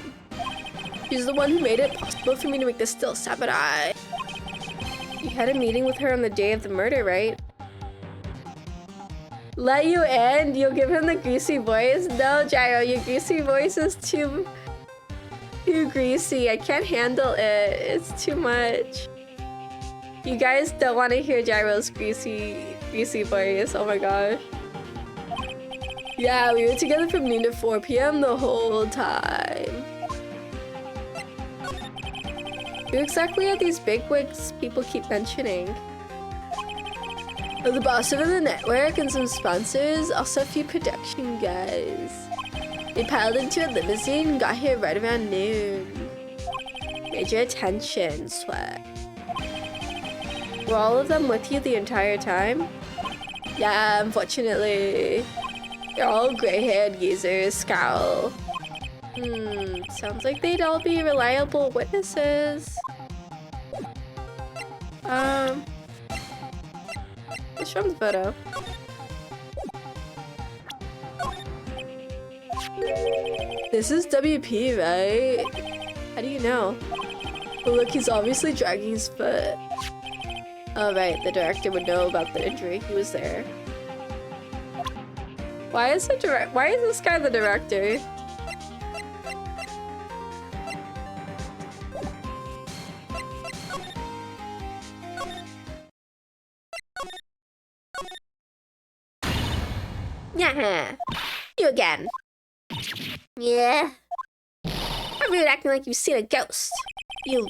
He's the one who made it possible for me to make the Steel Samurai. You had a meeting with her on the day of the murder, right? Let you in? You'll give him the greasy voice? No, Gyro, your greasy voice is too greasy. I can't handle it. It's too much. You guys don't want to hear Gyro's greasy voice. Oh my gosh. Yeah, we were together from noon to 4 p.m. the whole time. Who exactly are these bigwigs people keep mentioning? The boss of the network and some sponsors, also a few production guys. They piled into a limousine and got here right around noon. Major attention, sweat. Were all of them with you the entire time? Yeah, unfortunately. They're all gray-haired geezers, scowl. Sounds like they'd all be reliable witnesses. Let's show them the photo. This is WP, right? How do you know? Oh, look, he's obviously dragging his foot. Oh, right, the director would know about the injury. He was there. Why is this guy the director? Yeah, you again. Yeah. I'm really acting like you've seen a ghost. You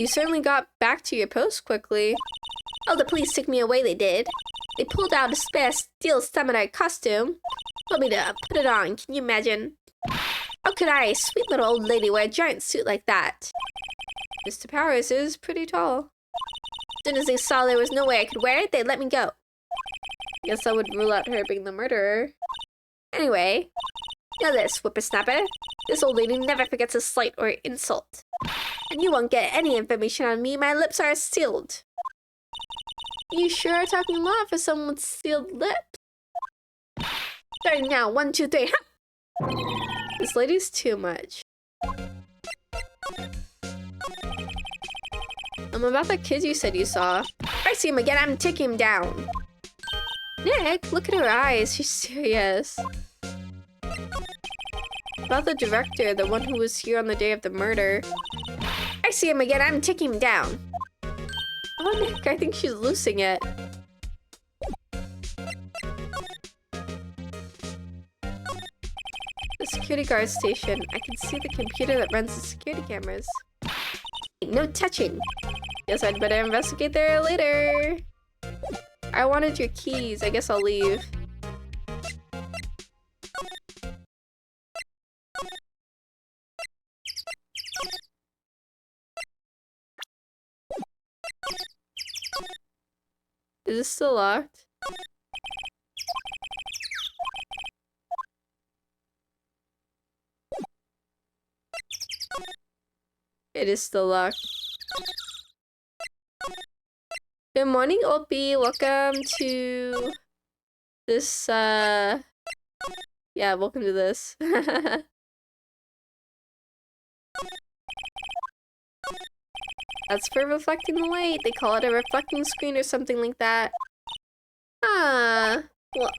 certainly got back to your post quickly. Oh, the police took me away, they did. They pulled out a spare Steel Samurai costume. Told me to put it on, can you imagine? How could I, sweet little old lady, wear a giant suit like that? Mr. Powers is pretty tall. As soon as they saw there was no way I could wear it, they let me go. Guess I would rule out her being the murderer. Anyway, know this, whippersnapper. This old lady never forgets a slight or insult. And you won't get any information on me, my lips are sealed. You sure are talking law for someone with sealed lips? Starting now, 1, 2, 3, ha! This lady's too much. About the kid you said you saw. If I see him again, I'm taking him down. Nick, look at her eyes. She's serious. About the director, the one who was here on the day of the murder. If I see him again, I'm taking him down. Oh, Nick, I think she's losing it. The security guard station. I can see the computer that runs the security cameras. No touching. Guess I'd better investigate there later. I wanted your keys. I guess I'll leave. Is this still locked? It is still locked. Good morning, Opie. Welcome to this, yeah, welcome to this. That's for reflecting the light. They call it a reflecting screen or something like that. Ah,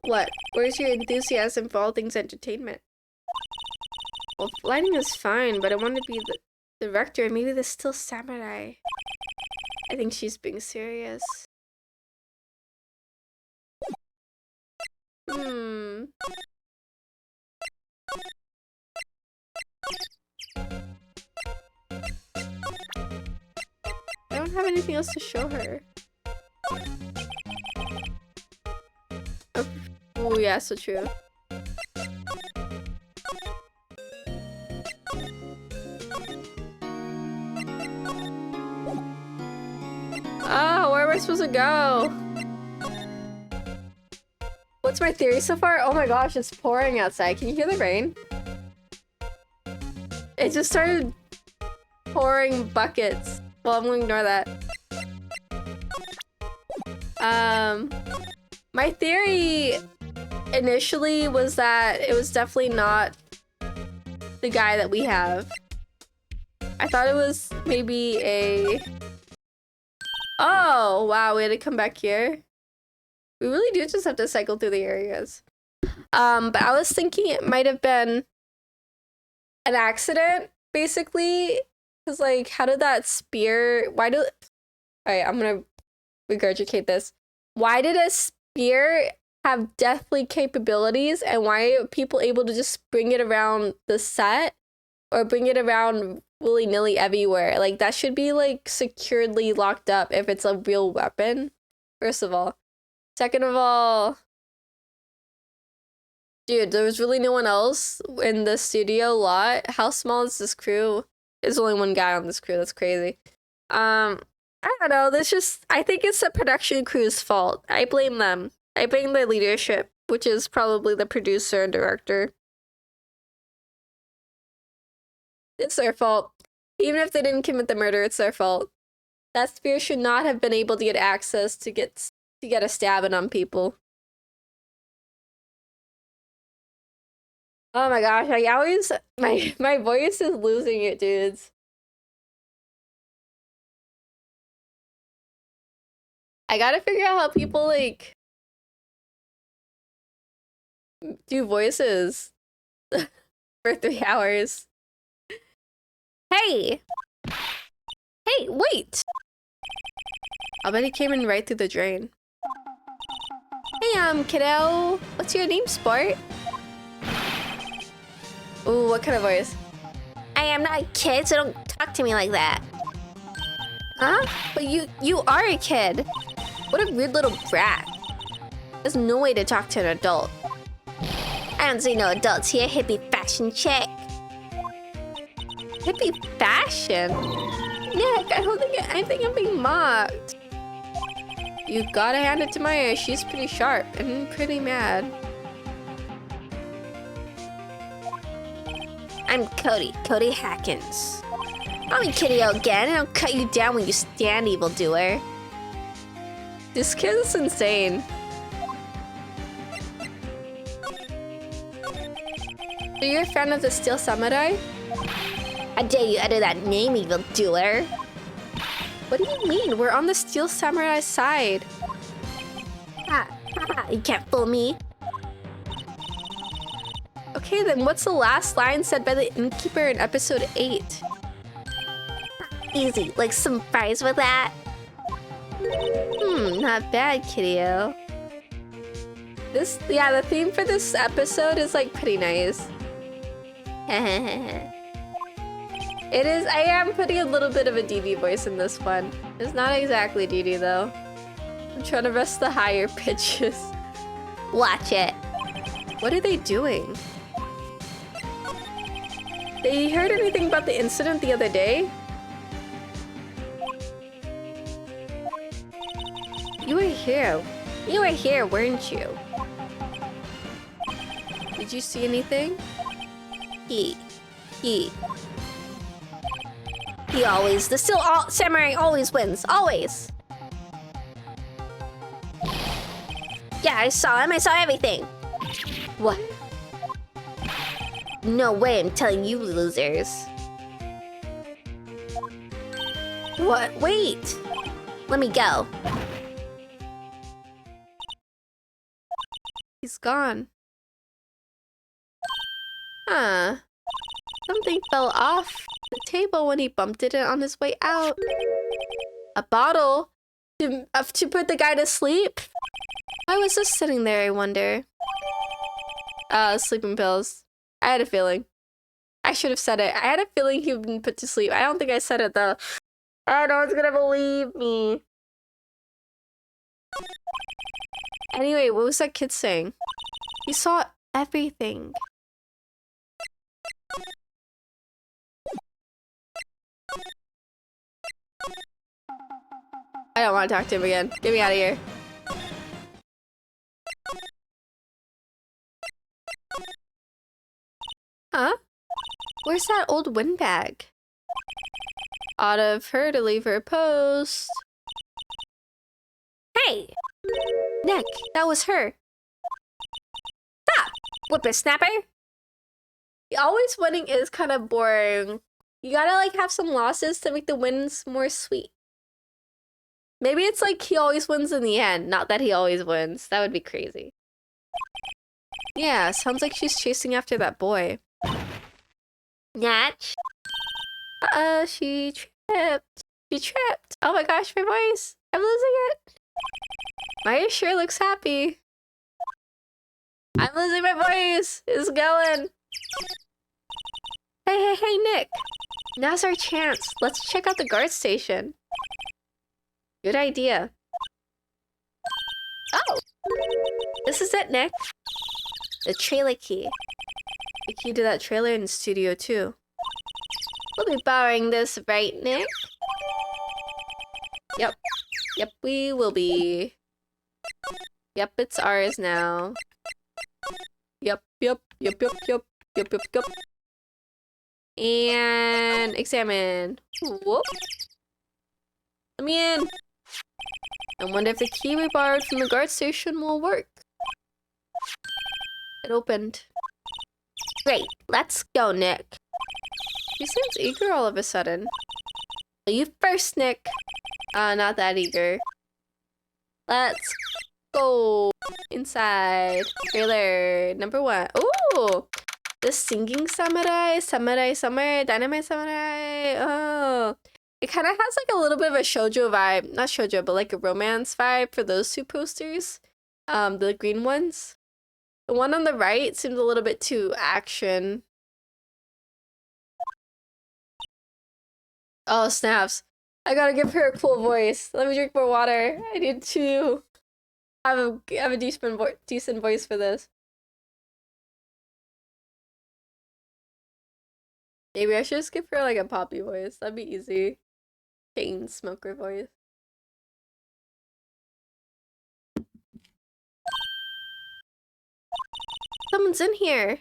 what? Where's your enthusiasm for all things entertainment? Well, lighting is fine, but I want to be the director and maybe the Steel Samurai. I think she's being serious. Hmm. I don't have anything else to show her. Oh yeah, so true. Oh, where am I supposed to go? What's my theory so far? Oh my gosh, it's pouring outside. Can you hear the rain? It just started pouring buckets. Well, I'm gonna ignore that. My theory initially was that it was definitely not the guy that we have. I thought it was maybe a... Oh, wow, we had to come back here. We really do just have to cycle through the areas. But I was thinking it might have been an accident, basically. Because, like, how did that spear... Alright, I'm gonna regurgitate this. Why did a spear have deathly capabilities, and why are people able to just bring it around the set? Or bring it around willy-nilly everywhere? Like, that should be, like, securely locked up if it's a real weapon, first of all. Second of all, dude, there was really no one else in the studio lot. How small is this crew? There's only one guy on this crew. That's crazy. I don't know. I think it's the production crew's fault. I blame them. I blame the leadership, which is probably the producer and director. It's their fault. Even if they didn't commit the murder, it's their fault. That spear should not have been able to get access to get a stabbing on people. Oh my gosh, I always my voice is losing it, dudes. I gotta figure out how people like do voices for 3 hours. Hey! Hey, wait! I bet he came in right through the drain. Hey, kiddo. What's your name, sport? Ooh, what kind of voice? I am not a kid, so don't talk to me like that. Huh? But you are a kid. What a weird little brat. There's no way to talk to an adult. I don't see no adults here, hippie fashion chick. Hippie fashion? Nick, I think I'm being mocked. You gotta hand it to Maya. She's pretty sharp and pretty mad. I'm Cody Hackins. I'll be Kiddo again, and I'll cut you down when you stand, evildoer. This kid's insane. So you're a fan of the Steel Samurai? I dare you utter that name, evildoer. What do you mean? We're on the Steel Samurai side. Ha, ha, you can't fool me. Okay, then what's the last line said by the innkeeper in episode 8? Easy, like some fries with that. Not bad, kiddo. The theme for this episode is like pretty nice. It is. I am putting a little bit of a Dee Dee voice in this one. It's not exactly Dee Dee though. I'm trying to rest the higher pitches. Watch it. What are they doing? They heard anything about the incident the other day? You were here. You were here, weren't you? Did you see anything? He always, the Steel Samurai always wins, always. Yeah, I saw him, I saw everything. What? No way, I'm telling you losers. What? Wait! Let me go. He's gone. Huh. Something fell off the table when he bumped it on his way out. A bottle to put the guy to sleep? Why was this sitting there, I wonder? Sleeping pills. I had a feeling. I should have said it. I had a feeling he'd been put to sleep. I don't think I said it though. Oh, no one's gonna believe me. Anyway, what was that kid saying? He saw everything. I don't want to talk to him again. Get me out of here. Huh? Where's that old windbag? Odd of her to leave her post. Hey! Nick, that was her. Stop! Whippersnapper! Always winning is kind of boring. You gotta like have some losses to make the wins more sweet. Maybe it's like he always wins in the end, not that he always wins. That would be crazy. Yeah, sounds like she's chasing after that boy. Natch. She tripped. She tripped. Oh my gosh, my voice. I'm losing it. Maya sure looks happy. I'm losing my voice. It's going. Hey, Nick. Now's our chance. Let's check out the guard station. Good idea. Oh! This is it, Nick. The trailer key. The key to that trailer in the studio, too. We'll be borrowing this, right, Nick? Yep. Yep, we will be. Yep, it's ours now. Yep. And examine. Whoop. Let me in. I wonder if the key we borrowed from the guard station will work. It opened. Great, let's go, Nick. She seems eager all of a sudden. You first, Nick. Not that eager. Let's go inside. Trailer number 1. Ooh! The singing samurai, summer, dynamite samurai. Oh. It kind of has like a little bit of a shoujo vibe. Not shoujo, but like a romance vibe for those two posters. The green ones. The one on the right seems a little bit too action. Oh, snaps. I gotta give her a cool voice. Let me drink more water. I need to have a decent voice for this. Maybe I should just give her like a poppy voice. That'd be easy. Chain smoker voice. Someone's in here.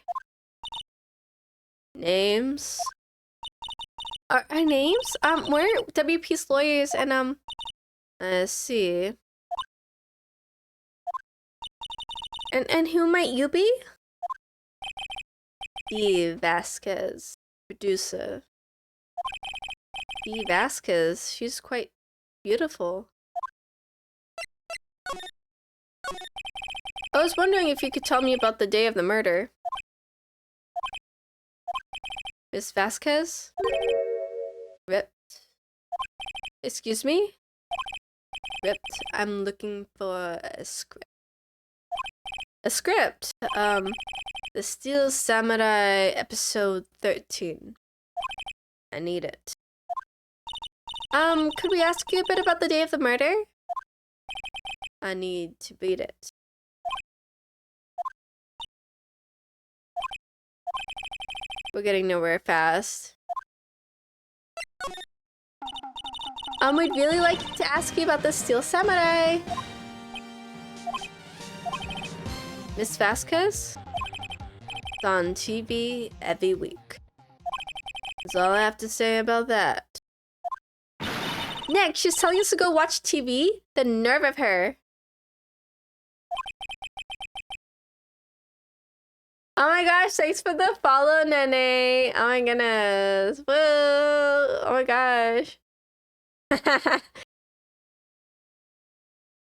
Names. Our names? We're WP's lawyers and let's see. And who might you be? Dee Vasquez, producer. Dee Vasquez, she's quite beautiful. I was wondering if you could tell me about the day of the murder. Miss Vasquez? Ripped. Excuse me? Ripped. I'm looking for a script. A script? The Steel Samurai episode 13. I need it. Could we ask you a bit about the day of the murder? I need to read it. We're getting nowhere fast. We'd really like to ask you about the Steel Samurai. Miss Vasquez? It's on TV every week. That's all I have to say about that. Nick, she's telling us to go watch TV? The nerve of her. Oh my gosh, thanks for the follow, Nene. Oh my goodness. Woo! Oh my gosh.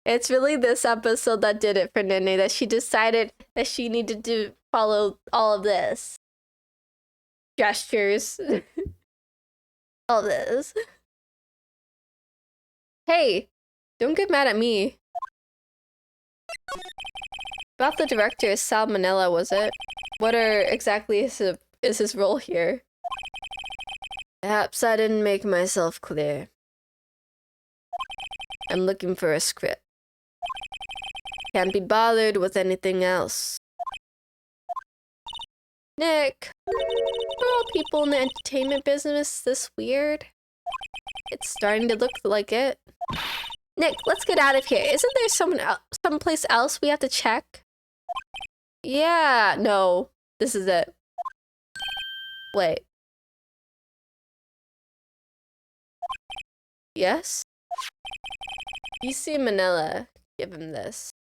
It's really this episode that did it for Nene, that she decided that she needed to follow all of this. Gestures. All this. Hey, don't get mad at me. About the director, Salmonella, was it? What exactly is his role here? Perhaps I didn't make myself clear. I'm looking for a script. Can't be bothered with anything else. Nick, are all people in the entertainment business this weird? It's starting to look like it. Nick, let's get out of here. Isn't there someplace else we have to check? Yeah, no. This is it. Wait. Yes? You see Manila. Give him this.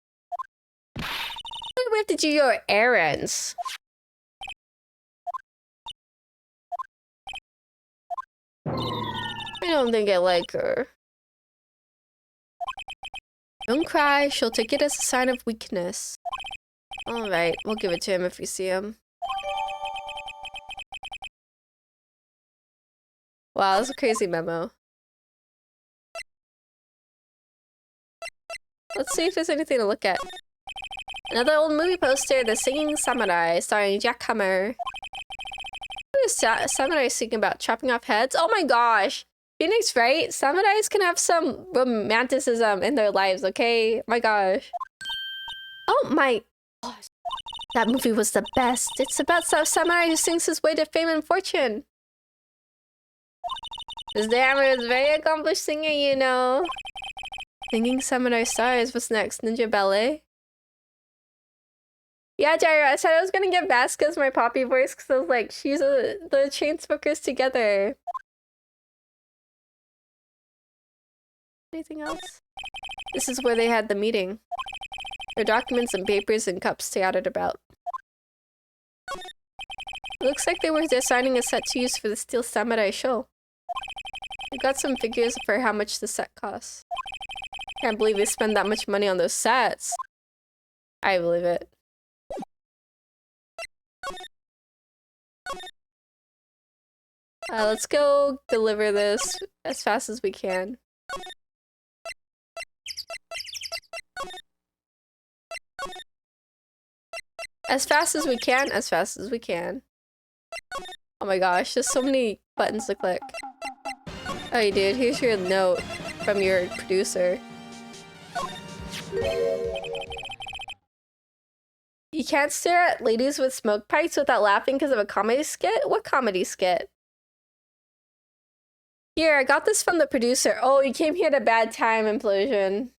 We have to do your errands. I don't think I like her. Don't cry. She'll take it as a sign of weakness. Alright, we'll give it to him if we see him. Wow, that's a crazy memo. Let's see if there's anything to look at. Another old movie poster, The Singing Samurai, starring Jack Hammer. What is samurai singing about? Chopping off heads? Oh my gosh! Phoenix, right? Samurais can have some romanticism in their lives, okay? My gosh. Oh my gosh. That movie was the best. It's about some samurai who sings his way to fame and fortune. Mr. Hammer is a very accomplished singer, you know. Singing Samurai Stars. What's next? Ninja Ballet? Yeah, Jairo, I said I was gonna get Vasquez my Poppy voice because I was like, she's the Chainsmokers together. Anything else? This is where they had the meeting. There are documents and papers and cups scattered about. It looks like they were designing a set to use for the Steel Samurai show. We got some figures for how much the set costs. Can't believe they spend that much money on those sets. I believe it. Let's go deliver this as fast as we can. As fast as we can, as fast as we can. Oh my gosh, there's so many buttons to click. Hey dude, here's your note from your producer. You can't stare at ladies with smoke pipes without laughing because of a comedy skit? What comedy skit? Here, I got this from the producer. Oh, you came here at a bad time, Implosion.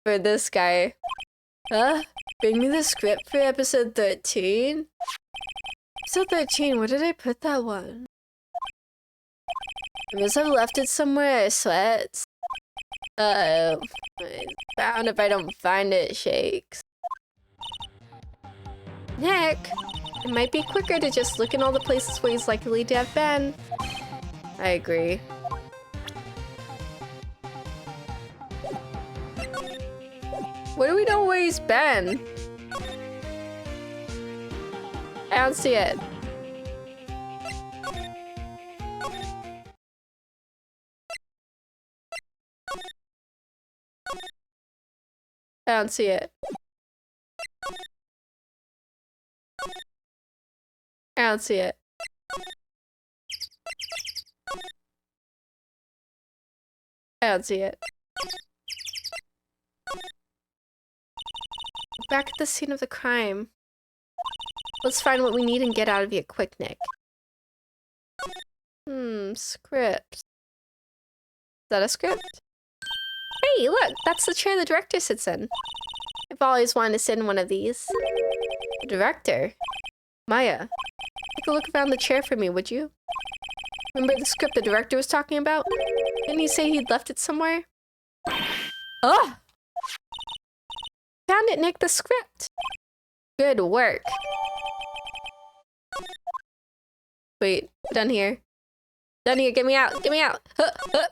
For this guy. Bring me the script for episode 13? Episode 13, where did I put that one? I must have left it somewhere, I sweat. Uh-oh. It's bound if I don't find it, shakes. Nick! It might be quicker to just look in all the places where he's likely to have been. I agree. Where do we know where he's been? I don't see it. I don't see it. I don't see it. I don't see it. Back at the scene of the crime. Let's find what we need and get out of here quick, Nick. Script. Is that a script? Hey, look! That's the chair the director sits in. I've always wanted to sit in one of these. The director? Maya, take a look around the chair for me, would you? Remember the script the director was talking about? Didn't he say he'd left it somewhere? Oh! Found it, Nick, the script! Good work. Wait, done here. Done here, get me out, get me out! Huh, huh.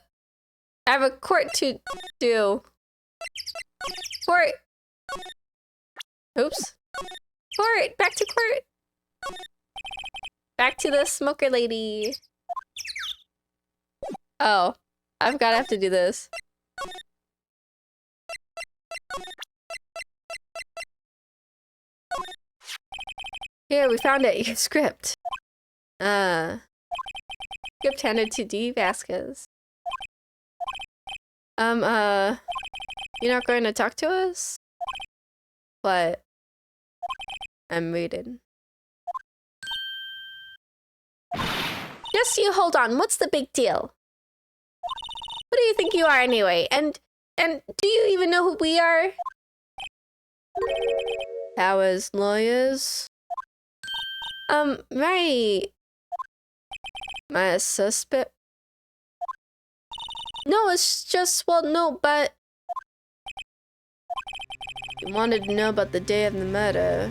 I have a court to do. Court! Oops. Court! Back to court! Back to the smoker lady. Oh, I've gotta have to do this. Here, we found it. Your script. Script handed to D. Vasquez. You're not going to talk to us? But I'm reading. Just you hold on. What's the big deal? What do you think you are anyway? And do you even know who we are? Powers, lawyers. Right. My suspect. No, it's just, well, no, but you wanted to know about the day of the murder.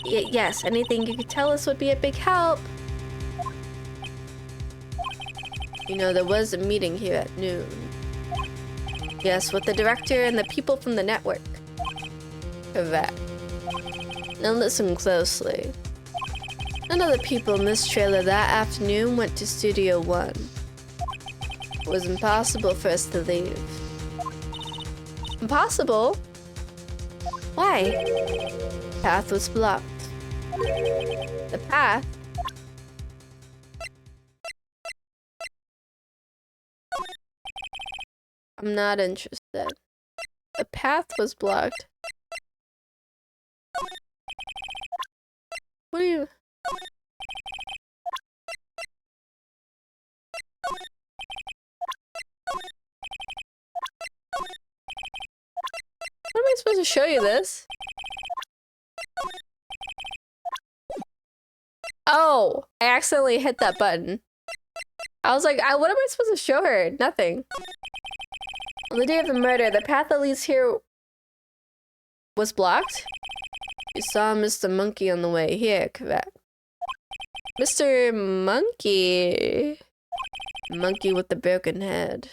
Yes, anything you could tell us would be a big help. You know, there was a meeting here at noon. Yes, with the director and the people from the network. Correct. Now listen closely. None of the people in this trailer that afternoon went to Studio 1. It was impossible for us to leave. Impossible? Why? The path was blocked. The path? I'm not interested. The path was blocked. What are you... How am I supposed to show you this? Oh, I accidentally hit that button. I was like, what am I supposed to show her? Nothing. On the day of the murder, the path that leads here was blocked? You saw Mr. Monkey on the way here, correct? Mr. Monkey? Monkey with the broken head.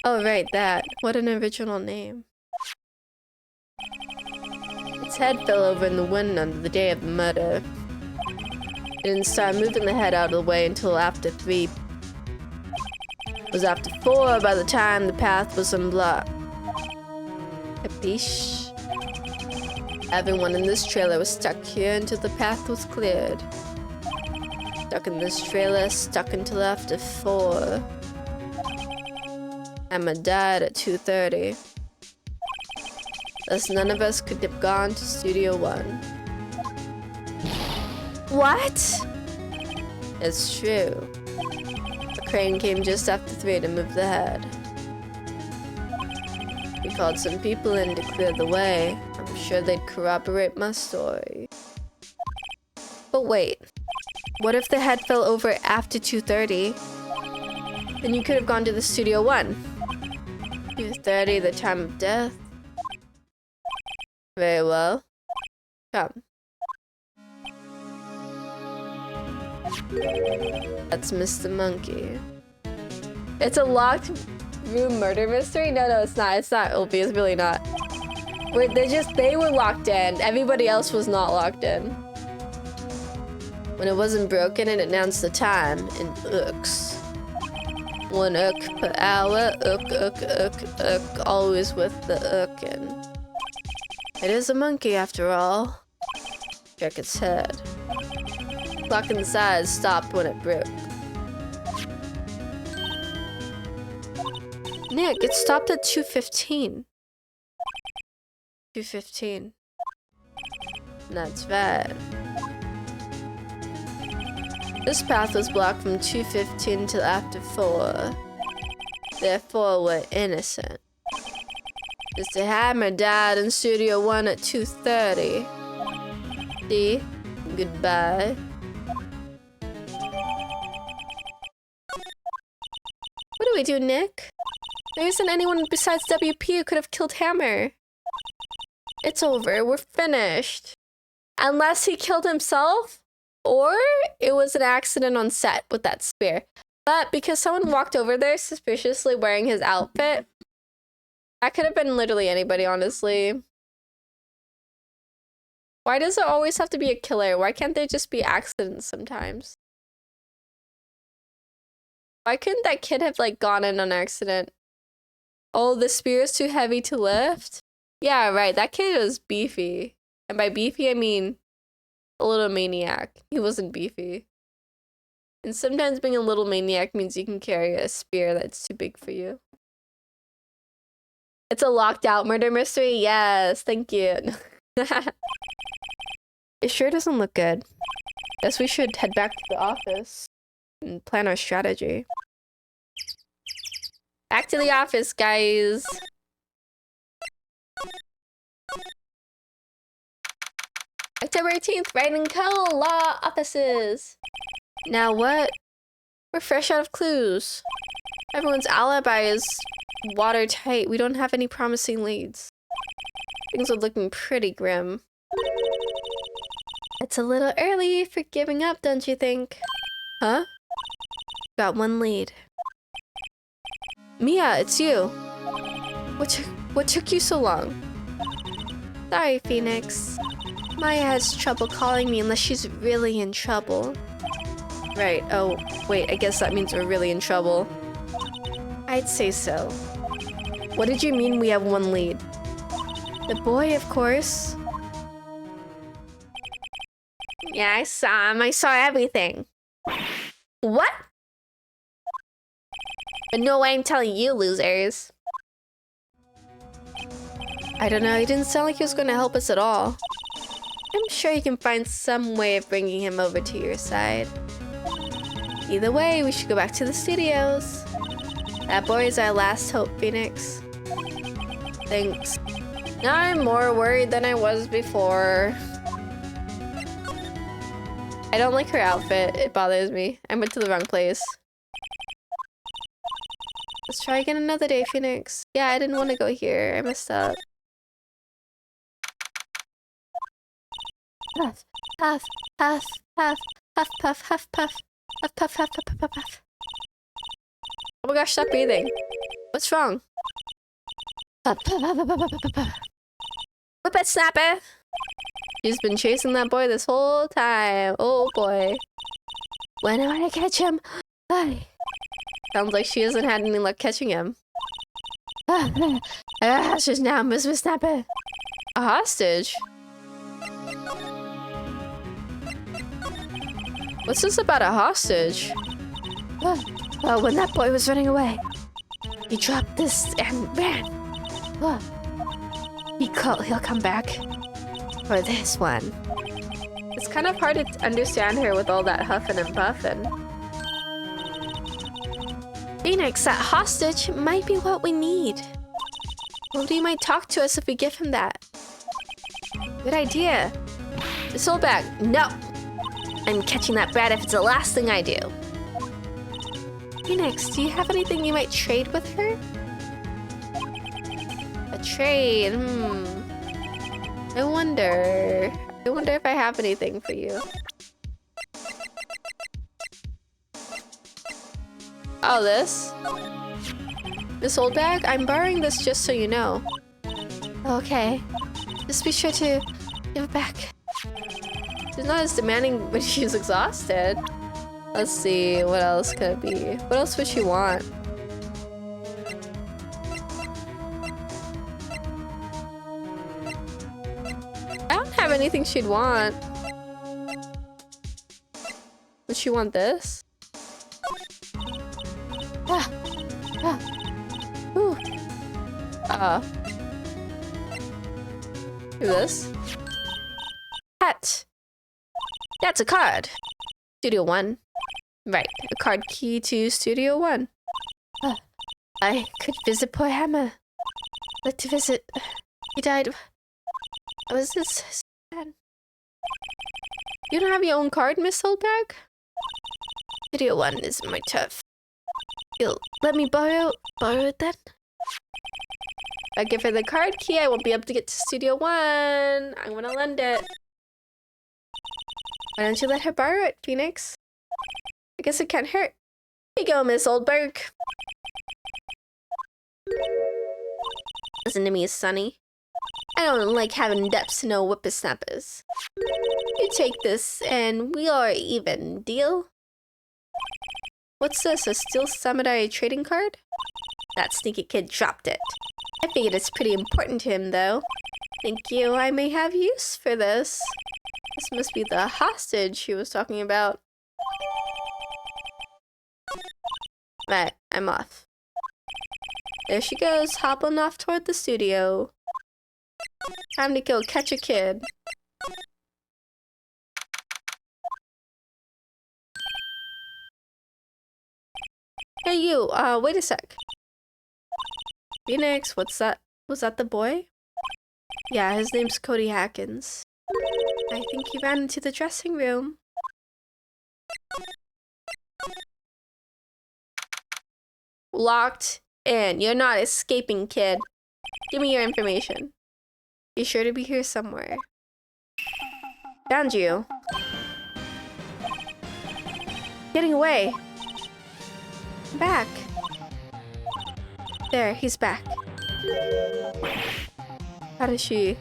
Oh, right, that. What an original name. Its head fell over in the wind on the day of the murder. It didn't start moving the head out of the way until after 3. It was after 4 by the time the path was unblocked. Capiche? Everyone in this trailer was stuck here until the path was cleared. Stuck in this trailer, stuck until after 4. Emma died at 2:30. Thus none of us could have gone to Studio 1. What? It's true. A crane came just after 3 to move the head. We called some people in to clear the way. I'm sure they'd corroborate my story. But wait, what if the head fell over after 2:30? Then you could have gone to the Studio 1. 2:30, the time of death. Very well. Come. That's Mr. Monkey. It's a locked room murder mystery? No, it's not. It's not, Opie. It's really not. Wait, they were locked in. Everybody else was not locked in. When it wasn't broken, it announced the time in ooks. 1 ook per hour, ook, always with the ook in. It is a monkey after all. Check its head. Clock inside stopped when it broke. Nick, it stopped at 2:15. 2:15. That's bad. This path was blocked from 2:15 till after 4. Therefore, we're innocent. Mr. Hammer died in Studio 1 at 2:30. See? Goodbye. What do we do, Nick? There isn't anyone besides WP who could have killed Hammer. It's over. We're finished. Unless he killed himself, or it was an accident on set with that spear. But because someone walked over there suspiciously wearing his outfit, that could have been literally anybody, honestly. Why does it always have to be a killer? Why can't there just be accidents sometimes? Why couldn't that kid have like gone in on accident? Oh, the spear's too heavy to lift? Yeah, right. That kid was beefy. And by beefy, I mean a little maniac. He wasn't beefy. And sometimes being a little maniac means you can carry a spear that's too big for you. It's a locked out murder mystery? Yes, thank you. It sure doesn't look good. Guess we should head back to the office and plan our strategy. Back to the office, guys. October 18th, Wright and Co. Law offices. Now what? We're fresh out of clues. Everyone's alibi is watertight. We don't have any promising leads. Things are looking pretty grim. It's a little early for giving up, don't you think? Huh? Got one lead. Mia, it's you. What took you so long? Sorry, Phoenix. Maya has trouble calling me unless she's really in trouble. Right, oh, wait, I guess that means we're really in trouble. I'd say so. What did you mean we have one lead? The boy, of course. Yeah, I saw him. I saw everything. What? But no way I'm telling you, losers. I don't know, he didn't sound like he was going to help us at all. I'm sure you can find some way of bringing him over to your side. Either way, we should go back to the studios. That boy is our last hope, Phoenix. Thanks. Now I'm more worried than I was before. I don't like her outfit. It bothers me. I went to the wrong place. Let's try again another day, Phoenix. Yeah, I didn't want to go here. I messed up. Puff, puff, puff, puff, puff, puff, puff, puff, puff, puff, puff, puff, puff, puff. Oh my gosh, stop breathing. What's wrong? Puff, puff, puff, puff, puff, puff, puff. Whip it, Snapper! She's been chasing that boy this whole time. Oh boy. When am I gonna catch him? Bye. Sounds like she hasn't had any luck catching him. Just now, Miss Snapper. A hostage? What's this about a hostage? When that boy was running away, he dropped this and ran. He'll come back for this one. It's kind of hard to understand her with all that huffing and puffing. Phoenix, that hostage might be what we need. Bodhi might talk to us if we give him that. Good idea. This whole bag. No. I'm catching that brat if it's the last thing I do. Phoenix, do you have anything you might trade with her? A trade? I wonder if I have anything for you. Oh, this? This old bag? I'm borrowing this just so you know. Okay. Just be sure to give it back. She's not as demanding when she's exhausted. Let's see, what else could it be? What else would she want? I don't have anything she'd want. Would she want this? Ooh. Do this. Hat. That's a card. Studio 1. Right, a card key to Studio 1. I could visit poor Hammer. Like to visit. He died. Was this sad? You don't have your own card, Miss Holdbag? Studio 1 is my turf. You'll let me borrow it then? If I give her the card key, I won't be able to get to Studio 1. I'm gonna lend it. Why don't you let her borrow it, Phoenix? I guess it can't hurt. Here you go, Miss Oldberg. Listen to me, Sonny. I don't like having depths to no whippersnappers. You take this and we are even, deal? What's this, a steel samurai trading card? That sneaky kid dropped it. I figured it's pretty important to him, though. Thank you, I may have use for this. This must be the hostage he was talking about. Right, I'm off. There she goes, hopping off toward the studio. Time to go catch a kid. Hey you, wait a sec. Phoenix, what's that? Was that the boy? Yeah, his name's Cody Hackins. I think he ran into the dressing room. Locked in. You're not escaping, kid. Give me your information. You're sure to be here somewhere. Found you. Getting away. Back. There, he's back. How does she?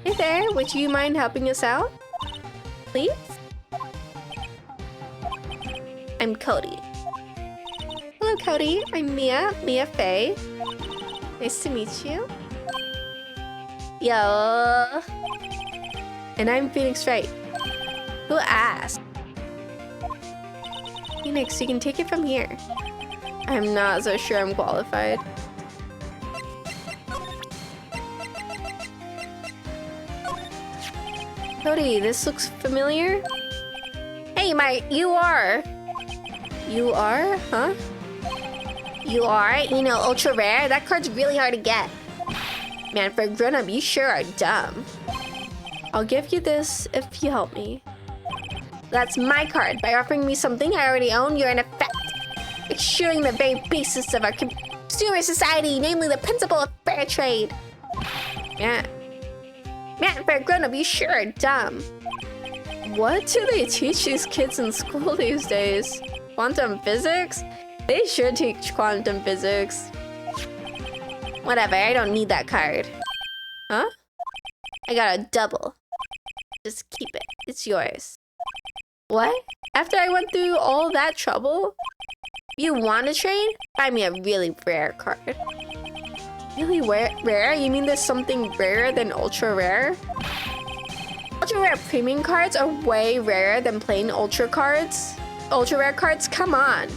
Hey there, would you mind helping us out? Please? I'm Cody. Hello, Cody. I'm Mia Faye. Nice to meet you. Yo. And I'm Phoenix Wright. Who asked? Phoenix, you can take it from here. I'm not so sure I'm qualified. Cody, this looks familiar. Hey, you are? You are? Huh? You are? You know, ultra rare? That card's really hard to get. Man, for a grown-up, you sure are dumb. I'll give you this if you help me. That's my card. By offering me something I already own, you're in effect eschewing the very basis of our consumer society, namely the principle of fair trade. Man, for a grown-up, you sure are dumb. What do they teach these kids in school these days? Quantum physics? They should teach quantum physics. Whatever, I don't need that card. Huh? I got a double. Just keep it. It's yours. What? After I went through all that trouble? You want to trade? Find me a really rare card. Really rare? You mean there's something rarer than ultra rare? Ultra rare premium cards are way rarer than plain ultra cards. Ultra rare cards? Come on.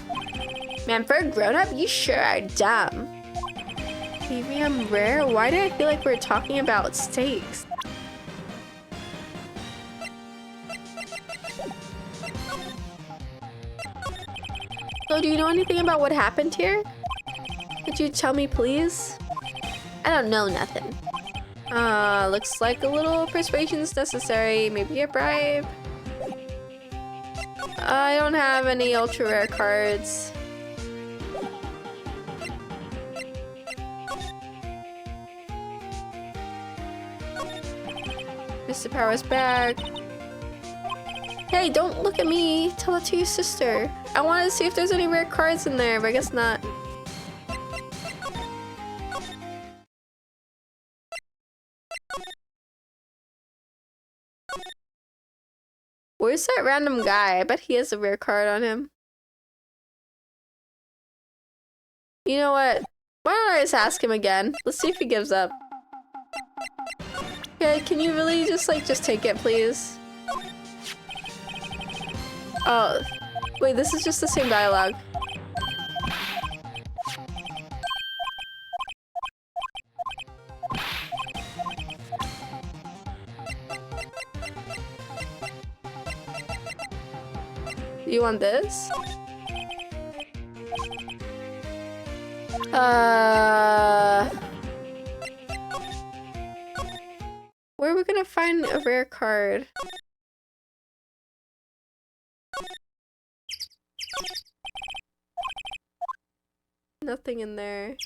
Man, for a grown-up, you sure are dumb. Premium rare? Why do I feel like we're talking about steaks? So, do you know anything about what happened here? Could you tell me, please? I don't know nothing. Looks like a little persuasion's necessary. Maybe a bribe? I don't have any ultra rare cards. Mr. Power's back. Hey, don't look at me. Tell that to your sister. I wanted to see if there's any rare cards in there, but I guess not. Where's that random guy? I bet he has a rare card on him. You know what? Why don't I just ask him again? Let's see if he gives up. Okay, can you really just take it, please? Oh, wait, this is just the same dialogue. You want this? Where are we gonna find a rare card? Nothing in there.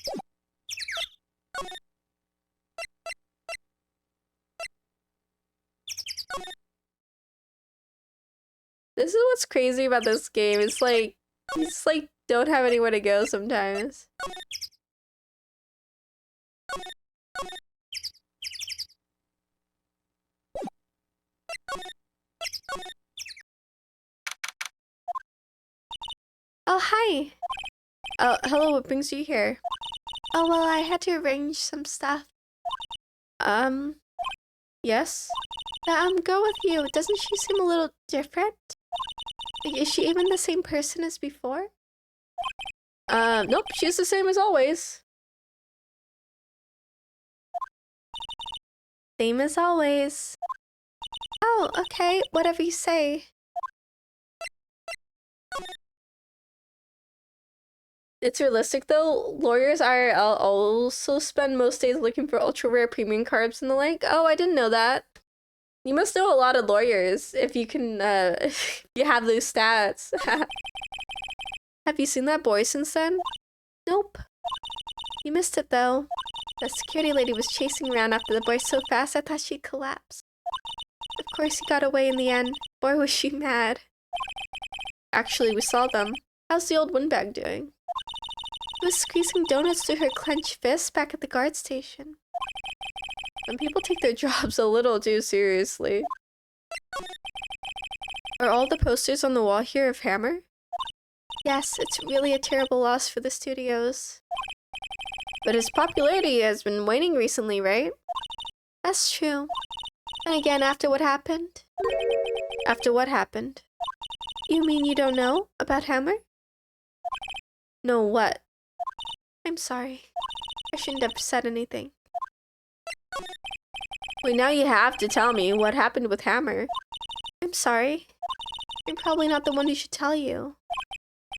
This is what's crazy about this game. It's like, you just don't have anywhere to go sometimes. Oh, hi. Oh, hello, what brings you here? Oh, well, I had to arrange some stuff. Yes? Go with you. Doesn't she seem a little different? Like, is she even the same person as before? Nope, she's the same as always. Same as always. Oh, okay, whatever you say. It's realistic though. Lawyers are also spend most days looking for ultra rare premium cards and the like. Oh, I didn't know that. You must know a lot of lawyers if you can, if you have those stats. Have you seen that boy since then? Nope. You missed it though. The security lady was chasing around after the boy so fast I thought she'd collapse. Of course he got away in the end. Boy, was she mad. Actually, we saw them. How's the old windbag doing? She was squeezing donuts through her clenched fist back at the guard station. Some people take their jobs a little too seriously. Are all the posters on the wall here of Hammer? Yes, it's really a terrible loss for the studios. But his popularity has been waning recently, right? That's true. And again, after what happened? After what happened? You mean you don't know about Hammer? No, what? I'm sorry. I shouldn't have said anything. Wait, now you have to tell me what happened with Hammer. I'm sorry. I'm probably not the one who should tell you.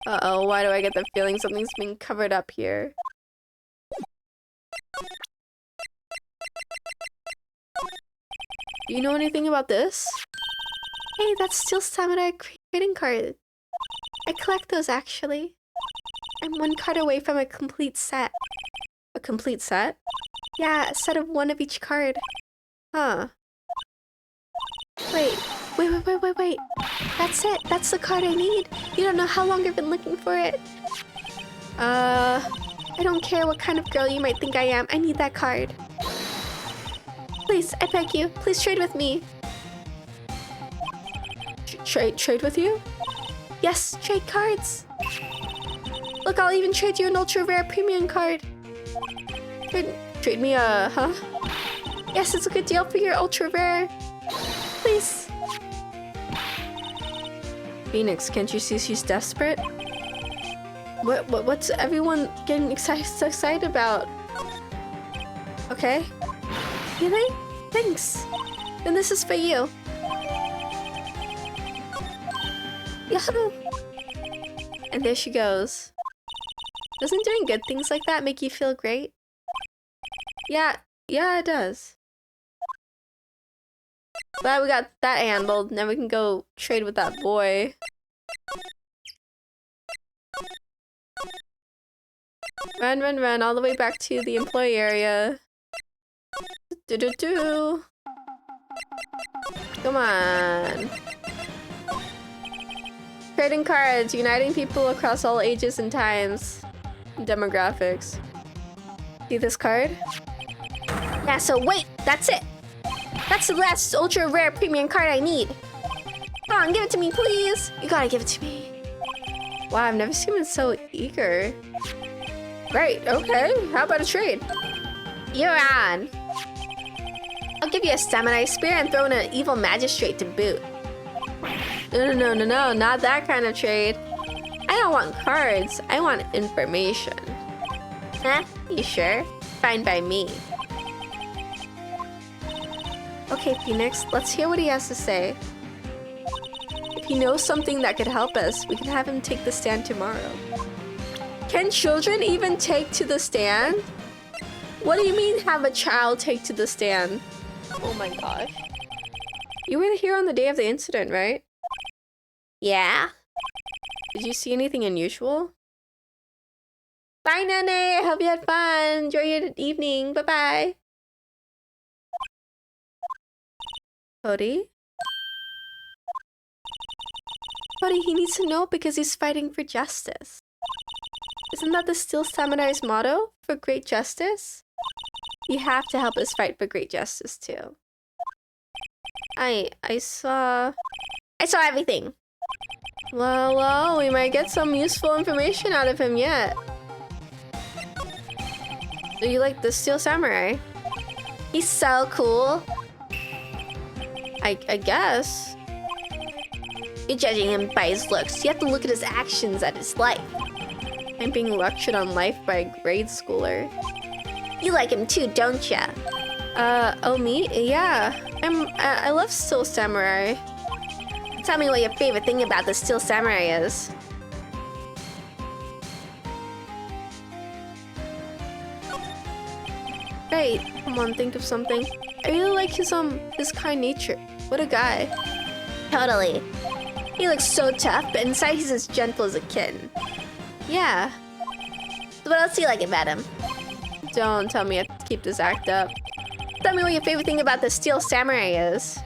Uh-oh, why do I get the feeling something's being covered up here? Do you know anything about this? Hey, that's Steel Samurai trading card. I collect those, actually. I'm one card away from a complete set. A complete set? Yeah, a set of one of each card. Huh. Wait. That's it. That's the card I need. You don't know how long I've been looking for it. I don't care what kind of girl you might think I am. I need that card. Please, I beg you. Please trade with me. Trade with you? Yes, trade cards. Look, I'll even trade you an ultra rare premium card. Trade me a, huh? Yes, it's a good deal for your ultra rare. Please. Phoenix, can't you see she's desperate? What's everyone getting excited about? Okay. Really? Thanks. Then this is for you. Yahoo! And there she goes. Doesn't doing good things like that make you feel great? Yeah, it does. Glad we got that handled. Now we can go trade with that boy. Run, all the way back to the employee area. Come on. Trading cards, uniting people across all ages and times. Demographics. See this card? Yeah, so wait, that's it. That's the last ultra rare premium card I need. Come on, give it to me, please. You gotta give it to me. Wow, I've never seen him so eager. Right, okay. How about a trade? You're on. I'll give you a samurai spear and throw in an evil magistrate to boot. No, not that kind of trade. I don't want cards. I want information. Huh? You sure? Fine by me. Okay, Phoenix, let's hear what he has to say. If he knows something that could help us, we can have him take the stand tomorrow. Can children even take to the stand? What do you mean have a child take to the stand? Oh my gosh. You were here on the day of the incident, right? Yeah. Did you see anything unusual? Bye, Nene. I hope you had fun. Enjoy your evening. Bye-bye. Cody? Cody, he needs to know because he's fighting for justice. Isn't that the Steel Samurai's motto? For great justice? You have to help us fight for great justice, too. I saw everything. Well, we might get some useful information out of him yet. Do you like the Steel Samurai? He's so cool. I guess. You're judging him by his looks. You have to look at his actions and his life. I'm being lectured on life by a grade schooler. You like him too, don't ya? Oh me? Yeah. I love Steel Samurai. Tell me what your favorite thing about the Steel Samurai is. Right. Come on, think of something. I really like his kind nature. What a guy. Totally. He looks so tough, but inside he's as gentle as a kitten. Yeah. So what else do you like about him? Don't tell me I have to keep this act up. Tell me what your favorite thing about the Steel Samurai is.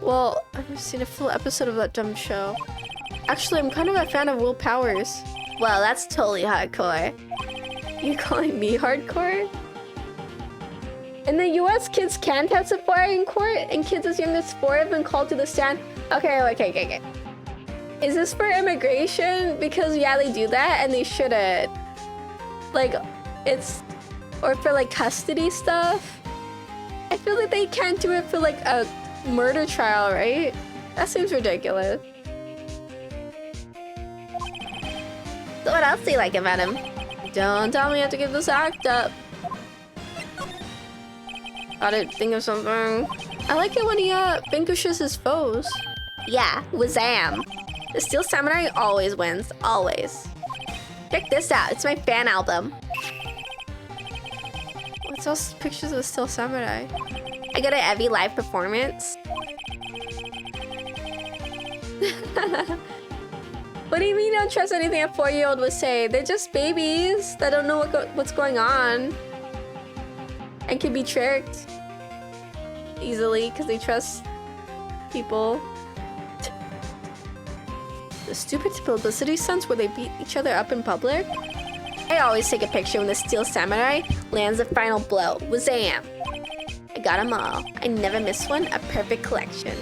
Well, I've never seen a full episode of that dumb show. Actually, I'm kind of a fan of Will Powers. Well, that's totally hardcore. You calling me hardcore? In the US, kids can testify in court, and kids as young as 4 have been called to the stand. Okay. Is this for immigration? Because yeah, they do that, and they shouldn't. Like, it's... Or for like custody stuff. I feel like they can't do it for like a murder trial, right? That seems ridiculous. So what else do you like about him? Don't tell me I have to give this act up. Gotta think of something. I like it when he vanquishes his foes. Yeah, Wazam. The Steel Samurai always wins, always. Check this out, it's my fan album. What's else? Pictures of the Steel Samurai. I go to every live performance. What do you mean you don't trust anything a 4-year-old would say? They're just babies that don't know what's going on. And can be tricked easily because they trust people. The stupid publicity stunts where they beat each other up in public. I always take a picture when the Steel Samurai lands the final blow. Wazam! I got them all. I never miss one. A perfect collection.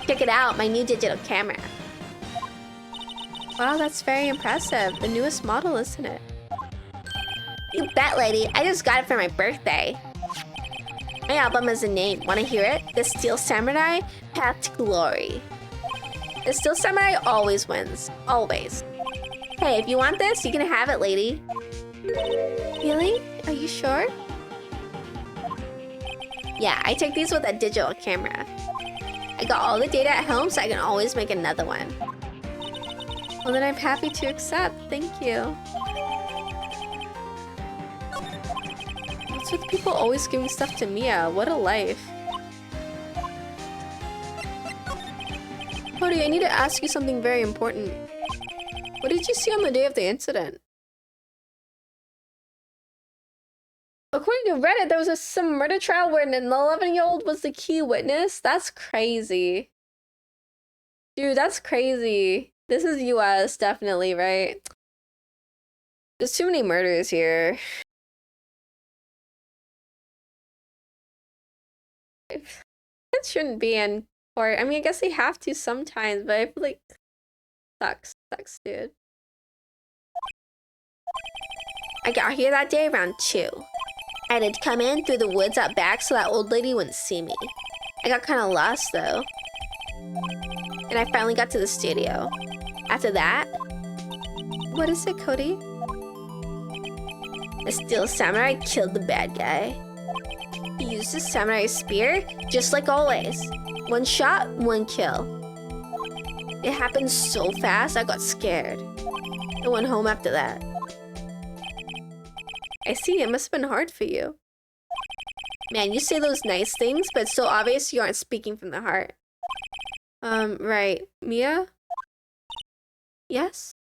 Check it out, my new digital camera. Wow, that's very impressive. The newest model, isn't it? You bet, lady. I just got it for my birthday. My album has a name. Want to hear it? The Steel Samurai Path to Glory. The Steel Samurai always wins. Always. Hey, if you want this, you can have it, lady. Really? Are you sure? Yeah, I take these with a digital camera. I got all the data at home, so I can always make another one. Well, then I'm happy to accept. Thank you. What's with people always giving stuff to Mia? What a life. Cody, I need to ask you something very important. What did you see on the day of the incident? According to Reddit, there was some murder trial where an 11-year-old was the key witness. That's crazy. Dude, that's crazy. This is US, definitely, right? There's too many murders here. It shouldn't be in court. I mean, I guess they have to sometimes, but I feel like... Sucks, dude. I got here that day around 2. I had to come in through the woods out back so that old lady wouldn't see me. I got kind of lost, though. And I finally got to the studio. After that... What is it, Cody? The Steel Samurai killed the bad guy. He used his samurai spear, just like always. 1 shot, 1 kill. It happened so fast, I got scared. I went home after that. I see, it must have been hard for you. Man, you say those nice things, but it's so obvious you aren't speaking from the heart. Right. Mia? Yes?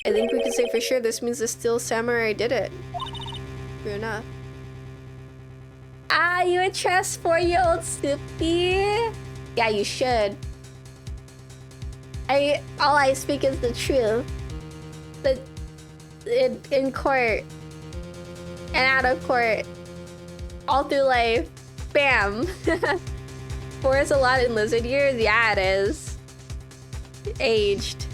I think we can say for sure this means the Steel Samurai did it. True enough. Ah, you would trust 4-year-old Snoopy? Yeah, you should. All I speak is the truth. In court. And out of court. All through life. spam. 4 is a lot in lizard years? Yeah, it is. Aged.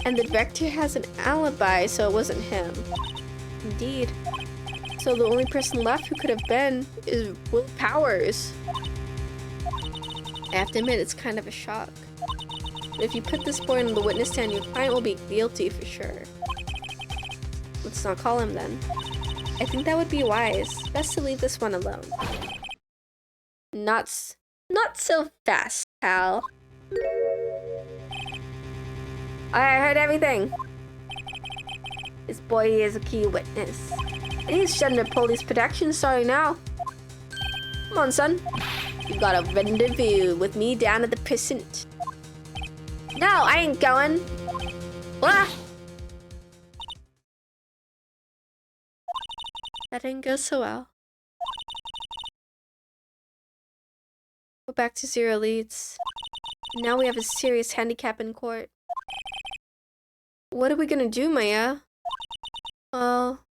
And the director has an alibi, so it wasn't him. Indeed. So the only person left who could have been is Will Powers. I have to admit, it's kind of a shock. But if you put this boy on the witness stand, your client will be guilty for sure. Let's not call him then. I think that would be wise. Best to leave this one alone. Not so fast, pal. I heard everything. This boy is a key witness. And he's under police protection starting now. Come on, son. You got a rendezvous with me down at the precinct. No, I ain't going. Ah! That didn't go so well. We're back to 0 leads. Now we have a serious handicap in court. What are we gonna do, Maya? Well,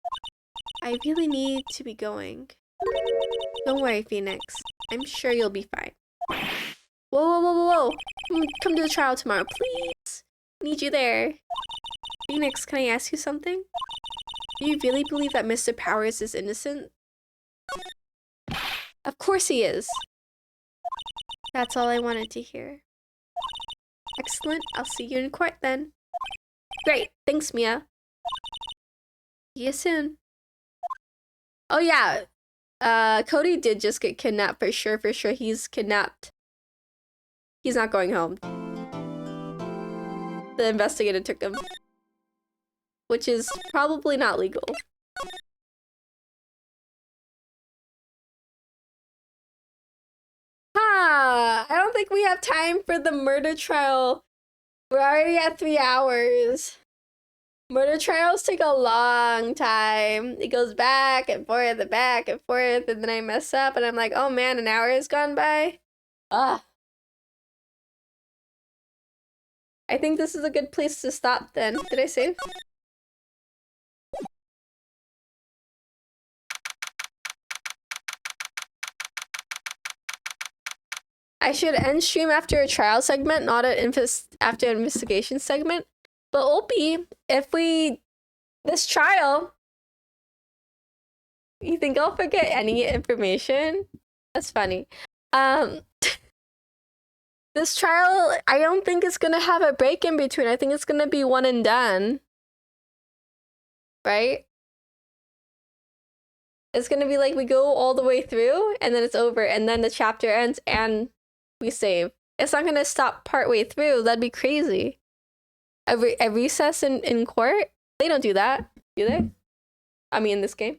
I really need to be going. Don't worry, Phoenix. I'm sure you'll be fine. Whoa, whoa, whoa, whoa, whoa. Come to the trial tomorrow, please. Need you there. Phoenix, can I ask you something? Do you really believe that Mr. Powers is innocent? Of course he is. That's all I wanted to hear. Excellent. I'll see you in court then. Great. Thanks, Mia. See you soon. Oh, yeah. Cody did just get kidnapped for sure. For sure, he's kidnapped. He's not going home. The investigator took him. Which is probably not legal. I don't think we have time for the murder trial. We're already at 3 hours. Murder trials take a long time. It goes back and forth and back and forth, and then I mess up and I'm like, oh man, an hour has gone by. Ah. I think this is a good place to stop then. Did I save? I should end stream after a trial segment, not after an investigation segment. But Opie, if this trial, you think I'll forget any information? That's funny. This trial, I don't think it's gonna have a break in between. I think it's gonna be one and done. Right? It's gonna be like we go all the way through and then it's over and then the chapter ends and we save. It's not gonna stop partway through. That'd be crazy. A recess in court? They don't do that, do they? I mean, in this game.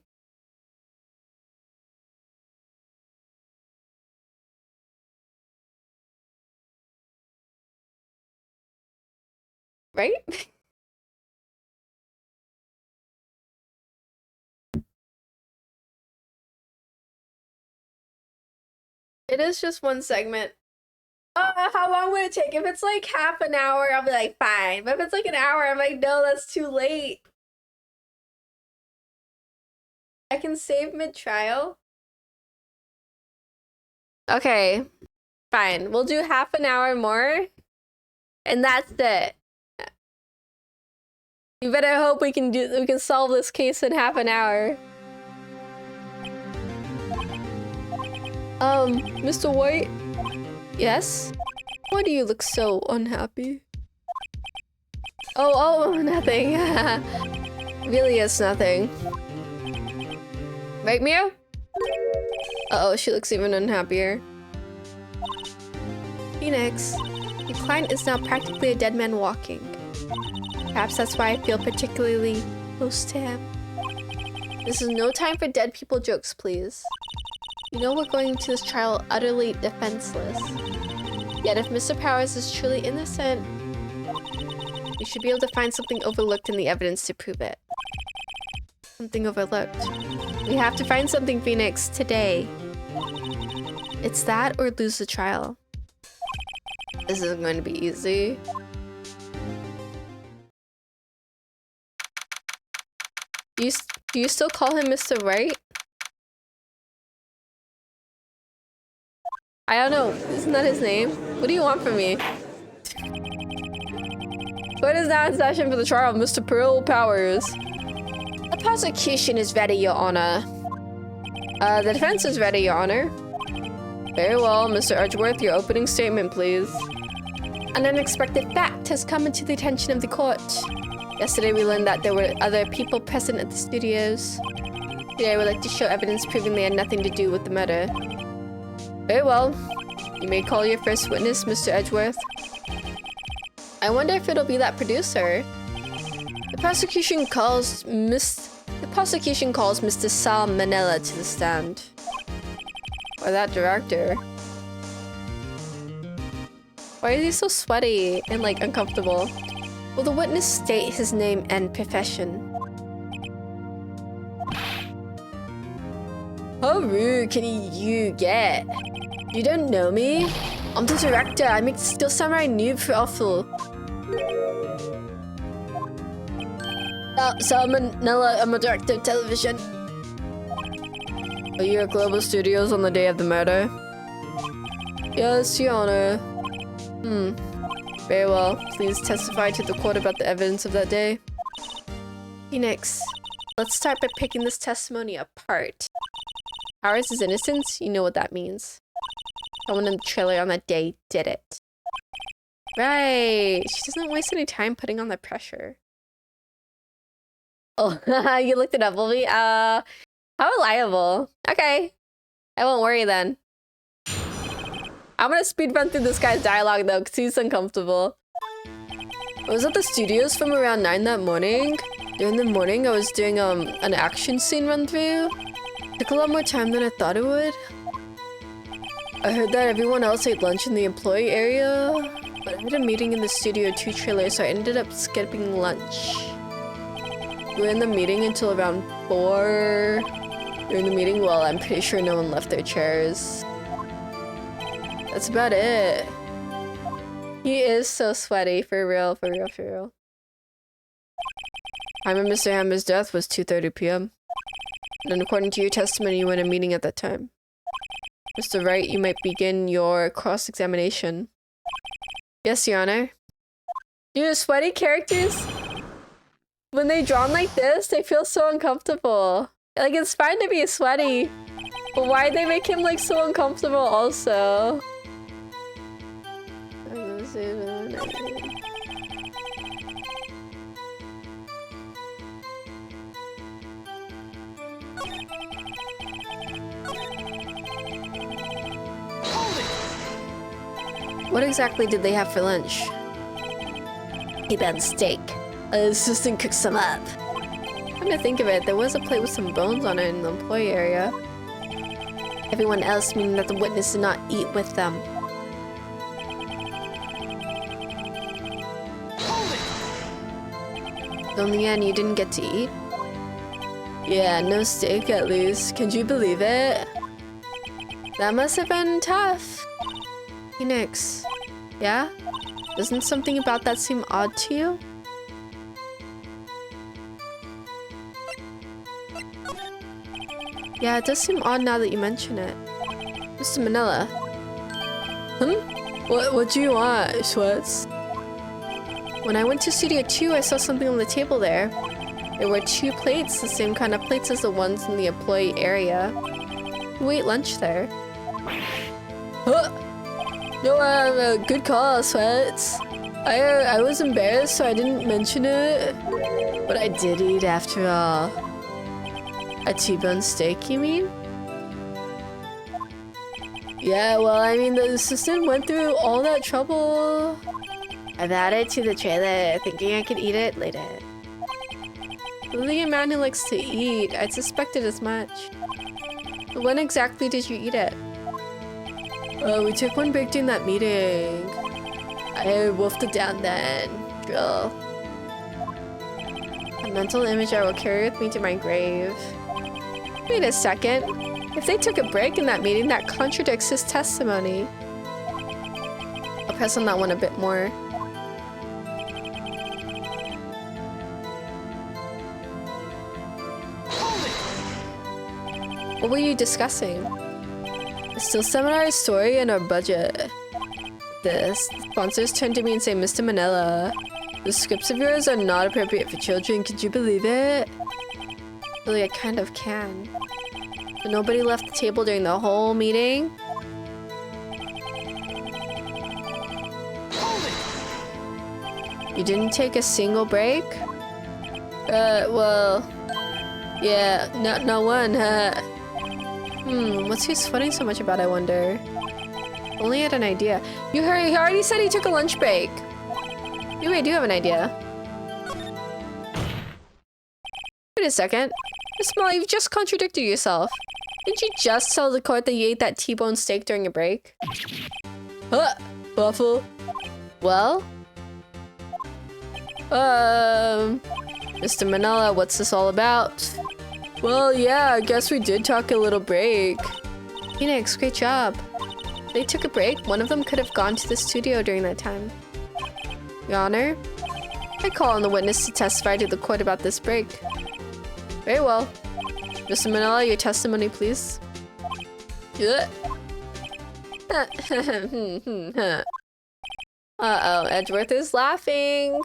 Right? It is just one segment. How long would it take? If it's like half an hour, I'll be like, fine. But if it's like an hour, I'm like, no, that's too late. I can save mid-trial. Okay, fine. We'll do half an hour more. And that's it. You better hope we can solve this case in half an hour. Mr. White? Yes? Why do you look so unhappy? Oh, nothing. Really, it's nothing. Right, Mia? Uh-oh, she looks even unhappier. Phoenix, your client is now practically a dead man walking. Perhaps that's why I feel particularly close to him. This is no time for dead people jokes, please. You know we're going into this trial utterly defenseless. Yet if Mr. Powers is truly innocent, we should be able to find something overlooked in the evidence to prove it. Something overlooked. We have to find something, Phoenix, today. It's that or lose the trial. This isn't going to be easy. Do you still call him Mr. Wright? I don't know. Isn't that his name? What do you want from me? What is now in session for the trial of Mr. Pearl Powers? The prosecution is ready, Your Honor. The defense is ready, Your Honor. Very well, Mr. Edgeworth, your opening statement, please. An unexpected fact has come into the attention of the court. Yesterday we learned that there were other people present at the studios. Today I would like to show evidence proving they had nothing to do with the murder. Very well. You may call your first witness, Mr. Edgeworth. I wonder if it'll be that producer. The prosecution calls Mr. Sal Manella to the stand. Or that director. Why is he so sweaty and like uncomfortable? Will the witness state his name and profession? How rude can you get? You don't know me? I'm the director. I make Steel Samurai noob for awful. Sal Manella, I'm a director of television. Are you at Global Studios on the day of the murder? Yes, Your Honor. Very well. Please testify to the court about the evidence of that day. Phoenix, let's start by picking this testimony apart. Ours is innocence, you know what that means. Someone in the trailer on that day did it. Right. She doesn't waste any time putting on the pressure. Oh, you looked it up, Wolvie? How reliable. Okay. I won't worry then. I'm gonna speed run through this guy's dialogue though, because he's uncomfortable. I was at the studios from around 9 that morning. During the morning, I was doing an action scene run through. Took a lot more time than I thought it would. I heard that everyone else ate lunch in the employee area, but I had a meeting in the Studio 2 trailer, so I ended up skipping lunch. We were in the meeting until around 4. During the meeting, well, I'm pretty sure no one left their chairs. That's about it. He is so sweaty, for real, for real, for real. Time of Mr. Hammer's death was 2:30 p.m. And according to your testimony, you were in a meeting at that time. Mr. Wright, you might begin your cross-examination. Yes, Your Honor. Dude, sweaty characters, when they drawn like this, they feel so uncomfortable. Like, it's fine to be sweaty, but why'd they make him like so uncomfortable also? What exactly did they have for lunch? T-bone steak. The assistant cooked some up. Come to think of it, there was a plate with some bones on it in the employee area. Everyone else, meaning that the witness did not eat with them. So in the end, you didn't get to eat? Yeah, no steak at least. Can you believe it? That must have been tough. Phoenix, yeah? Doesn't something about that seem odd to you? Yeah, it does seem odd now that you mention it. Mr. Manila. What do you want, Sweats? When I went to Studio 2, I saw something on the table there. There were 2 plates, the same kind of plates as the ones in the employee area. Who ate lunch there? Huh? No, good call, Sweats. I was embarrassed, so I didn't mention it. But I did eat after all. A T-bone steak, you mean? Yeah, well, I mean, the assistant went through all that trouble. I've added to the trailer, thinking I could eat it later. Really a man who likes to eat. I suspected as much. But when exactly did you eat it? We took one break during that meeting. I wolfed it down then. Drill. A mental image I will carry with me to my grave. Wait a second. If they took a break in that meeting, that contradicts his testimony. I'll press on that one a bit more. What were you discussing? The still seminar story and our budget. The sponsors turn to me and say, Mr. Manila, the scripts of yours are not appropriate for children. Could you believe it? Really, I kind of can. But nobody left the table during the whole meeting. You didn't take a single break? Well... Yeah, not one, huh? What's he sweating so much about, I wonder? Only had an idea. He already said he took a lunch break. Maybe I do have an idea. Wait a second. Miss Molly, you've just contradicted yourself. Didn't you just tell the court that you ate that T-bone steak during a break? Huh? Waffle? Well? Mr. Manila, what's this all about? Well, yeah, I guess we did talk a little break. Phoenix, great job. They took a break. One of them could have gone to the studio during that time. Your Honor, I call on the witness to testify to the court about this break. Very well. Mr. Manila, your testimony, please. Uh-oh, Edgeworth is laughing.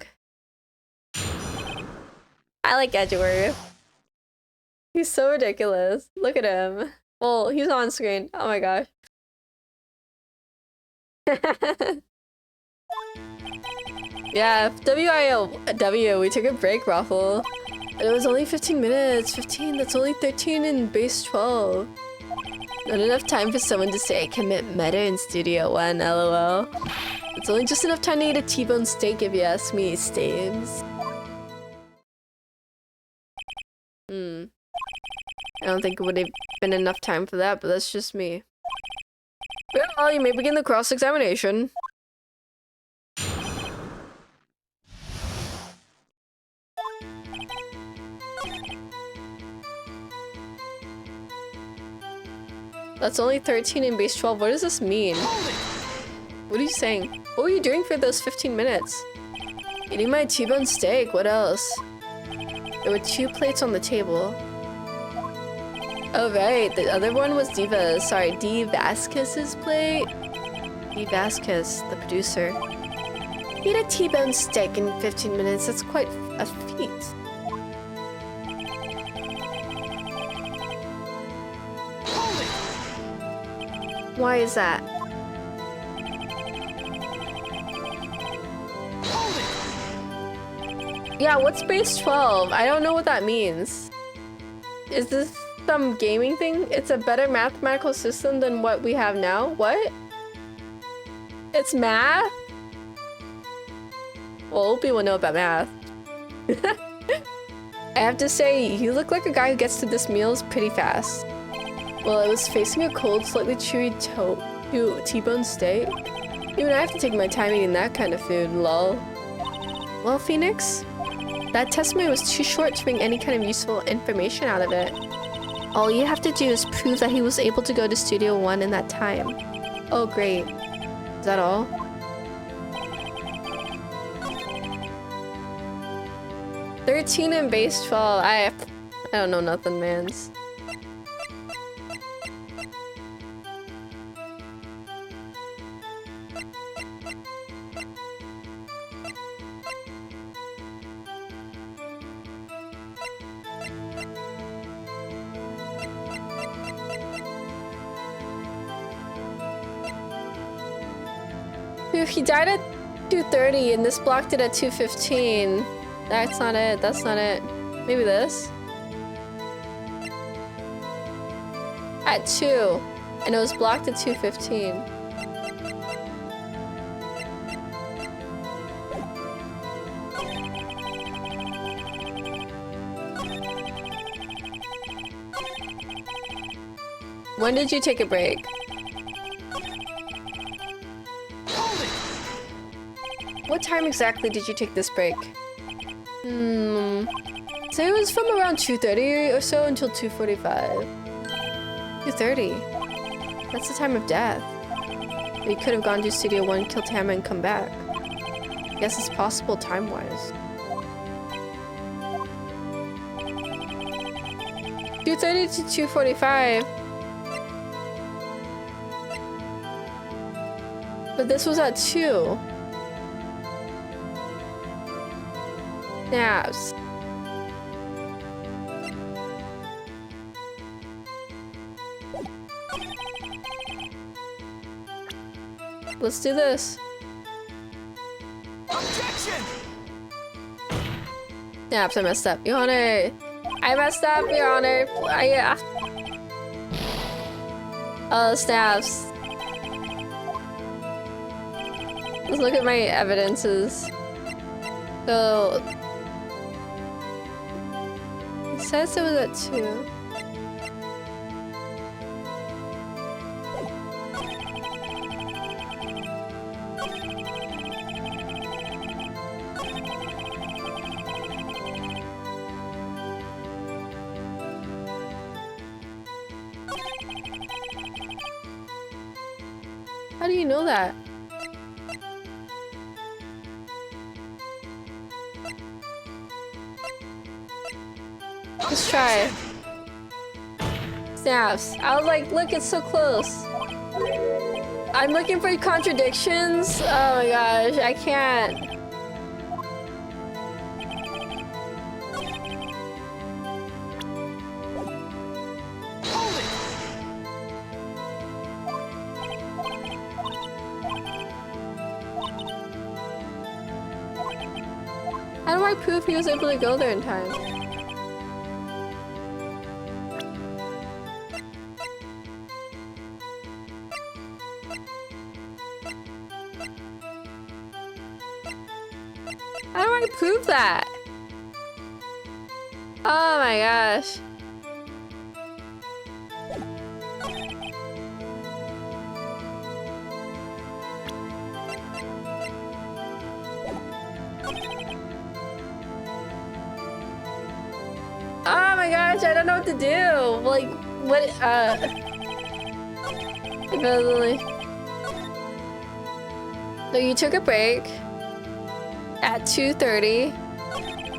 I like Edgeworth. He's so ridiculous. Look at him. Well, he's on screen. Oh my gosh. Yeah, WIOW, we took a break, Raffle. It was only 15 minutes. 15, that's only 13 in base 12. Not enough time for someone to say commit meta in Studio 1, lol. It's only just enough time to eat a T-bone steak if you ask me, Staves. I don't think it would have been enough time for that, but that's just me. Well, you may begin the cross-examination. That's only 13 in base 12. What does this mean? What are you saying? What were you doing for those 15 minutes? Eating my T-bone steak. What else? There were 2 plates on the table. Oh right, the other one was D. Vasquez's plate? D. Vasquez, the producer. Eat a T-bone steak in 15 minutes. That's quite a feat. Why is that? Yeah, what's base 12? I don't know what that means. Is this some gaming thing? It's a better mathematical system than what we have now? What? It's math? Well, people know about math. I have to say, you look like a guy who gets to this meals pretty fast. Well, I was facing a cold, slightly chewy T-bone steak. Even I have to take my time eating that kind of food, lol. Well, Phoenix, that testimony was too short to bring any kind of useful information out of it. All you have to do is prove that he was able to go to Studio 1 in that time. Oh, great. Is that all? $13 in base 12. I don't know nothing, mans. He died at 2:30 and this blocked it at 2:15. That's not it. That's not it. Maybe this? At 2. And it was blocked at 2:15. When did you take a break? What time exactly did you take this break? So it was from around 2:30 or so until 2:45. 2:30? That's the time of death. You could have gone to Studio 1, killed Tama, and come back. I guess it's possible time-wise. 2:30 to 2:45. But this was at 2. Snaps. Let's do this. Objection! Snaps, I messed up. Your Honor. I messed up, Your Honor. Oh, snaps. Let's look at my evidences. So... It says it was at 2. How do you know that? Let's try. Snaps. I was like, look, it's so close. I'm looking for contradictions. Oh my gosh, I can't. Hold it! How do I prove he was able to go there in time? How do I prove that? Oh my gosh. Oh my gosh, I don't know what to do. Like, what, So you took a break at 2:30,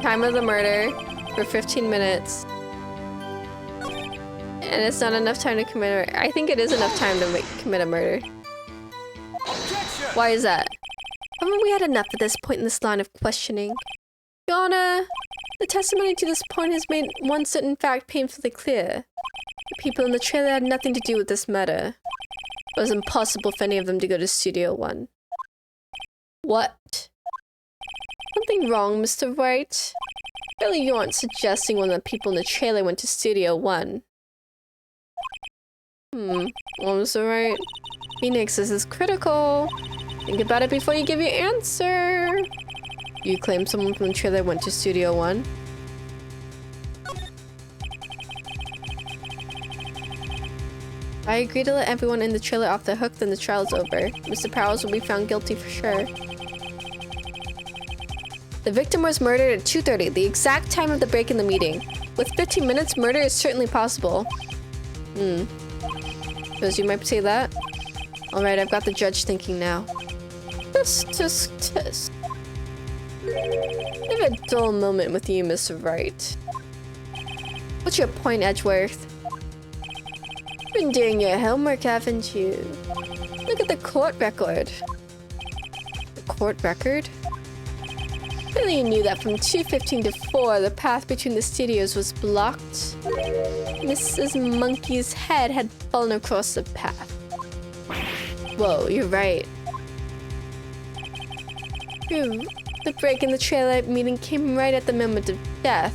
time of the murder, for 15 minutes. And it's not enough time to commit a murder. I think it is enough time to commit a murder. Objection! Why is that? Haven't we had enough at this point in this line of questioning? Your Honor, the testimony to this point has made one certain fact painfully clear. The people in the trailer had nothing to do with this murder. It was impossible for any of them to go to Studio One. What? Something wrong, Mr. Wright? Surely you aren't suggesting one of the people in the trailer went to Studio One. Well, Mr. Wright, Phoenix, this is critical. Think about it before you give your answer. You claim someone from the trailer went to Studio One? I agree to let everyone in the trailer off the hook, then the trial's over. Mr. Powers will be found guilty for sure. The victim was murdered at 2:30, the exact time of the break in the meeting. With 15 minutes, murder is certainly possible. Suppose you might say that? Alright, I've got the judge thinking now. Tisk. I have a dull moment with you, Mr. Wright. What's your point, Edgeworth? You've been doing your homework, haven't you? Look at the court record. The court record? Really, you knew that from 2:15 to 4, the path between the studios was blocked. Mrs. Monkey's head had fallen across the path. Whoa, you're right. True. The break in the trailer meeting came right at the moment of death.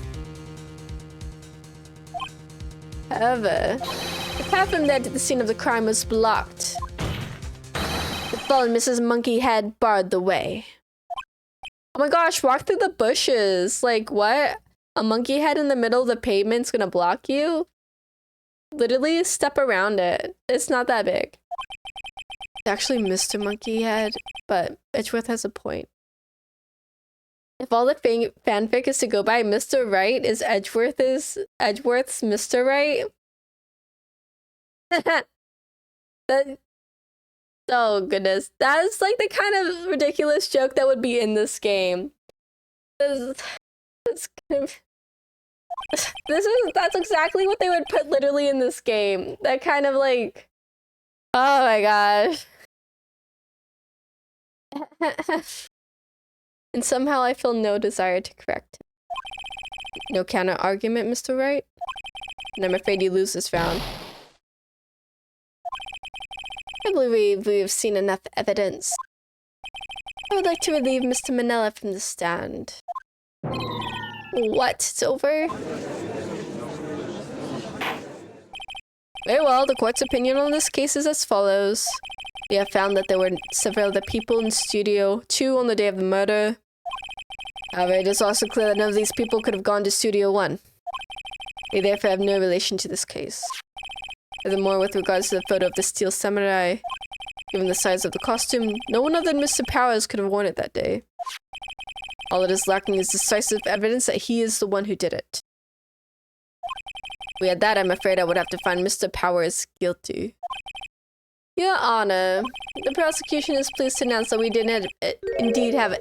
However, the path from there to the scene of the crime was blocked. The fallen Mrs. Monkey head barred the way. Oh my gosh, walk through the bushes. Like, what? A monkey head in the middle of the pavement's gonna block you? Literally, step around it. It's not that big. It's actually Mr. Monkey Head, but Edgeworth has a point. If all the fanfic is to go by, Mr. Wright is Edgeworth's Mr. Wright. Oh goodness, that is like the kind of ridiculous joke that would be in this game. It's kind of... That's exactly what they would put literally in this game. That kind of like, oh my gosh. And somehow I feel no desire to correct him. No counter argument, Mr. Wright? And I'm afraid you lose this round. I believe we've seen enough evidence. I would like to relieve Mr. Manella from the stand. What? It's over? Very well, the court's opinion on this case is as follows. We have found that there were several other people in Studio 2 on the day of the murder. However, it is also clear that none of these people could have gone to Studio 1. They therefore have no relation to this case. Furthermore, with regards to the photo of the steel samurai, given the size of the costume, no one other than Mr. Powers could have worn it that day. All that is lacking is decisive evidence that he is the one who did it. If we had that, I'm afraid I would have to find Mr. Powers guilty. Your Honor, the prosecution is pleased to announce that we did indeed have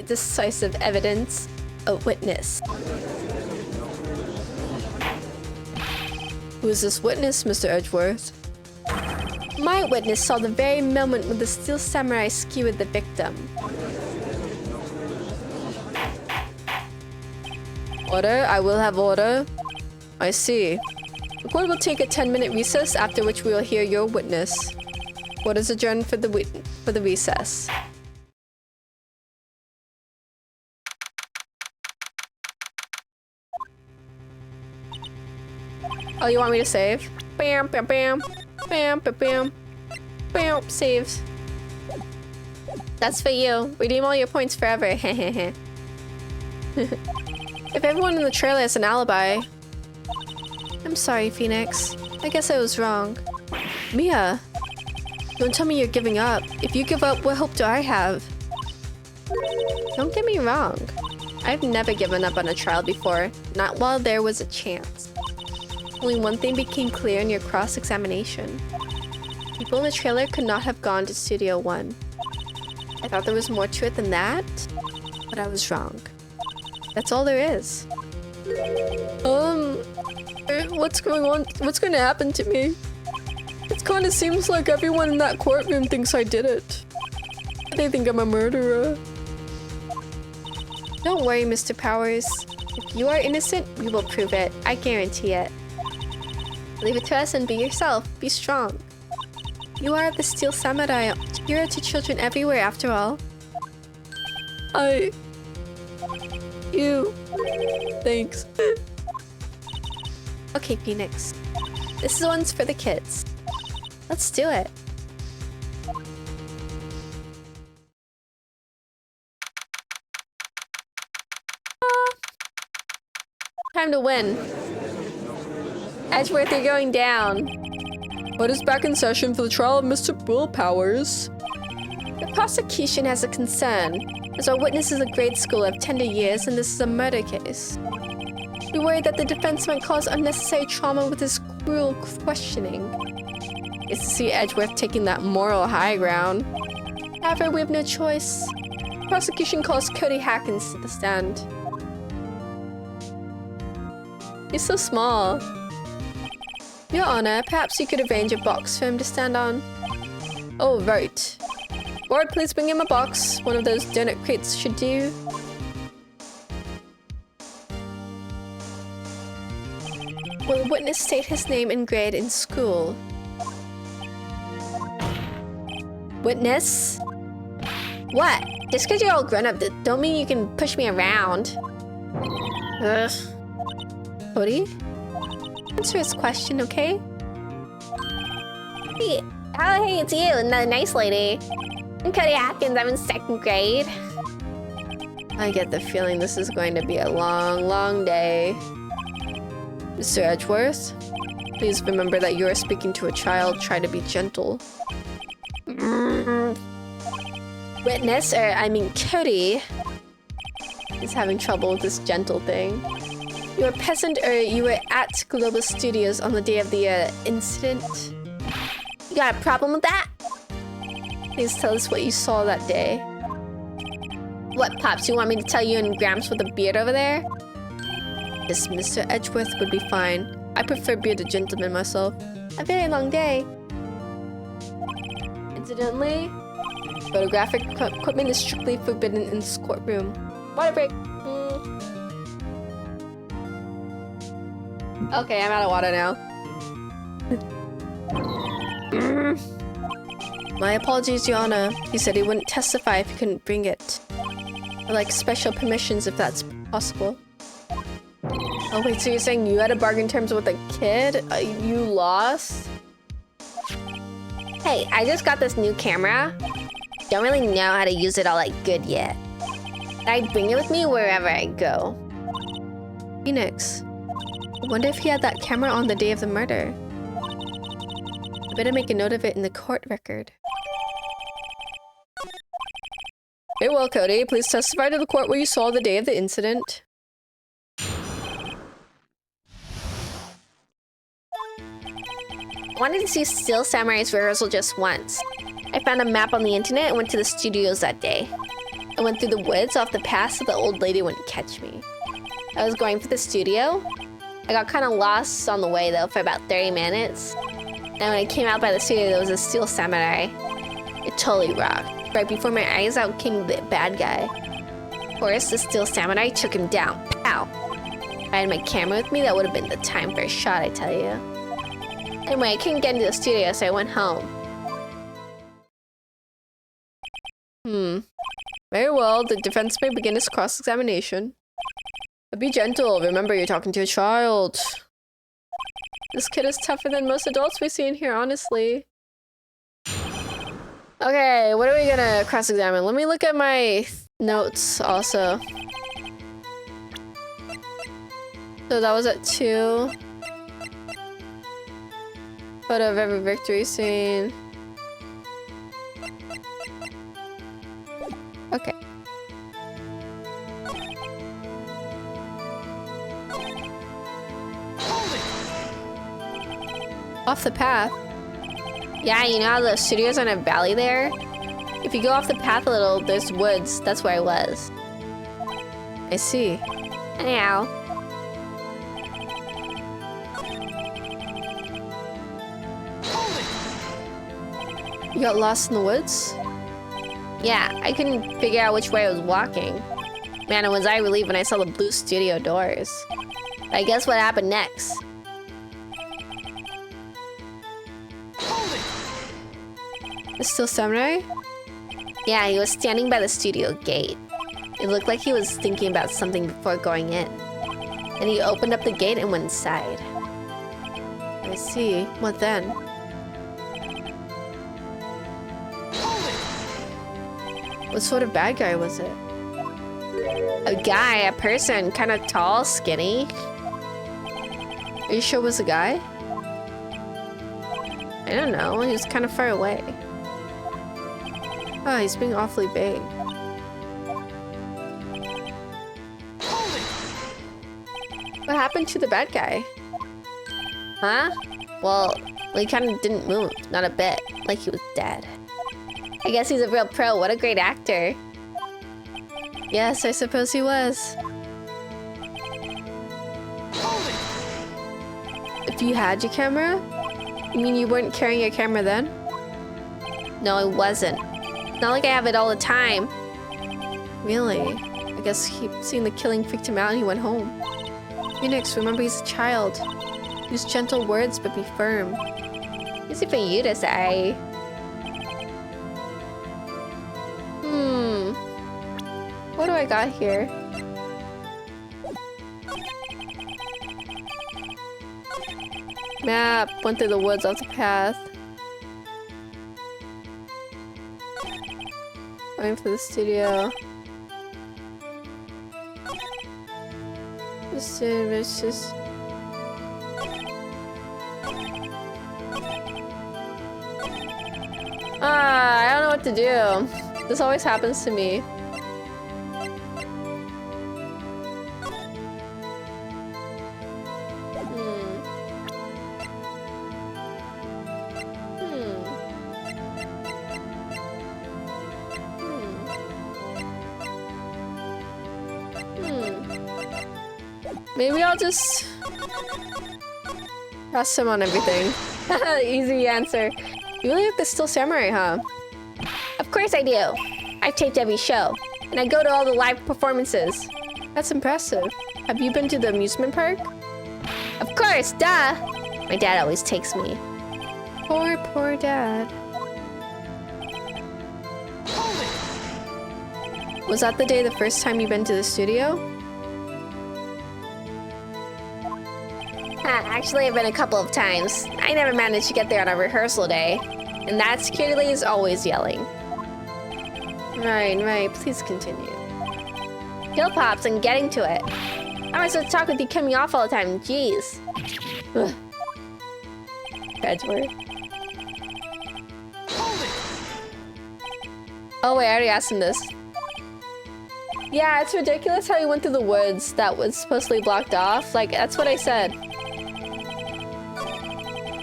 decisive evidence. A witness. Who is this witness, Mr. Edgeworth? My witness saw the very moment when the steel samurai skewered the victim. Order? I will have order. I see. The court will take a 10-minute recess, after which we will hear your witness. Court is adjourned for the recess. Oh, you want me to save? Bam, bam, bam. Bam, bam, bam. Bam, saves. That's for you. Redeem all your points forever. If everyone in the trailer has an alibi... I'm sorry, Phoenix. I guess I was wrong. Mia! Don't tell me you're giving up. If you give up, what hope do I have? Don't get me wrong. I've never given up on a trial before. Not while there was a chance. Only one thing became clear in your cross-examination. People in the trailer could not have gone to Studio 1. I thought there was more to it than that, but I was wrong. That's all there is. What's going on? What's going to happen to me? It kind of seems like everyone in that courtroom thinks I did it. They think I'm a murderer. Don't worry, Mr. Powers. If you are innocent, we will prove it. I guarantee it. Leave it to us and be yourself. Be strong. You are the Steel Samurai. You're to children everywhere, after all. You. Thanks. Okay, Phoenix. This one's for the kids. Let's do it. Time to win. Edgeworth, you're going down. What is back in session for the trial of Mr. Will Powers? The prosecution has a concern, as our witness is a grade school of tender years and this is a murder case. We worry that the defense might cause unnecessary trauma with his cruel questioning. It's to see Edgeworth taking that moral high ground. However, we have no choice. The prosecution calls Cody Hackins to the stand. He's so small. Your Honor, perhaps you could arrange a box for him to stand on. Oh, right. Board, please bring him a box. One of those donut crates should do. Will the witness state his name and grade in school? Witness? What? Just because you're all grown up, don't mean you can push me around. Ugh. Cody? Answer his question, okay? Hey, oh, hey, it's you, another nice lady. I'm Cody Atkins, I'm in 2nd grade. I get the feeling this is going to be a long, long day. Mr. Edgeworth, please remember that you are speaking to a child. Try to be gentle. Witness, Cody is having trouble with this gentle thing. You're a peasant, or you were at Global Studios on the day of the incident? You got a problem with that? Please tell us what you saw that day. What, Pops? You want me to tell you and Gramps with the beard over there? Yes, Mr. Edgeworth would be fine. I prefer being a gentleman myself. A very long day. Incidentally, photographic equipment is strictly forbidden in this courtroom. Water break. Okay, I'm out of water now. My apologies, Your Honor. He said he wouldn't testify if he couldn't bring it. I'd like special permissions if that's possible. Oh wait, so you're saying you had a bargain terms with a kid? You lost? Hey, I just got this new camera. Don't really know how to use it all like good yet. I bring it with me wherever I go. Phoenix. I wonder if he had that camera on the day of the murder. I better make a note of it in the court record. Very well, Cody. Please testify to the court what you saw the day of the incident. I wanted to see Steel Samurai's rehearsal just once. I found a map on the internet and went to the studios that day. I went through the woods off the path so the old lady wouldn't catch me. I was going for the studio. I got kind of lost on the way though for about 30 minutes. And when I came out by the studio, there was a Steel Samurai. It totally rocked. Right before my eyes out came the bad guy. Of course, the Steel Samurai took him down. Pow! If I had my camera with me, that would have been the time for a shot, I tell you. Anyway, I couldn't get into the studio, so I went home. Very well, the defense may begin its cross-examination. But be gentle, remember you're talking to a child. This kid is tougher than most adults we see in here, honestly. Okay, what are we gonna cross-examine? Let me look at my notes also. So that was at 2. Photo of every victory scene. Okay. Off the path. Yeah, you know how the studio's on a valley there? If you go off the path a little, there's woods. That's where I was. I see. Anyhow. You got lost in the woods? Yeah, I couldn't figure out which way I was walking. Man, was I relieved when I saw the blue studio doors. But I guess what happened next? The Steel Samurai? Yeah, he was standing by the studio gate. It looked like he was thinking about something before going in. Then he opened up the gate and went inside. I see. What then? What sort of bad guy was it? A guy, a person, kind of tall, skinny. Are you sure it was a guy? I don't know, he was kind of far away. Oh, he's being awfully vague. What happened to the bad guy? Huh? Well, he kind of didn't move, not a bit, like he was dead. I guess he's a real pro. What a great actor. Yes, I suppose he was. If you had your camera? You mean you weren't carrying your camera then? No, I wasn't. Not like I have it all the time. Really? I guess seeing the killing freaked him out and he went home. Phoenix, remember he's a child. Use gentle words, but be firm. Easy for you to say. What do I got here? Map. Went through the woods off the path. Going for the studio. The studio is just... I don't know what to do. This always happens to me. Maybe I'll just press him on everything. Easy answer. You really have to steal samurai, huh? Of course I do. I've taped every show, and I go to all the live performances. That's impressive. Have you been to the amusement park? Of course, duh! My dad always takes me. Poor, poor dad. Was that the day the first time you've been to the studio? Actually, I've been a couple of times. I never managed to get there on a rehearsal day. And that security lady is always yelling. Right. Please continue. Hill pops and getting to it. How am I supposed to talk with you coming off all the time? Jeez. Ugh. Edward. Oh wait, I already asked him this. Yeah, it's ridiculous how he went through the woods that was supposedly blocked off. Like, that's what I said.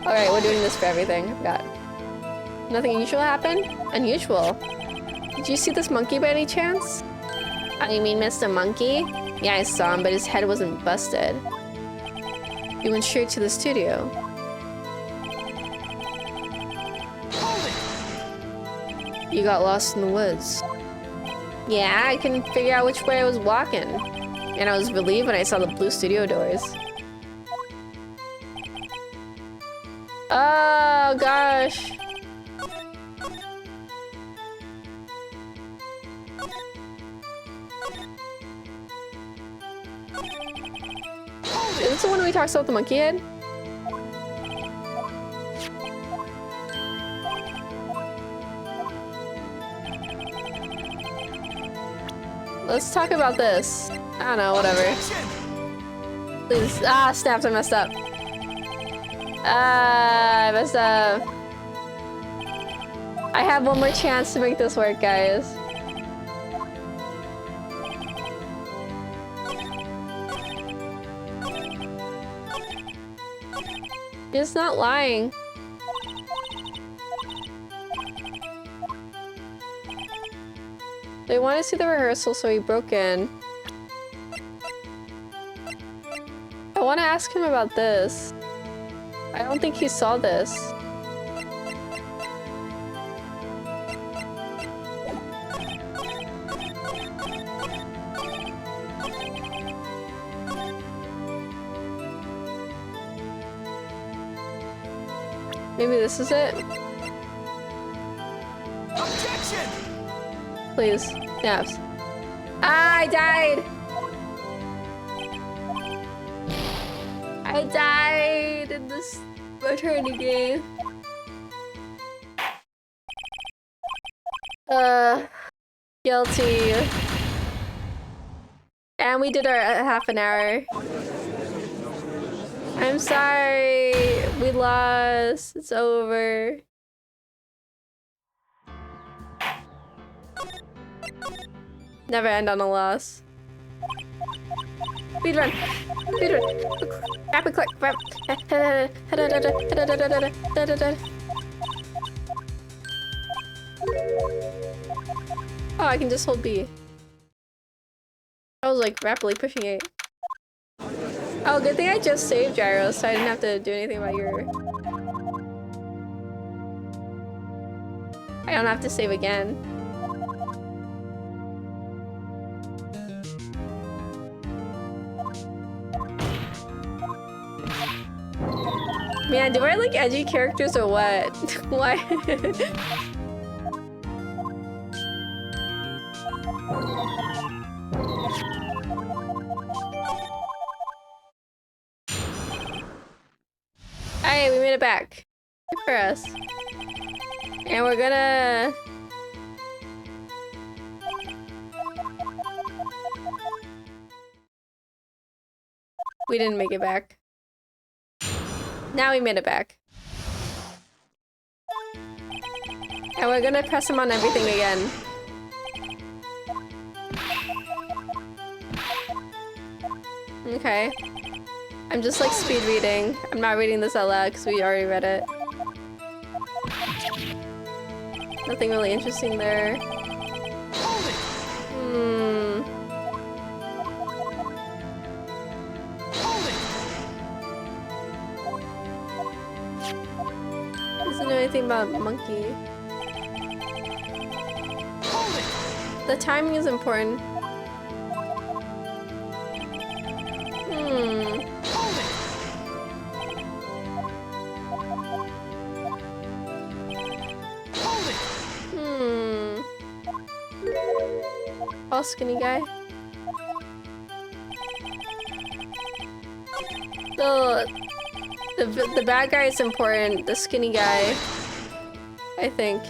Alright, we're doing this for everything. I forgot. Nothing unusual happened? Unusual? Did you see this monkey by any chance? Oh, you mean Mr. Monkey? Yeah, I saw him, but his head wasn't busted. He went straight to the studio. You got lost in the woods. Yeah, I couldn't figure out which way I was walking. And I was relieved when I saw the blue studio doors. Oh gosh. Is this the one we talked about the monkey head? Let's talk about this. I don't know, whatever. Please. Ah, snaps, I messed up. I messed up. I have one more chance to make this work, guys. It's not lying. They want to see the rehearsal, so he broke in. I want to ask him about this. I don't think he saw this. Maybe this is it? Objection! Please. Snaps. Ah, I died! I died in this maternity game. Guilty. And we did our half an hour. I'm sorry. We lost. It's over. Never end on a loss. Speedrun! Speedrun! Rapid click! Oh, I can just hold B. I was like rapidly pushing it. Oh, good thing I just saved Gyro, so I didn't have to do anything about your... I don't have to save again. Man, do I like edgy characters or what? Why? Alright, we made it back. Good for us. And we're gonna... We didn't make it back. Now we made it back. And we're gonna press him on everything again. Okay. I'm just like speed reading. I'm not reading this out loud because we already read it. Nothing really interesting there. anything about monkey. Hold it! The timing is important. Hold it! Hold it! Oh, skinny guy. So, the bad guy is important. The skinny guy, I think.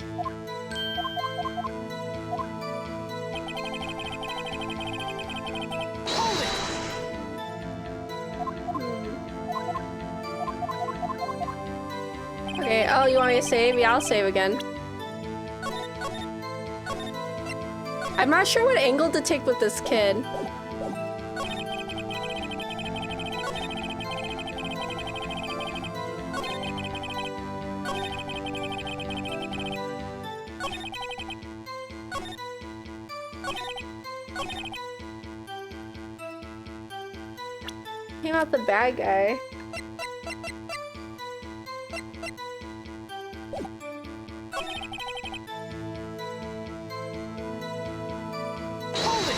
Hold it! Okay, oh, you want me to save? Yeah, I'll save again. I'm not sure what angle to take with this kid. Came out the bad guy. Hold it!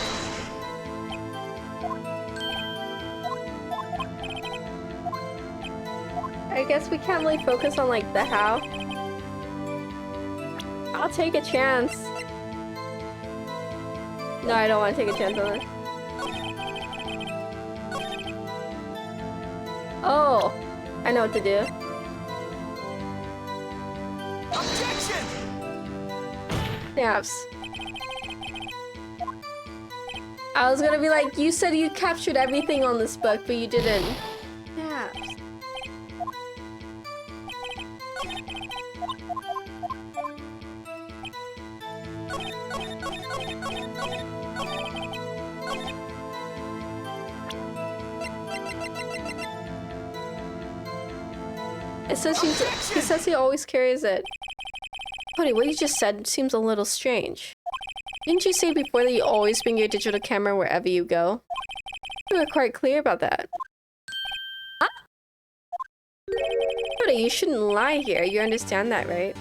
I guess we can't really focus on like the how. I'll take a chance. No, I don't want to take a chance on it. Oh, I know what to do. Objection! Snaps. I was gonna be like, you said you captured everything on this book, but you didn't. Snaps. It says he says he always carries it. Cody, what you just said seems a little strange. Didn't you say before that you always bring your digital camera wherever you go? You were quite clear about that. Ah! Cody, you shouldn't lie here. You understand that, right?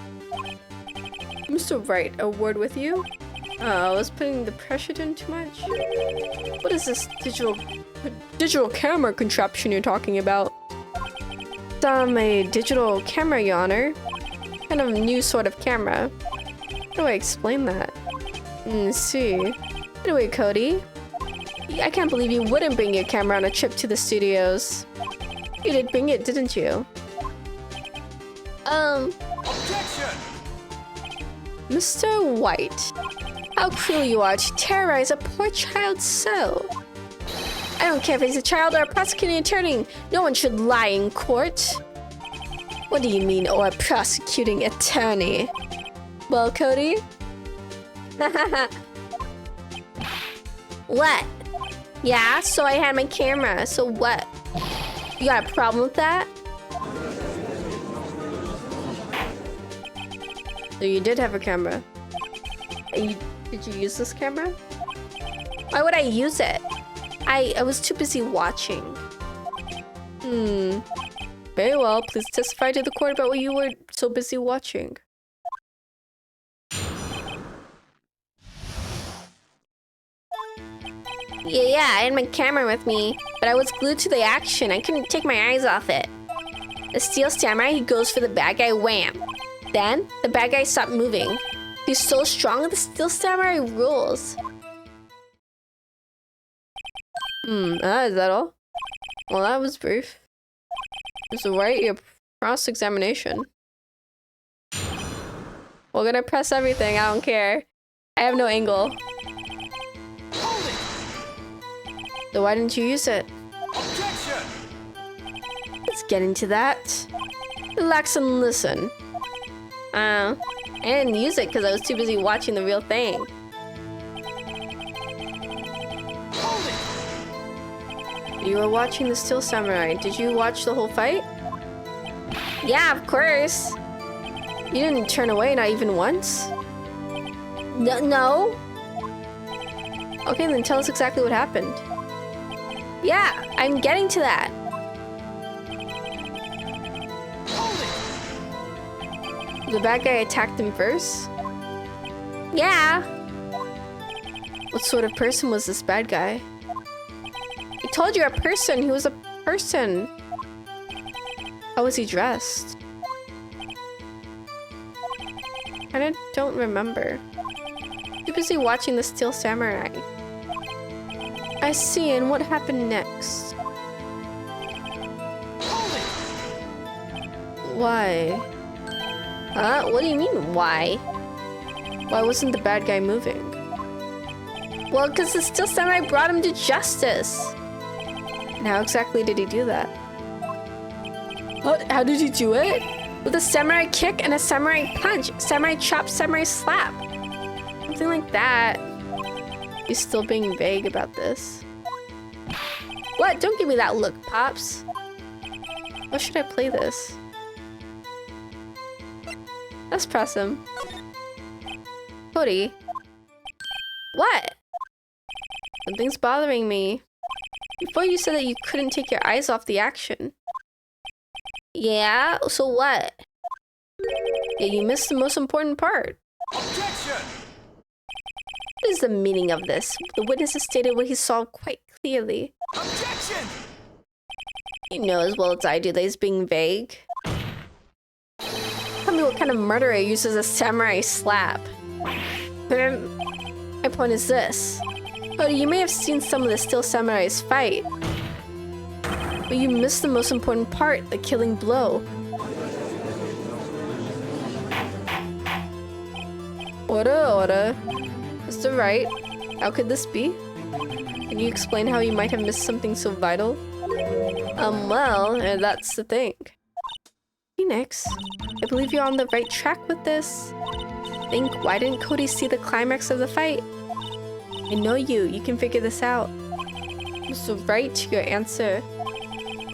Mr. Wright, a word with you? Oh, I was putting the pressure in too much. What is this digital camera contraption you're talking about? A digital camera, Your Honor. Kind of new sort of camera. How do I explain that? See. Anyway, Cody. I can't believe you wouldn't bring your camera on a trip to the studios. You did bring it, didn't you? Objection! Mr. White. How cruel you are to terrorize a poor child so. I don't care if he's a child or a prosecuting attorney. No one should lie in court. What do you mean, or a prosecuting attorney? Well, Cody? What? Yeah, so I had my camera, so what? You got a problem with that? So you did have a camera. Did you use this camera? Why would I use it? I was too busy watching. Very well, please testify to the court about what you were so busy watching. Yeah, I had my camera with me, but I was glued to the action. I couldn't take my eyes off it. The steel samurai, he goes for the bad guy, wham. Then, the bad guy stopped moving. He's so strong, the steel samurai rules. Is that all? Well, that was brief. Mr. Wright, your cross-examination. We're gonna press everything, I don't care. I have no angle. So why didn't you use it? Objection! Let's get into that. Relax and listen. I didn't use it because I was too busy watching the real thing. You were watching the Steel Samurai. Did you watch the whole fight? Yeah, of course. You didn't turn away, not even once? No. Okay, then tell us exactly what happened. Yeah, I'm getting to that. The bad guy attacked him first? Yeah. What sort of person was this bad guy? I told you a person. He was a person. How was he dressed? I don't remember. Too busy watching the Steel Samurai. I see, and what happened next? Why? Huh? What do you mean, why? Why wasn't the bad guy moving? Well, because the Steel Samurai brought him to justice. And how exactly did he do that? What? How did he do it? With a samurai kick and a samurai punch. Samurai chop, samurai slap. Something like that. He's still being vague about this. What? Don't give me that look, Pops. How should I play this? Let's press him. Cody. What? Something's bothering me. Before you said that you couldn't take your eyes off the action. Yeah? So what? Yeah, you missed the most important part. Objection! What is the meaning of this? The witness has stated what he saw quite clearly. Objection! You know as well as I do that he's being vague. Tell me what kind of murderer uses a samurai slap. My point is this. Cody, you may have seen some of the Steel Samurai's fight. But you missed the most important part, the killing blow. Order. Mr. Wright, how could this be? Can you explain how you might have missed something so vital? Well, that's the thing. Phoenix, I believe you're on the right track with this. Why didn't Cody see the climax of the fight? I know you can figure this out. Mr. Wright, your answer.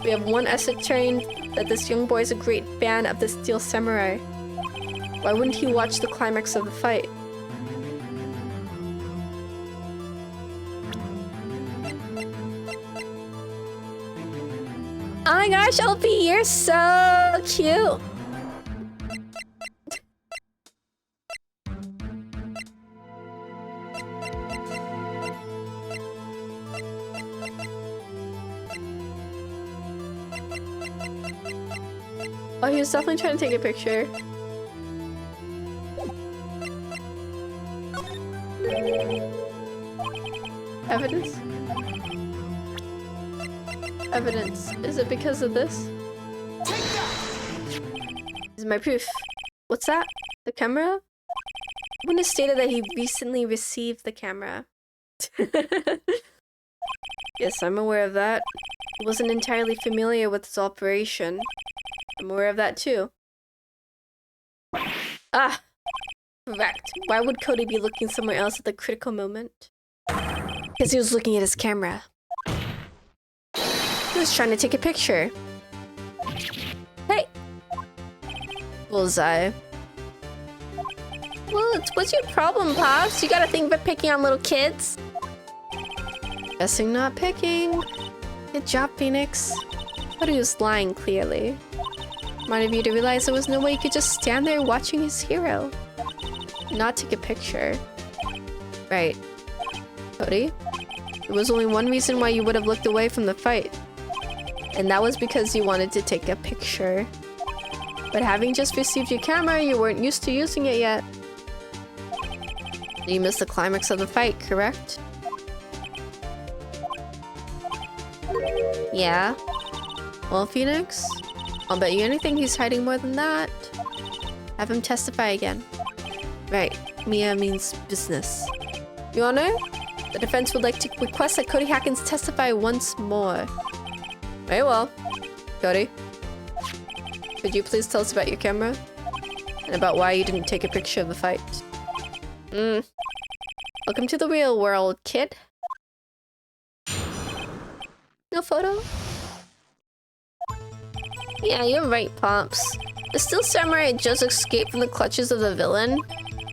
We have one ascertained that this young boy is a great fan of the Steel Samurai. Why wouldn't he watch the climax of the fight? Oh my gosh, LP, you're so cute! Oh, he was definitely trying to take a picture. Evidence? Evidence. Is it because of this? This is my proof. What's that? The camera? Witness stated that he recently received the camera. Yes, I'm aware of that. He wasn't entirely familiar with its operation. I'm aware of that too. Ah! Correct. Why would Cody be looking somewhere else at the critical moment? Because he was looking at his camera. He was trying to take a picture. Hey! Bullseye. Well, what's your problem, Pops? You got a thing for picking on little kids? Guessing not picking. Good job, Phoenix. But he was lying, clearly. Reminded you to realize there was no way you could just stand there watching his hero. Not take a picture. Right. Cody? There was only one reason why you would have looked away from the fight. And that was because you wanted to take a picture. But having just received your camera, you weren't used to using it yet. You missed the climax of the fight, correct? Yeah. Well, Phoenix, I'll bet you anything he's hiding more than that. Have him testify again. Right. Mia means business. Your Honor, the defense would like to request that Cody Hackins testify once more. Very well. Cody, could you please tell us about your camera? And about why you didn't take a picture of the fight? Welcome to the real world, kid. No photo? Yeah, you're right, Pops. The Steel Samurai had just escaped from the clutches of the villain,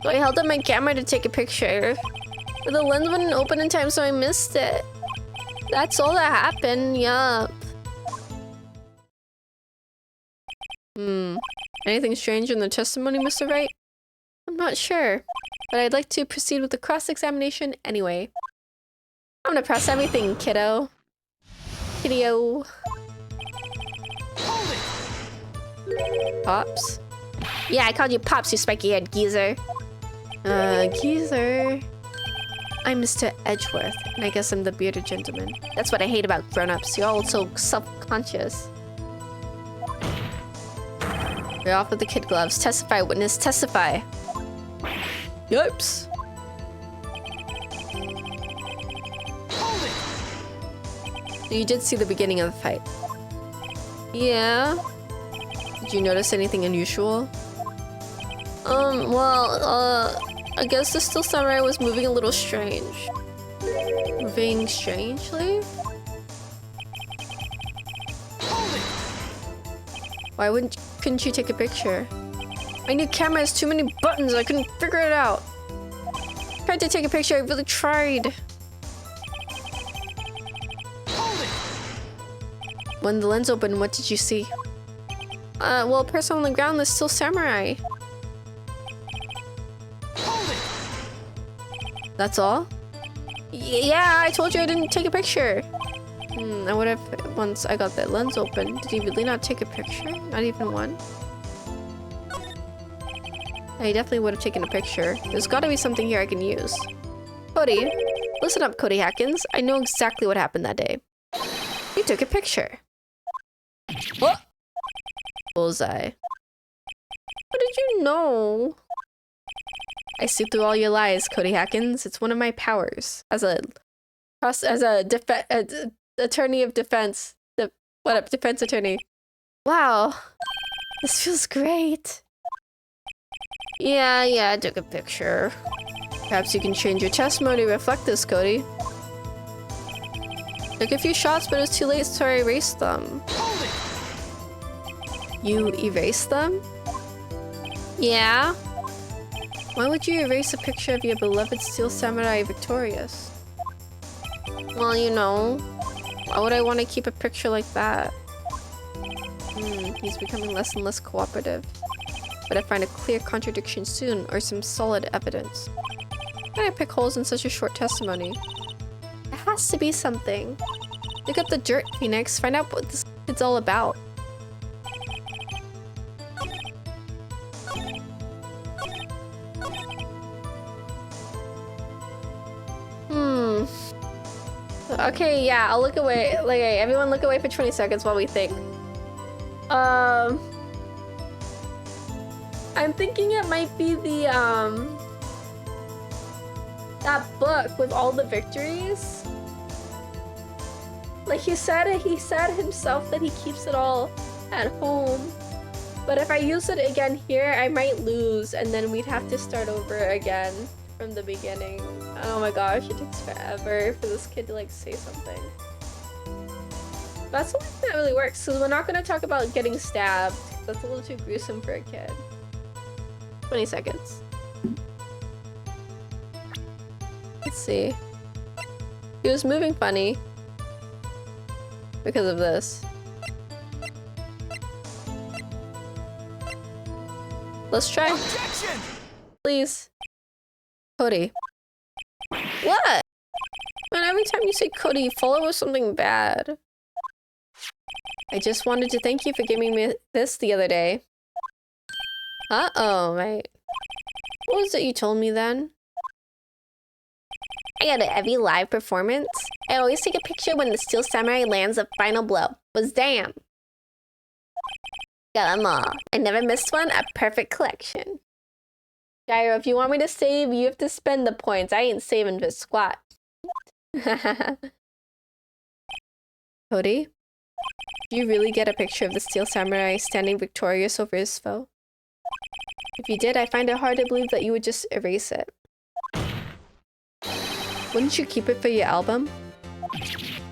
so I held up my camera to take a picture. But the lens wouldn't open in time, so I missed it. That's all that happened, yup. Anything strange in the testimony, Mr. Wright? I'm not sure, but I'd like to proceed with the cross-examination anyway. I'm gonna press everything, kiddo. Kiddo. Hold it! Pops? Yeah, I called you Pops, you spiky-haired geezer. Geezer. I'm Mr. Edgeworth, and I guess I'm the bearded gentleman. That's what I hate about grown-ups. You're all so self-conscious. You're off with the kid gloves. Testify, witness, testify. Yipes. Hold it! You did see the beginning of the fight. Yeah. Did you notice anything unusual? I guess the Steel Samurai was moving a little strange. Moving strangely? Hold it! Why couldn't you take a picture? My new camera has too many buttons, I couldn't figure it out. Tried to take a picture, I really tried. Hold it! When the lens opened, what did you see? Well, a person on the ground, there's still samurai. Hold it! That's all? Yeah, I told you I didn't take a picture. I would have once I got that lens open. Did he really not take a picture? Not even one? I definitely would have taken a picture. There's gotta be something here I can use. Cody, listen up, Cody Hackins. I know exactly what happened that day. You took a picture. Oh! Bullseye. How did you know? I see through all your lies, Cody Hackins. It's one of my powers as a attorney of defense. Defense attorney. Wow, this feels great. Yeah, I took a picture. Perhaps you can change your testimony to reflect this, Cody. Took a few shots, but it was too late, so I erased them. Hold it! You erased them? Yeah. Why would you erase a picture of your beloved Steel Samurai victorious? Well, you know, why would I want to keep a picture like that? He's becoming less and less cooperative. But I find a clear contradiction soon, or some solid evidence. How can I pick holes in such a short testimony? There has to be something. Dig up the dirt, Phoenix. Find out what this kid's all about. Okay, yeah, I'll look away. Like, everyone look away for 20 seconds while we think. I'm thinking it might be the, that book with all the victories. Like he said himself that he keeps it all at home. But if I use it again here, I might lose, and then we'd have to start over again from the beginning. Oh my gosh, it takes forever for this kid to like say something. That's the one thing that really works, because we're not going to talk about getting stabbed. That's a little too gruesome for a kid. 20 seconds. Let's see. He was moving funny because of this. Let's try. Objection! Please. Cody. What? Man, every time you say Cody, you follow with something bad. I just wanted to thank you for giving me this the other day. Uh-oh, right. What was it you told me then? I got it every live performance. I always take a picture when the Steel Samurai lands a final blow. Was damn. Got them all. I never missed one. A perfect collection. Gyro, if you want me to save, you have to spend the points. I ain't saving for squat. Cody? Do you really get a picture of the Steel Samurai standing victorious over his foe? If you did, I find it hard to believe that you would just erase it. Wouldn't you keep it for your album?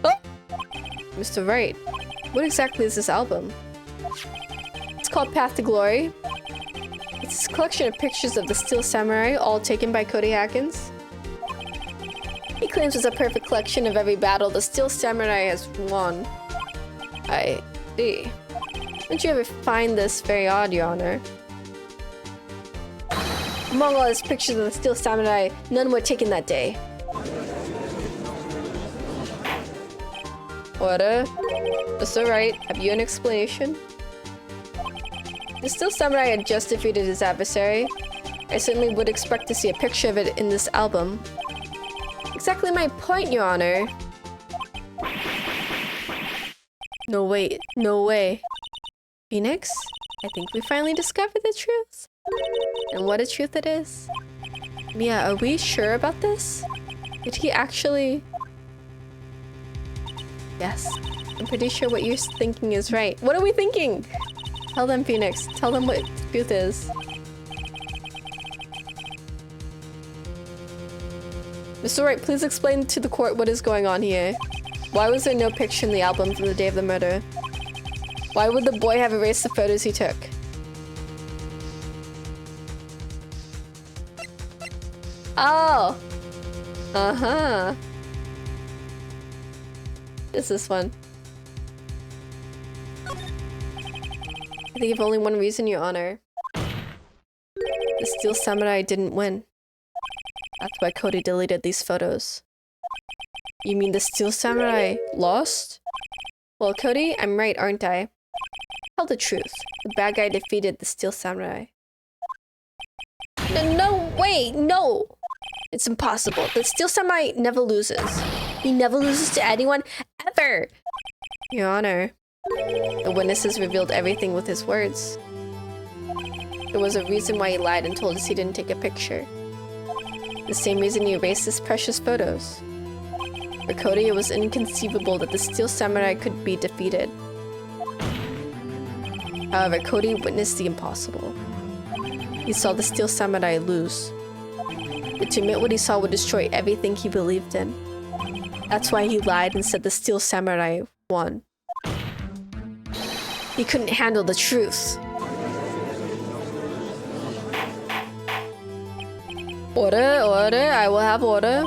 Oh! Mr. Wright, what exactly is this album? It's called Path to Glory. It's a collection of pictures of the Steel Samurai, all taken by Cody Hackins. He claims it's a perfect collection of every battle the Steel Samurai has won. I see. Don't you ever find this very odd, Your Honor? Among all his pictures of the Steel Samurai, none were taken that day. Order. Mr. Wright, have you an explanation? The Steel Samurai had just defeated his adversary. I certainly would expect to see a picture of it in this album. Exactly my point, Your Honor. No, wait. No way. Phoenix, I think we finally discovered the truth. And what a truth it is. Mia, are we sure about this? Did he actually... Yes. I'm pretty sure what you're thinking is right. What are we thinking? Tell them, Phoenix. Tell them what the truth is. Mr. Wright, please explain to the court what is going on here. Why was there no picture in the album from the day of the murder? Why would the boy have erased the photos he took? Oh! Uh-huh. It's this one. I think of only one reason, Your Honor. The Steel Samurai didn't win. That's why Cody deleted these photos. You mean the Steel Samurai lost? Well, Cody, I'm right, aren't I? Tell the truth. The bad guy defeated the Steel Samurai. No, wait, no! It's impossible. The Steel Samurai never loses. He never loses to anyone, ever! Your Honor, the witnesses revealed everything with his words. There was a reason why he lied and told us he didn't take a picture. The same reason he erased his precious photos. For Cody, it was inconceivable that the Steel Samurai could be defeated. However, Cody witnessed the impossible. He saw the Steel Samurai lose. But to admit what he saw would destroy everything he believed in. That's why he lied and said the Steel Samurai won. He couldn't handle the truth. Order, order, I will have order.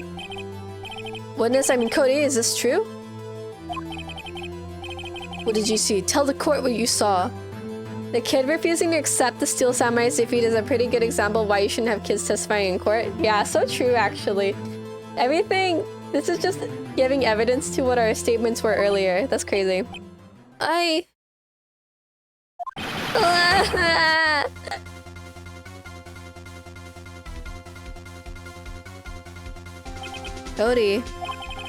Witness, I mean Cody, is this true? What did you see? Tell the court what you saw. The kid refusing to accept the Steel Samurai's defeat is a pretty good example of why you shouldn't have kids testifying in court. Yeah, so true actually. Everything, this is just giving evidence to what our statements were earlier. That's crazy. Cody,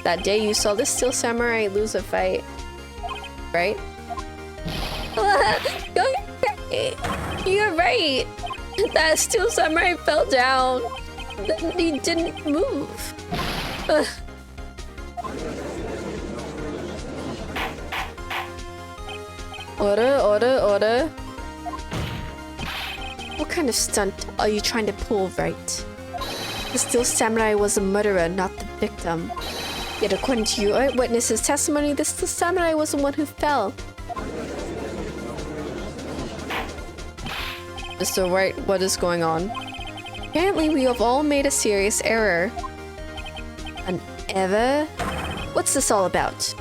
that day you saw the Steel Samurai lose a fight, right? You're right. That Steel Samurai fell down. Then he didn't move. Order, order, order. What kind of stunt are you trying to pull, Wright? The Steel Samurai was the murderer, not the victim. Yet according to your witness's testimony, the Steel Samurai was the one who fell. Mr. Wright, what is going on? Apparently we have all made a serious error. An error? What's this all about?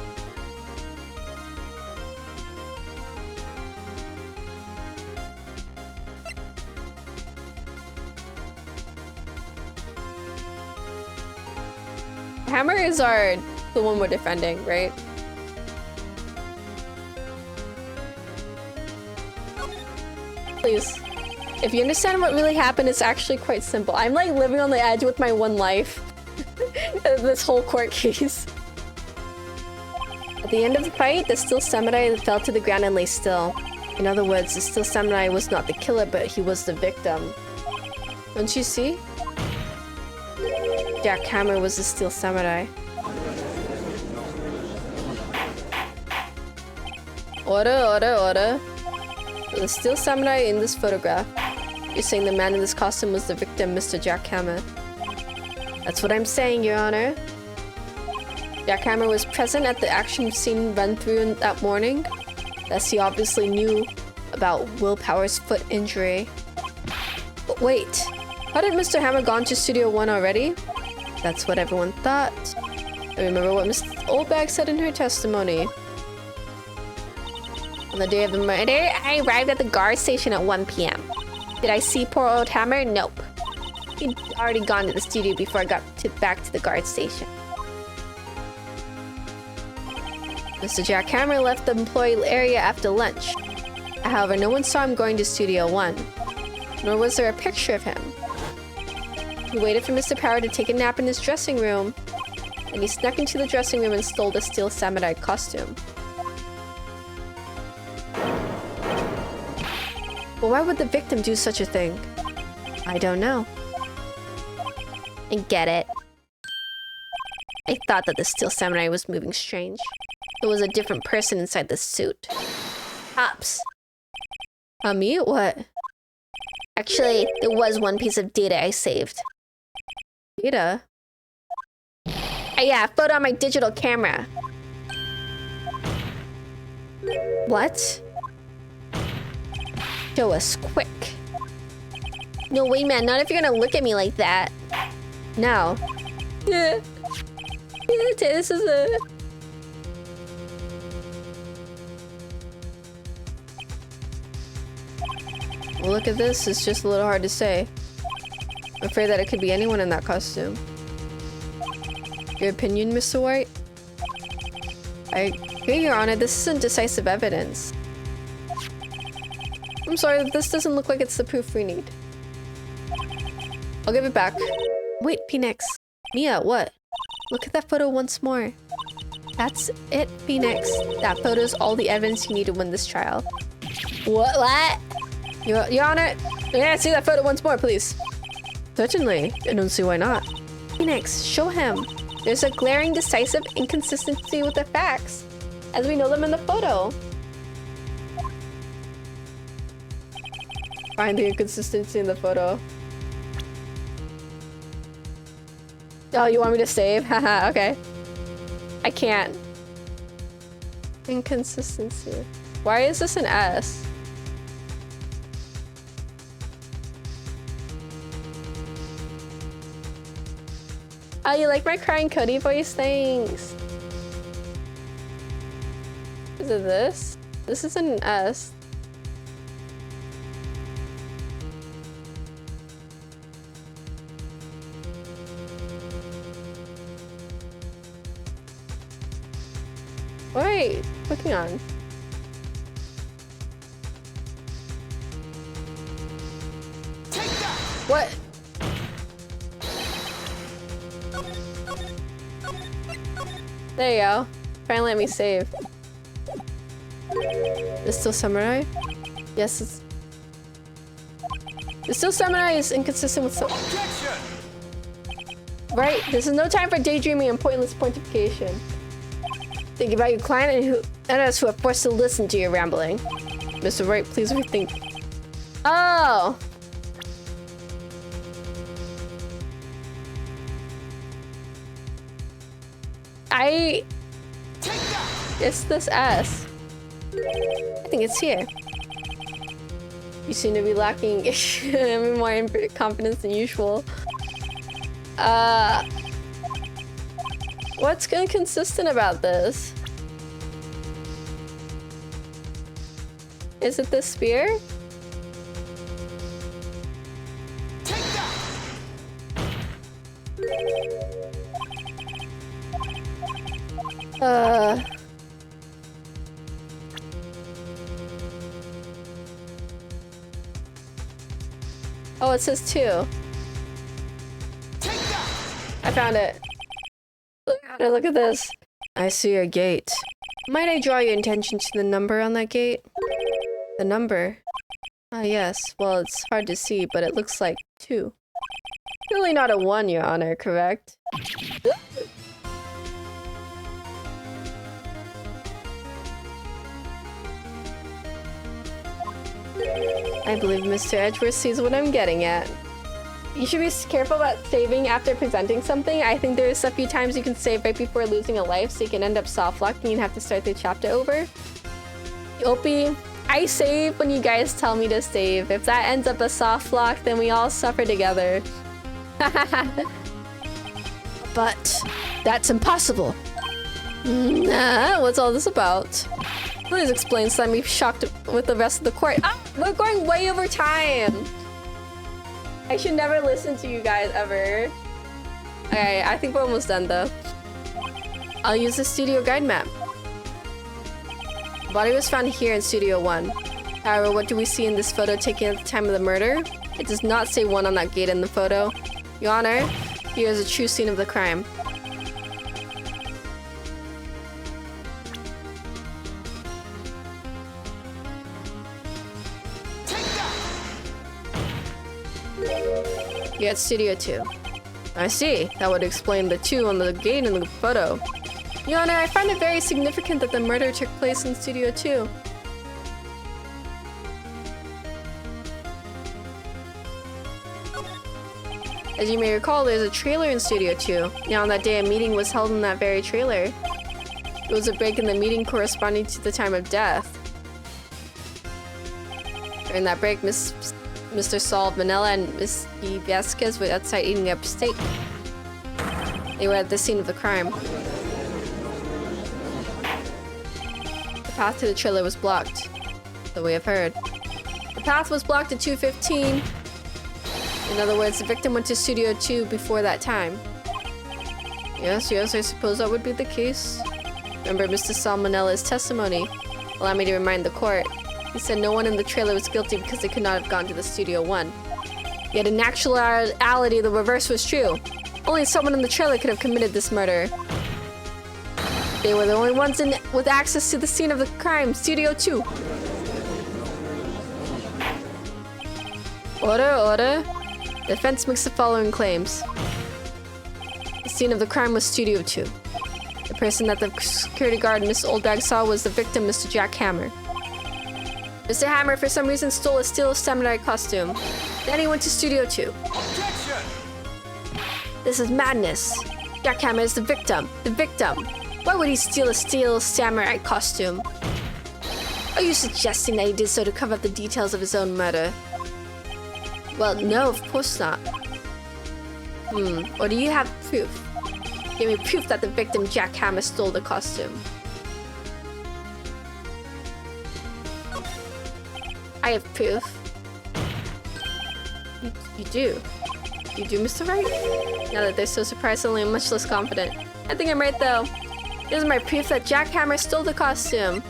Hammers are the one we're defending, right? Please. If you understand what really happened, it's actually quite simple. I'm like living on the edge with my one life. This whole court case. At the end of the fight, the Steel Samurai fell to the ground and lay still. In other words, the Steel Samurai was not the killer, but he was the victim. Don't you see? Jack Hammer was the Steel Samurai. Order, order, order. The Steel Samurai in this photograph. You're saying the man in this costume was the victim, Mr. Jack Hammer. That's what I'm saying, Your Honor. Jack Hammer was present at the action scene run through that morning. Thus, he obviously knew about Will Power's foot injury. But wait, hadn't Mr. Hammer gone to Studio 1 already? That's what everyone thought. I remember what Miss Oldbag said in her testimony. On the day of the murder, I arrived at the guard station at 1 p.m. Did I see poor old Hammer? Nope. He'd already gone to the studio before I got back to the guard station. Mr. Jack Hammer left the employee area after lunch. However, no one saw him going to Studio 1. Nor was there a picture of him. He waited for Mr. Power to take a nap in his dressing room. And he snuck into the dressing room and stole the steel samurai costume. But why would the victim do such a thing? I don't know. I get it. I thought that the steel samurai was moving strange. There was a different person inside the suit. Ops. Me? What? Actually, there was one piece of data I saved. Data? Yeah, a photo on my digital camera. What? Show us quick. No way, man. Not if you're gonna look at me like that. No. Yeah. This is a... Well, look at this. It's just a little hard to say. I'm afraid that it could be anyone in that costume. Your opinion, Mr. White? I hear, Your Honor, this isn't decisive evidence. I'm sorry, this doesn't look like it's the proof we need. I'll give it back. Wait, Phoenix. Mia, what? Look at that photo once more. That's it, Phoenix. That photo's all the evidence you need to win this trial. What? Your Honor, may I see that photo once more, please? Certainly. I don't see why not. Phoenix, show him. There's a glaring, decisive inconsistency with the facts, as we know them in the photo. Find the inconsistency in the photo. Oh, you want me to save? Haha, okay. I can't. Inconsistency. Why is this an S? Oh, you like my crying Cody voice? Thanks. Is it this? This is an S. Wait, clicking on. Take that! What? There you go. Finally let me save. Is still samurai? Yes, it's... The still samurai is inconsistent with some... Objection! Right, this is no time for daydreaming and pointless pontification. Think about your client and us who are forced to listen to your rambling. Mr. Wright, please rethink. Oh! It's this S. I think it's here. You seem to be lacking more confidence than usual. What's inconsistent about this? Is it the spear? Take that! Oh, it says 2. Take that! I found it. Look at this. I see a gate. Might I draw your attention to the number on that gate? The number? Ah, yes. Well, it's hard to see, but it looks like 2. Really not a 1, Your Honor, correct? I believe Mr. Edgeworth sees what I'm getting at. You should be careful about saving after presenting something. I think there's a few times you can save right before losing a life, so you can end up soft-locking and have to start the chapter over. Opie, I save when you guys tell me to save. If that ends up a soft lock, then we all suffer together. But that's impossible. Nah, what's all this about? Please explain so I'm shocked with the rest of the court. Ah, we're going way over time. I should never listen to you guys ever. Alright, I think we're almost done though. I'll use the studio guide map. The body was found here in Studio 1. However, what do we see in this photo taken at the time of the murder? It does not say 1 on that gate in the photo. Your Honor, here is a true scene of the crime. You're at Studio 2. I see. That would explain the 2 on the gate in the photo. Your Honor, I find it very significant that the murder took place in Studio 2. As you may recall, there's a trailer in Studio 2. Now on that day, a meeting was held in that very trailer. It was a break in the meeting corresponding to the time of death. During that break, Mr. Saul, Manila, and Miss E. Vasquez were outside eating up steak. They were at the scene of the crime. The path to the trailer was blocked, so we have heard. The path was blocked at 2:15. In other words, the victim went to Studio 2 before that time. Yes, I suppose that would be the case. Remember Mr. Salmonella's testimony. Allow me to remind the court. He said no one in the trailer was guilty because they could not have gone to the Studio 1. Yet in actuality, the reverse was true. Only someone in the trailer could have committed this murder. They were the only ones with access to the scene of the crime, Studio 2. Order. The defense makes the following claims. The scene of the crime was Studio 2. The person that the security guard, Miss Oldbag, saw was the victim, Mr. Jack Hammer. Mr. Hammer, for some reason, stole a steel samurai costume. Then he went to Studio 2. Objection! This is madness. Jack Hammer is the victim. The victim. Why would he steal a steel samurai costume? Are you suggesting that he did so to cover up the details of his own murder? Well, no, of course not. Or do you have proof? Give me proof that the victim, Jack Hammer, stole the costume. I have proof. You do. You do, Mr. Wright? Now that they're so surprisingly much less confident. I think I'm right, though. This is my proof that Jack Hammer stole the costume.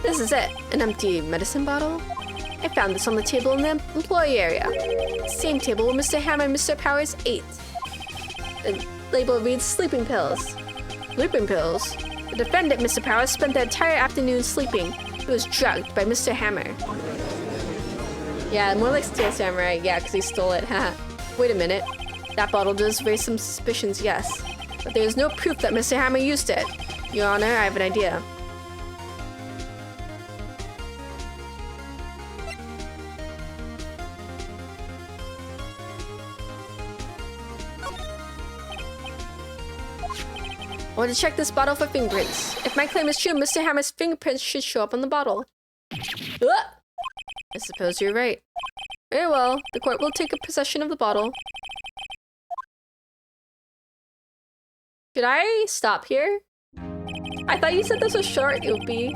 This is it. An empty medicine bottle? I found this on the table in the employee area. Same table where Mr. Hammer and Mr. Powers ate. The label reads sleeping pills. Sleeping pills? The defendant, Mr. Powers, spent the entire afternoon sleeping. He was drugged by Mr. Hammer. Yeah, more like Steel Samurai. Yeah, because he stole it. Wait a minute. That bottle does raise some suspicions, yes. But there is no proof that Mr. Hammer used it. Your Honor, I have an idea. I want to check this bottle for fingerprints. If my claim is true, Mr. Hammer's fingerprints should show up on the bottle. I suppose you're right. Very well, the court will take possession of the bottle. Should I stop here? I thought you said this was short, Ulfi.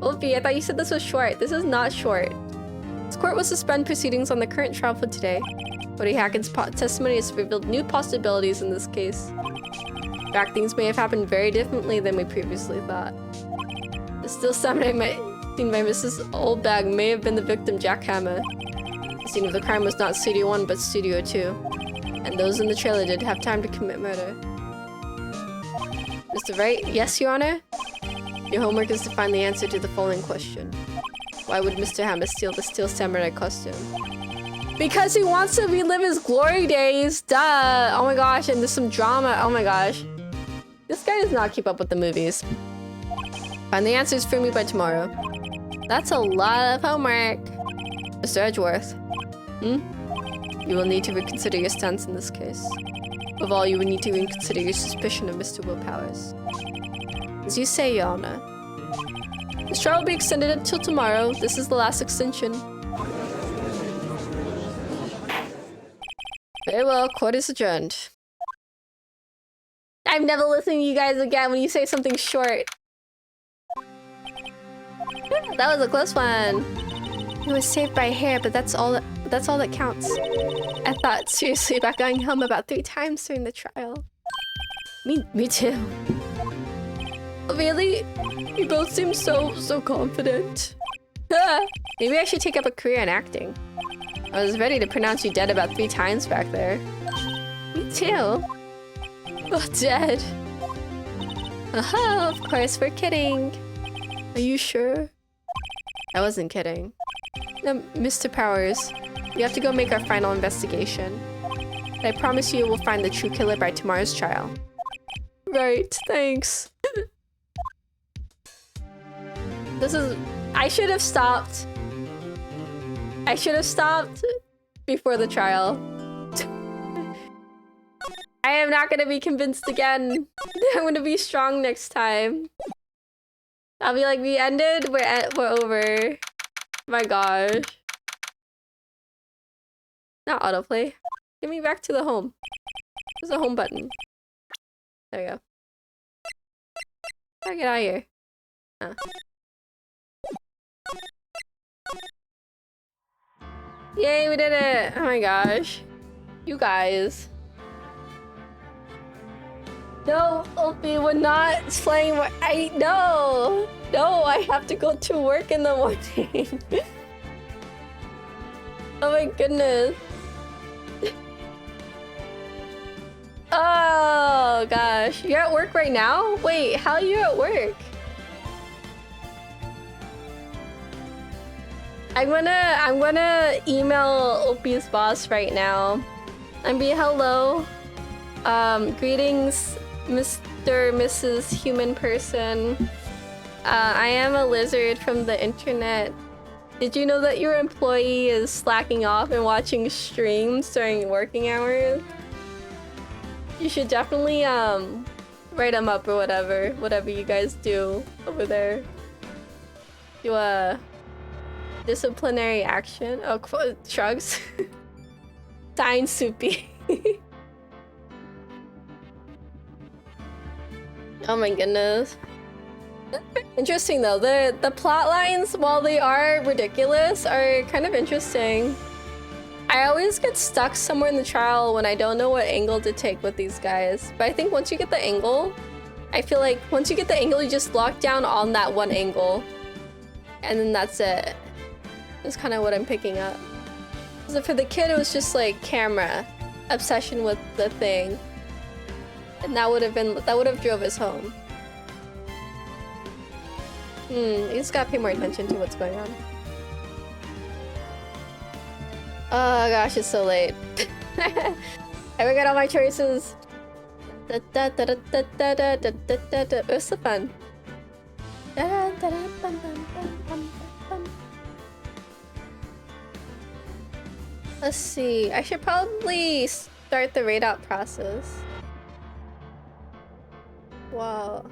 Ulfi, I thought you said this was short. This is not short. This court will suspend proceedings on the current trial for today. Cody Hackett's testimony has revealed new possibilities in this case. In fact, things may have happened very differently than we previously thought. The steel samurai seen by Mrs. Oldbag may have been the victim, Jack Hammer. The scene of the crime was not Studio 1, but Studio 2. And those in the trailer did have time to commit murder. Mr. Wright? Yes, Your Honor? Your homework is to find the answer to the following question. Why would Mr. Hammer steal the steel samurai costume? Because he wants to relive his glory days! Duh! Oh my gosh, and there's some drama. Oh my gosh. This guy does not keep up with the movies. Find the answers for me by tomorrow. That's a lot of homework. Mr. Edgeworth. You will need to reconsider your stance in this case. Above all, you will need to reconsider your suspicion of Mr. Will Powers. As you say, Your Honor. This trial will be extended until tomorrow. This is the last extension. Very well, court is adjourned. I'm never listening to you guys again when you say something short. That was a close one. It was saved by hair, but that's all that counts. I thought seriously about going home about 3 times during the trial. Me too. Really? You both seem so confident. Maybe I should take up a career in acting. I was ready to pronounce you dead about 3 times back there. Me too. Oh, dead. Of course we're kidding. Are you sure? I wasn't kidding. No, Mr. Powers, you have to go make our final investigation. And I promise you we'll find the true killer by tomorrow's trial. Right, thanks. I should have stopped. I should have stopped before the trial. I am not gonna be convinced again. I'm gonna be strong next time. I'll be like, we ended, we're over. My gosh. Not autoplay. Get me back to the home. There's a home button. There we go. Gotta get out of here. Huh. Yay, we did it! Oh my gosh. You guys. No, Opie, we're not playing. No, I have to go to work in the morning. Oh my goodness. Oh gosh, you're at work right now? Wait, how are you at work? I'm gonna email Opie's boss right now and be hello. Greetings, Mr. Mrs. Human Person. I am a lizard from the internet. Did you know that your employee is slacking off and watching streams during working hours? You should definitely write him up or whatever you guys do over there. Do a disciplinary action. Oh, shrugs. Sign Soupy. Oh my goodness. Interesting though. The plot lines, while they are ridiculous, are kind of interesting. I always get stuck somewhere in the trial when I don't know what angle to take with these guys. But I think once you get the angle, I feel like once you get the angle, you just lock down on that one angle. And then that's it. That's kind of what I'm picking up. So for the kid, it was just like camera obsession with the thing. And that would have drove us home. You just gotta pay more attention to what's going on. Oh gosh, it's so late. I regret all my choices. It was so fun. Let's see. I should probably start the raid out process. Wow.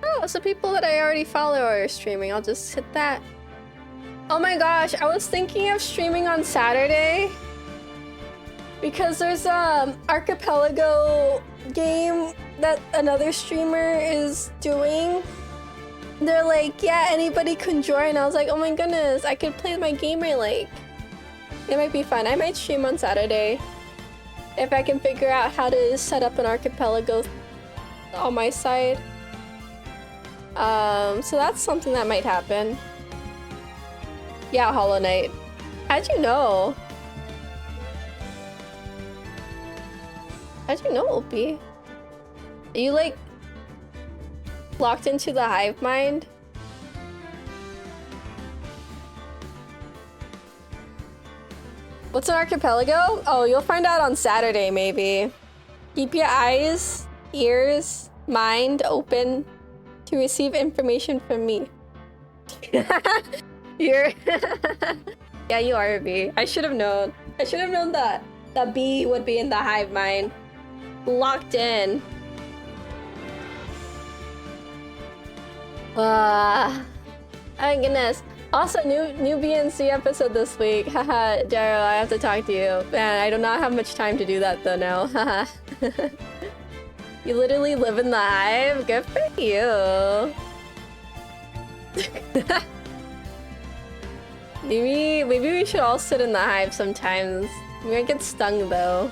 Oh, so people that I already follow are streaming. I'll just hit that. Oh my gosh, I was thinking of streaming on Saturday because there's archipelago game that another streamer is doing. They're like, yeah, anybody can join. I was like, oh my goodness, I could play my game I like. It might be fun. I might stream on Saturday if I can figure out how to set up an archipelago on my side. So that's something that might happen. Yeah, Hollow Knight. How'd you know? How'd you know, Opie? Are you like locked into the hive mind? What's an archipelago? Oh, you'll find out on Saturday, maybe. Keep your eyes, ears, mind open to receive information from me. You're... Yeah, you are a bee. I should have known. I should have known that the bee would be in the hive mind. Locked in. Oh my goodness. Also, new BNC episode this week. Haha, Jaro, I have to talk to you. Man, I do not have much time to do that though now. Haha. You literally live in the hive? Good for you. Maybe we should all sit in the hive sometimes. We might get stung though.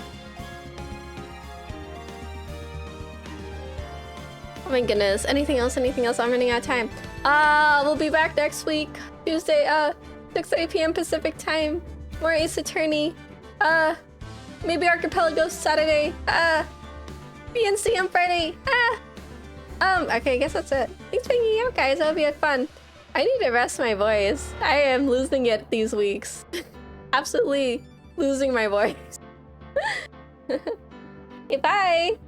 Oh my goodness. Anything else? Anything else? I'm running out of time. We'll be back next week. Tuesday, 6:30 p.m. Pacific time. More Ace Attorney. Maybe Archipelago Saturday. BNC on Friday. Okay, I guess that's it. Thanks for hanging out, guys. I hope you had fun. I need to rest my voice. I am losing it these weeks. Absolutely losing my voice. Okay, bye!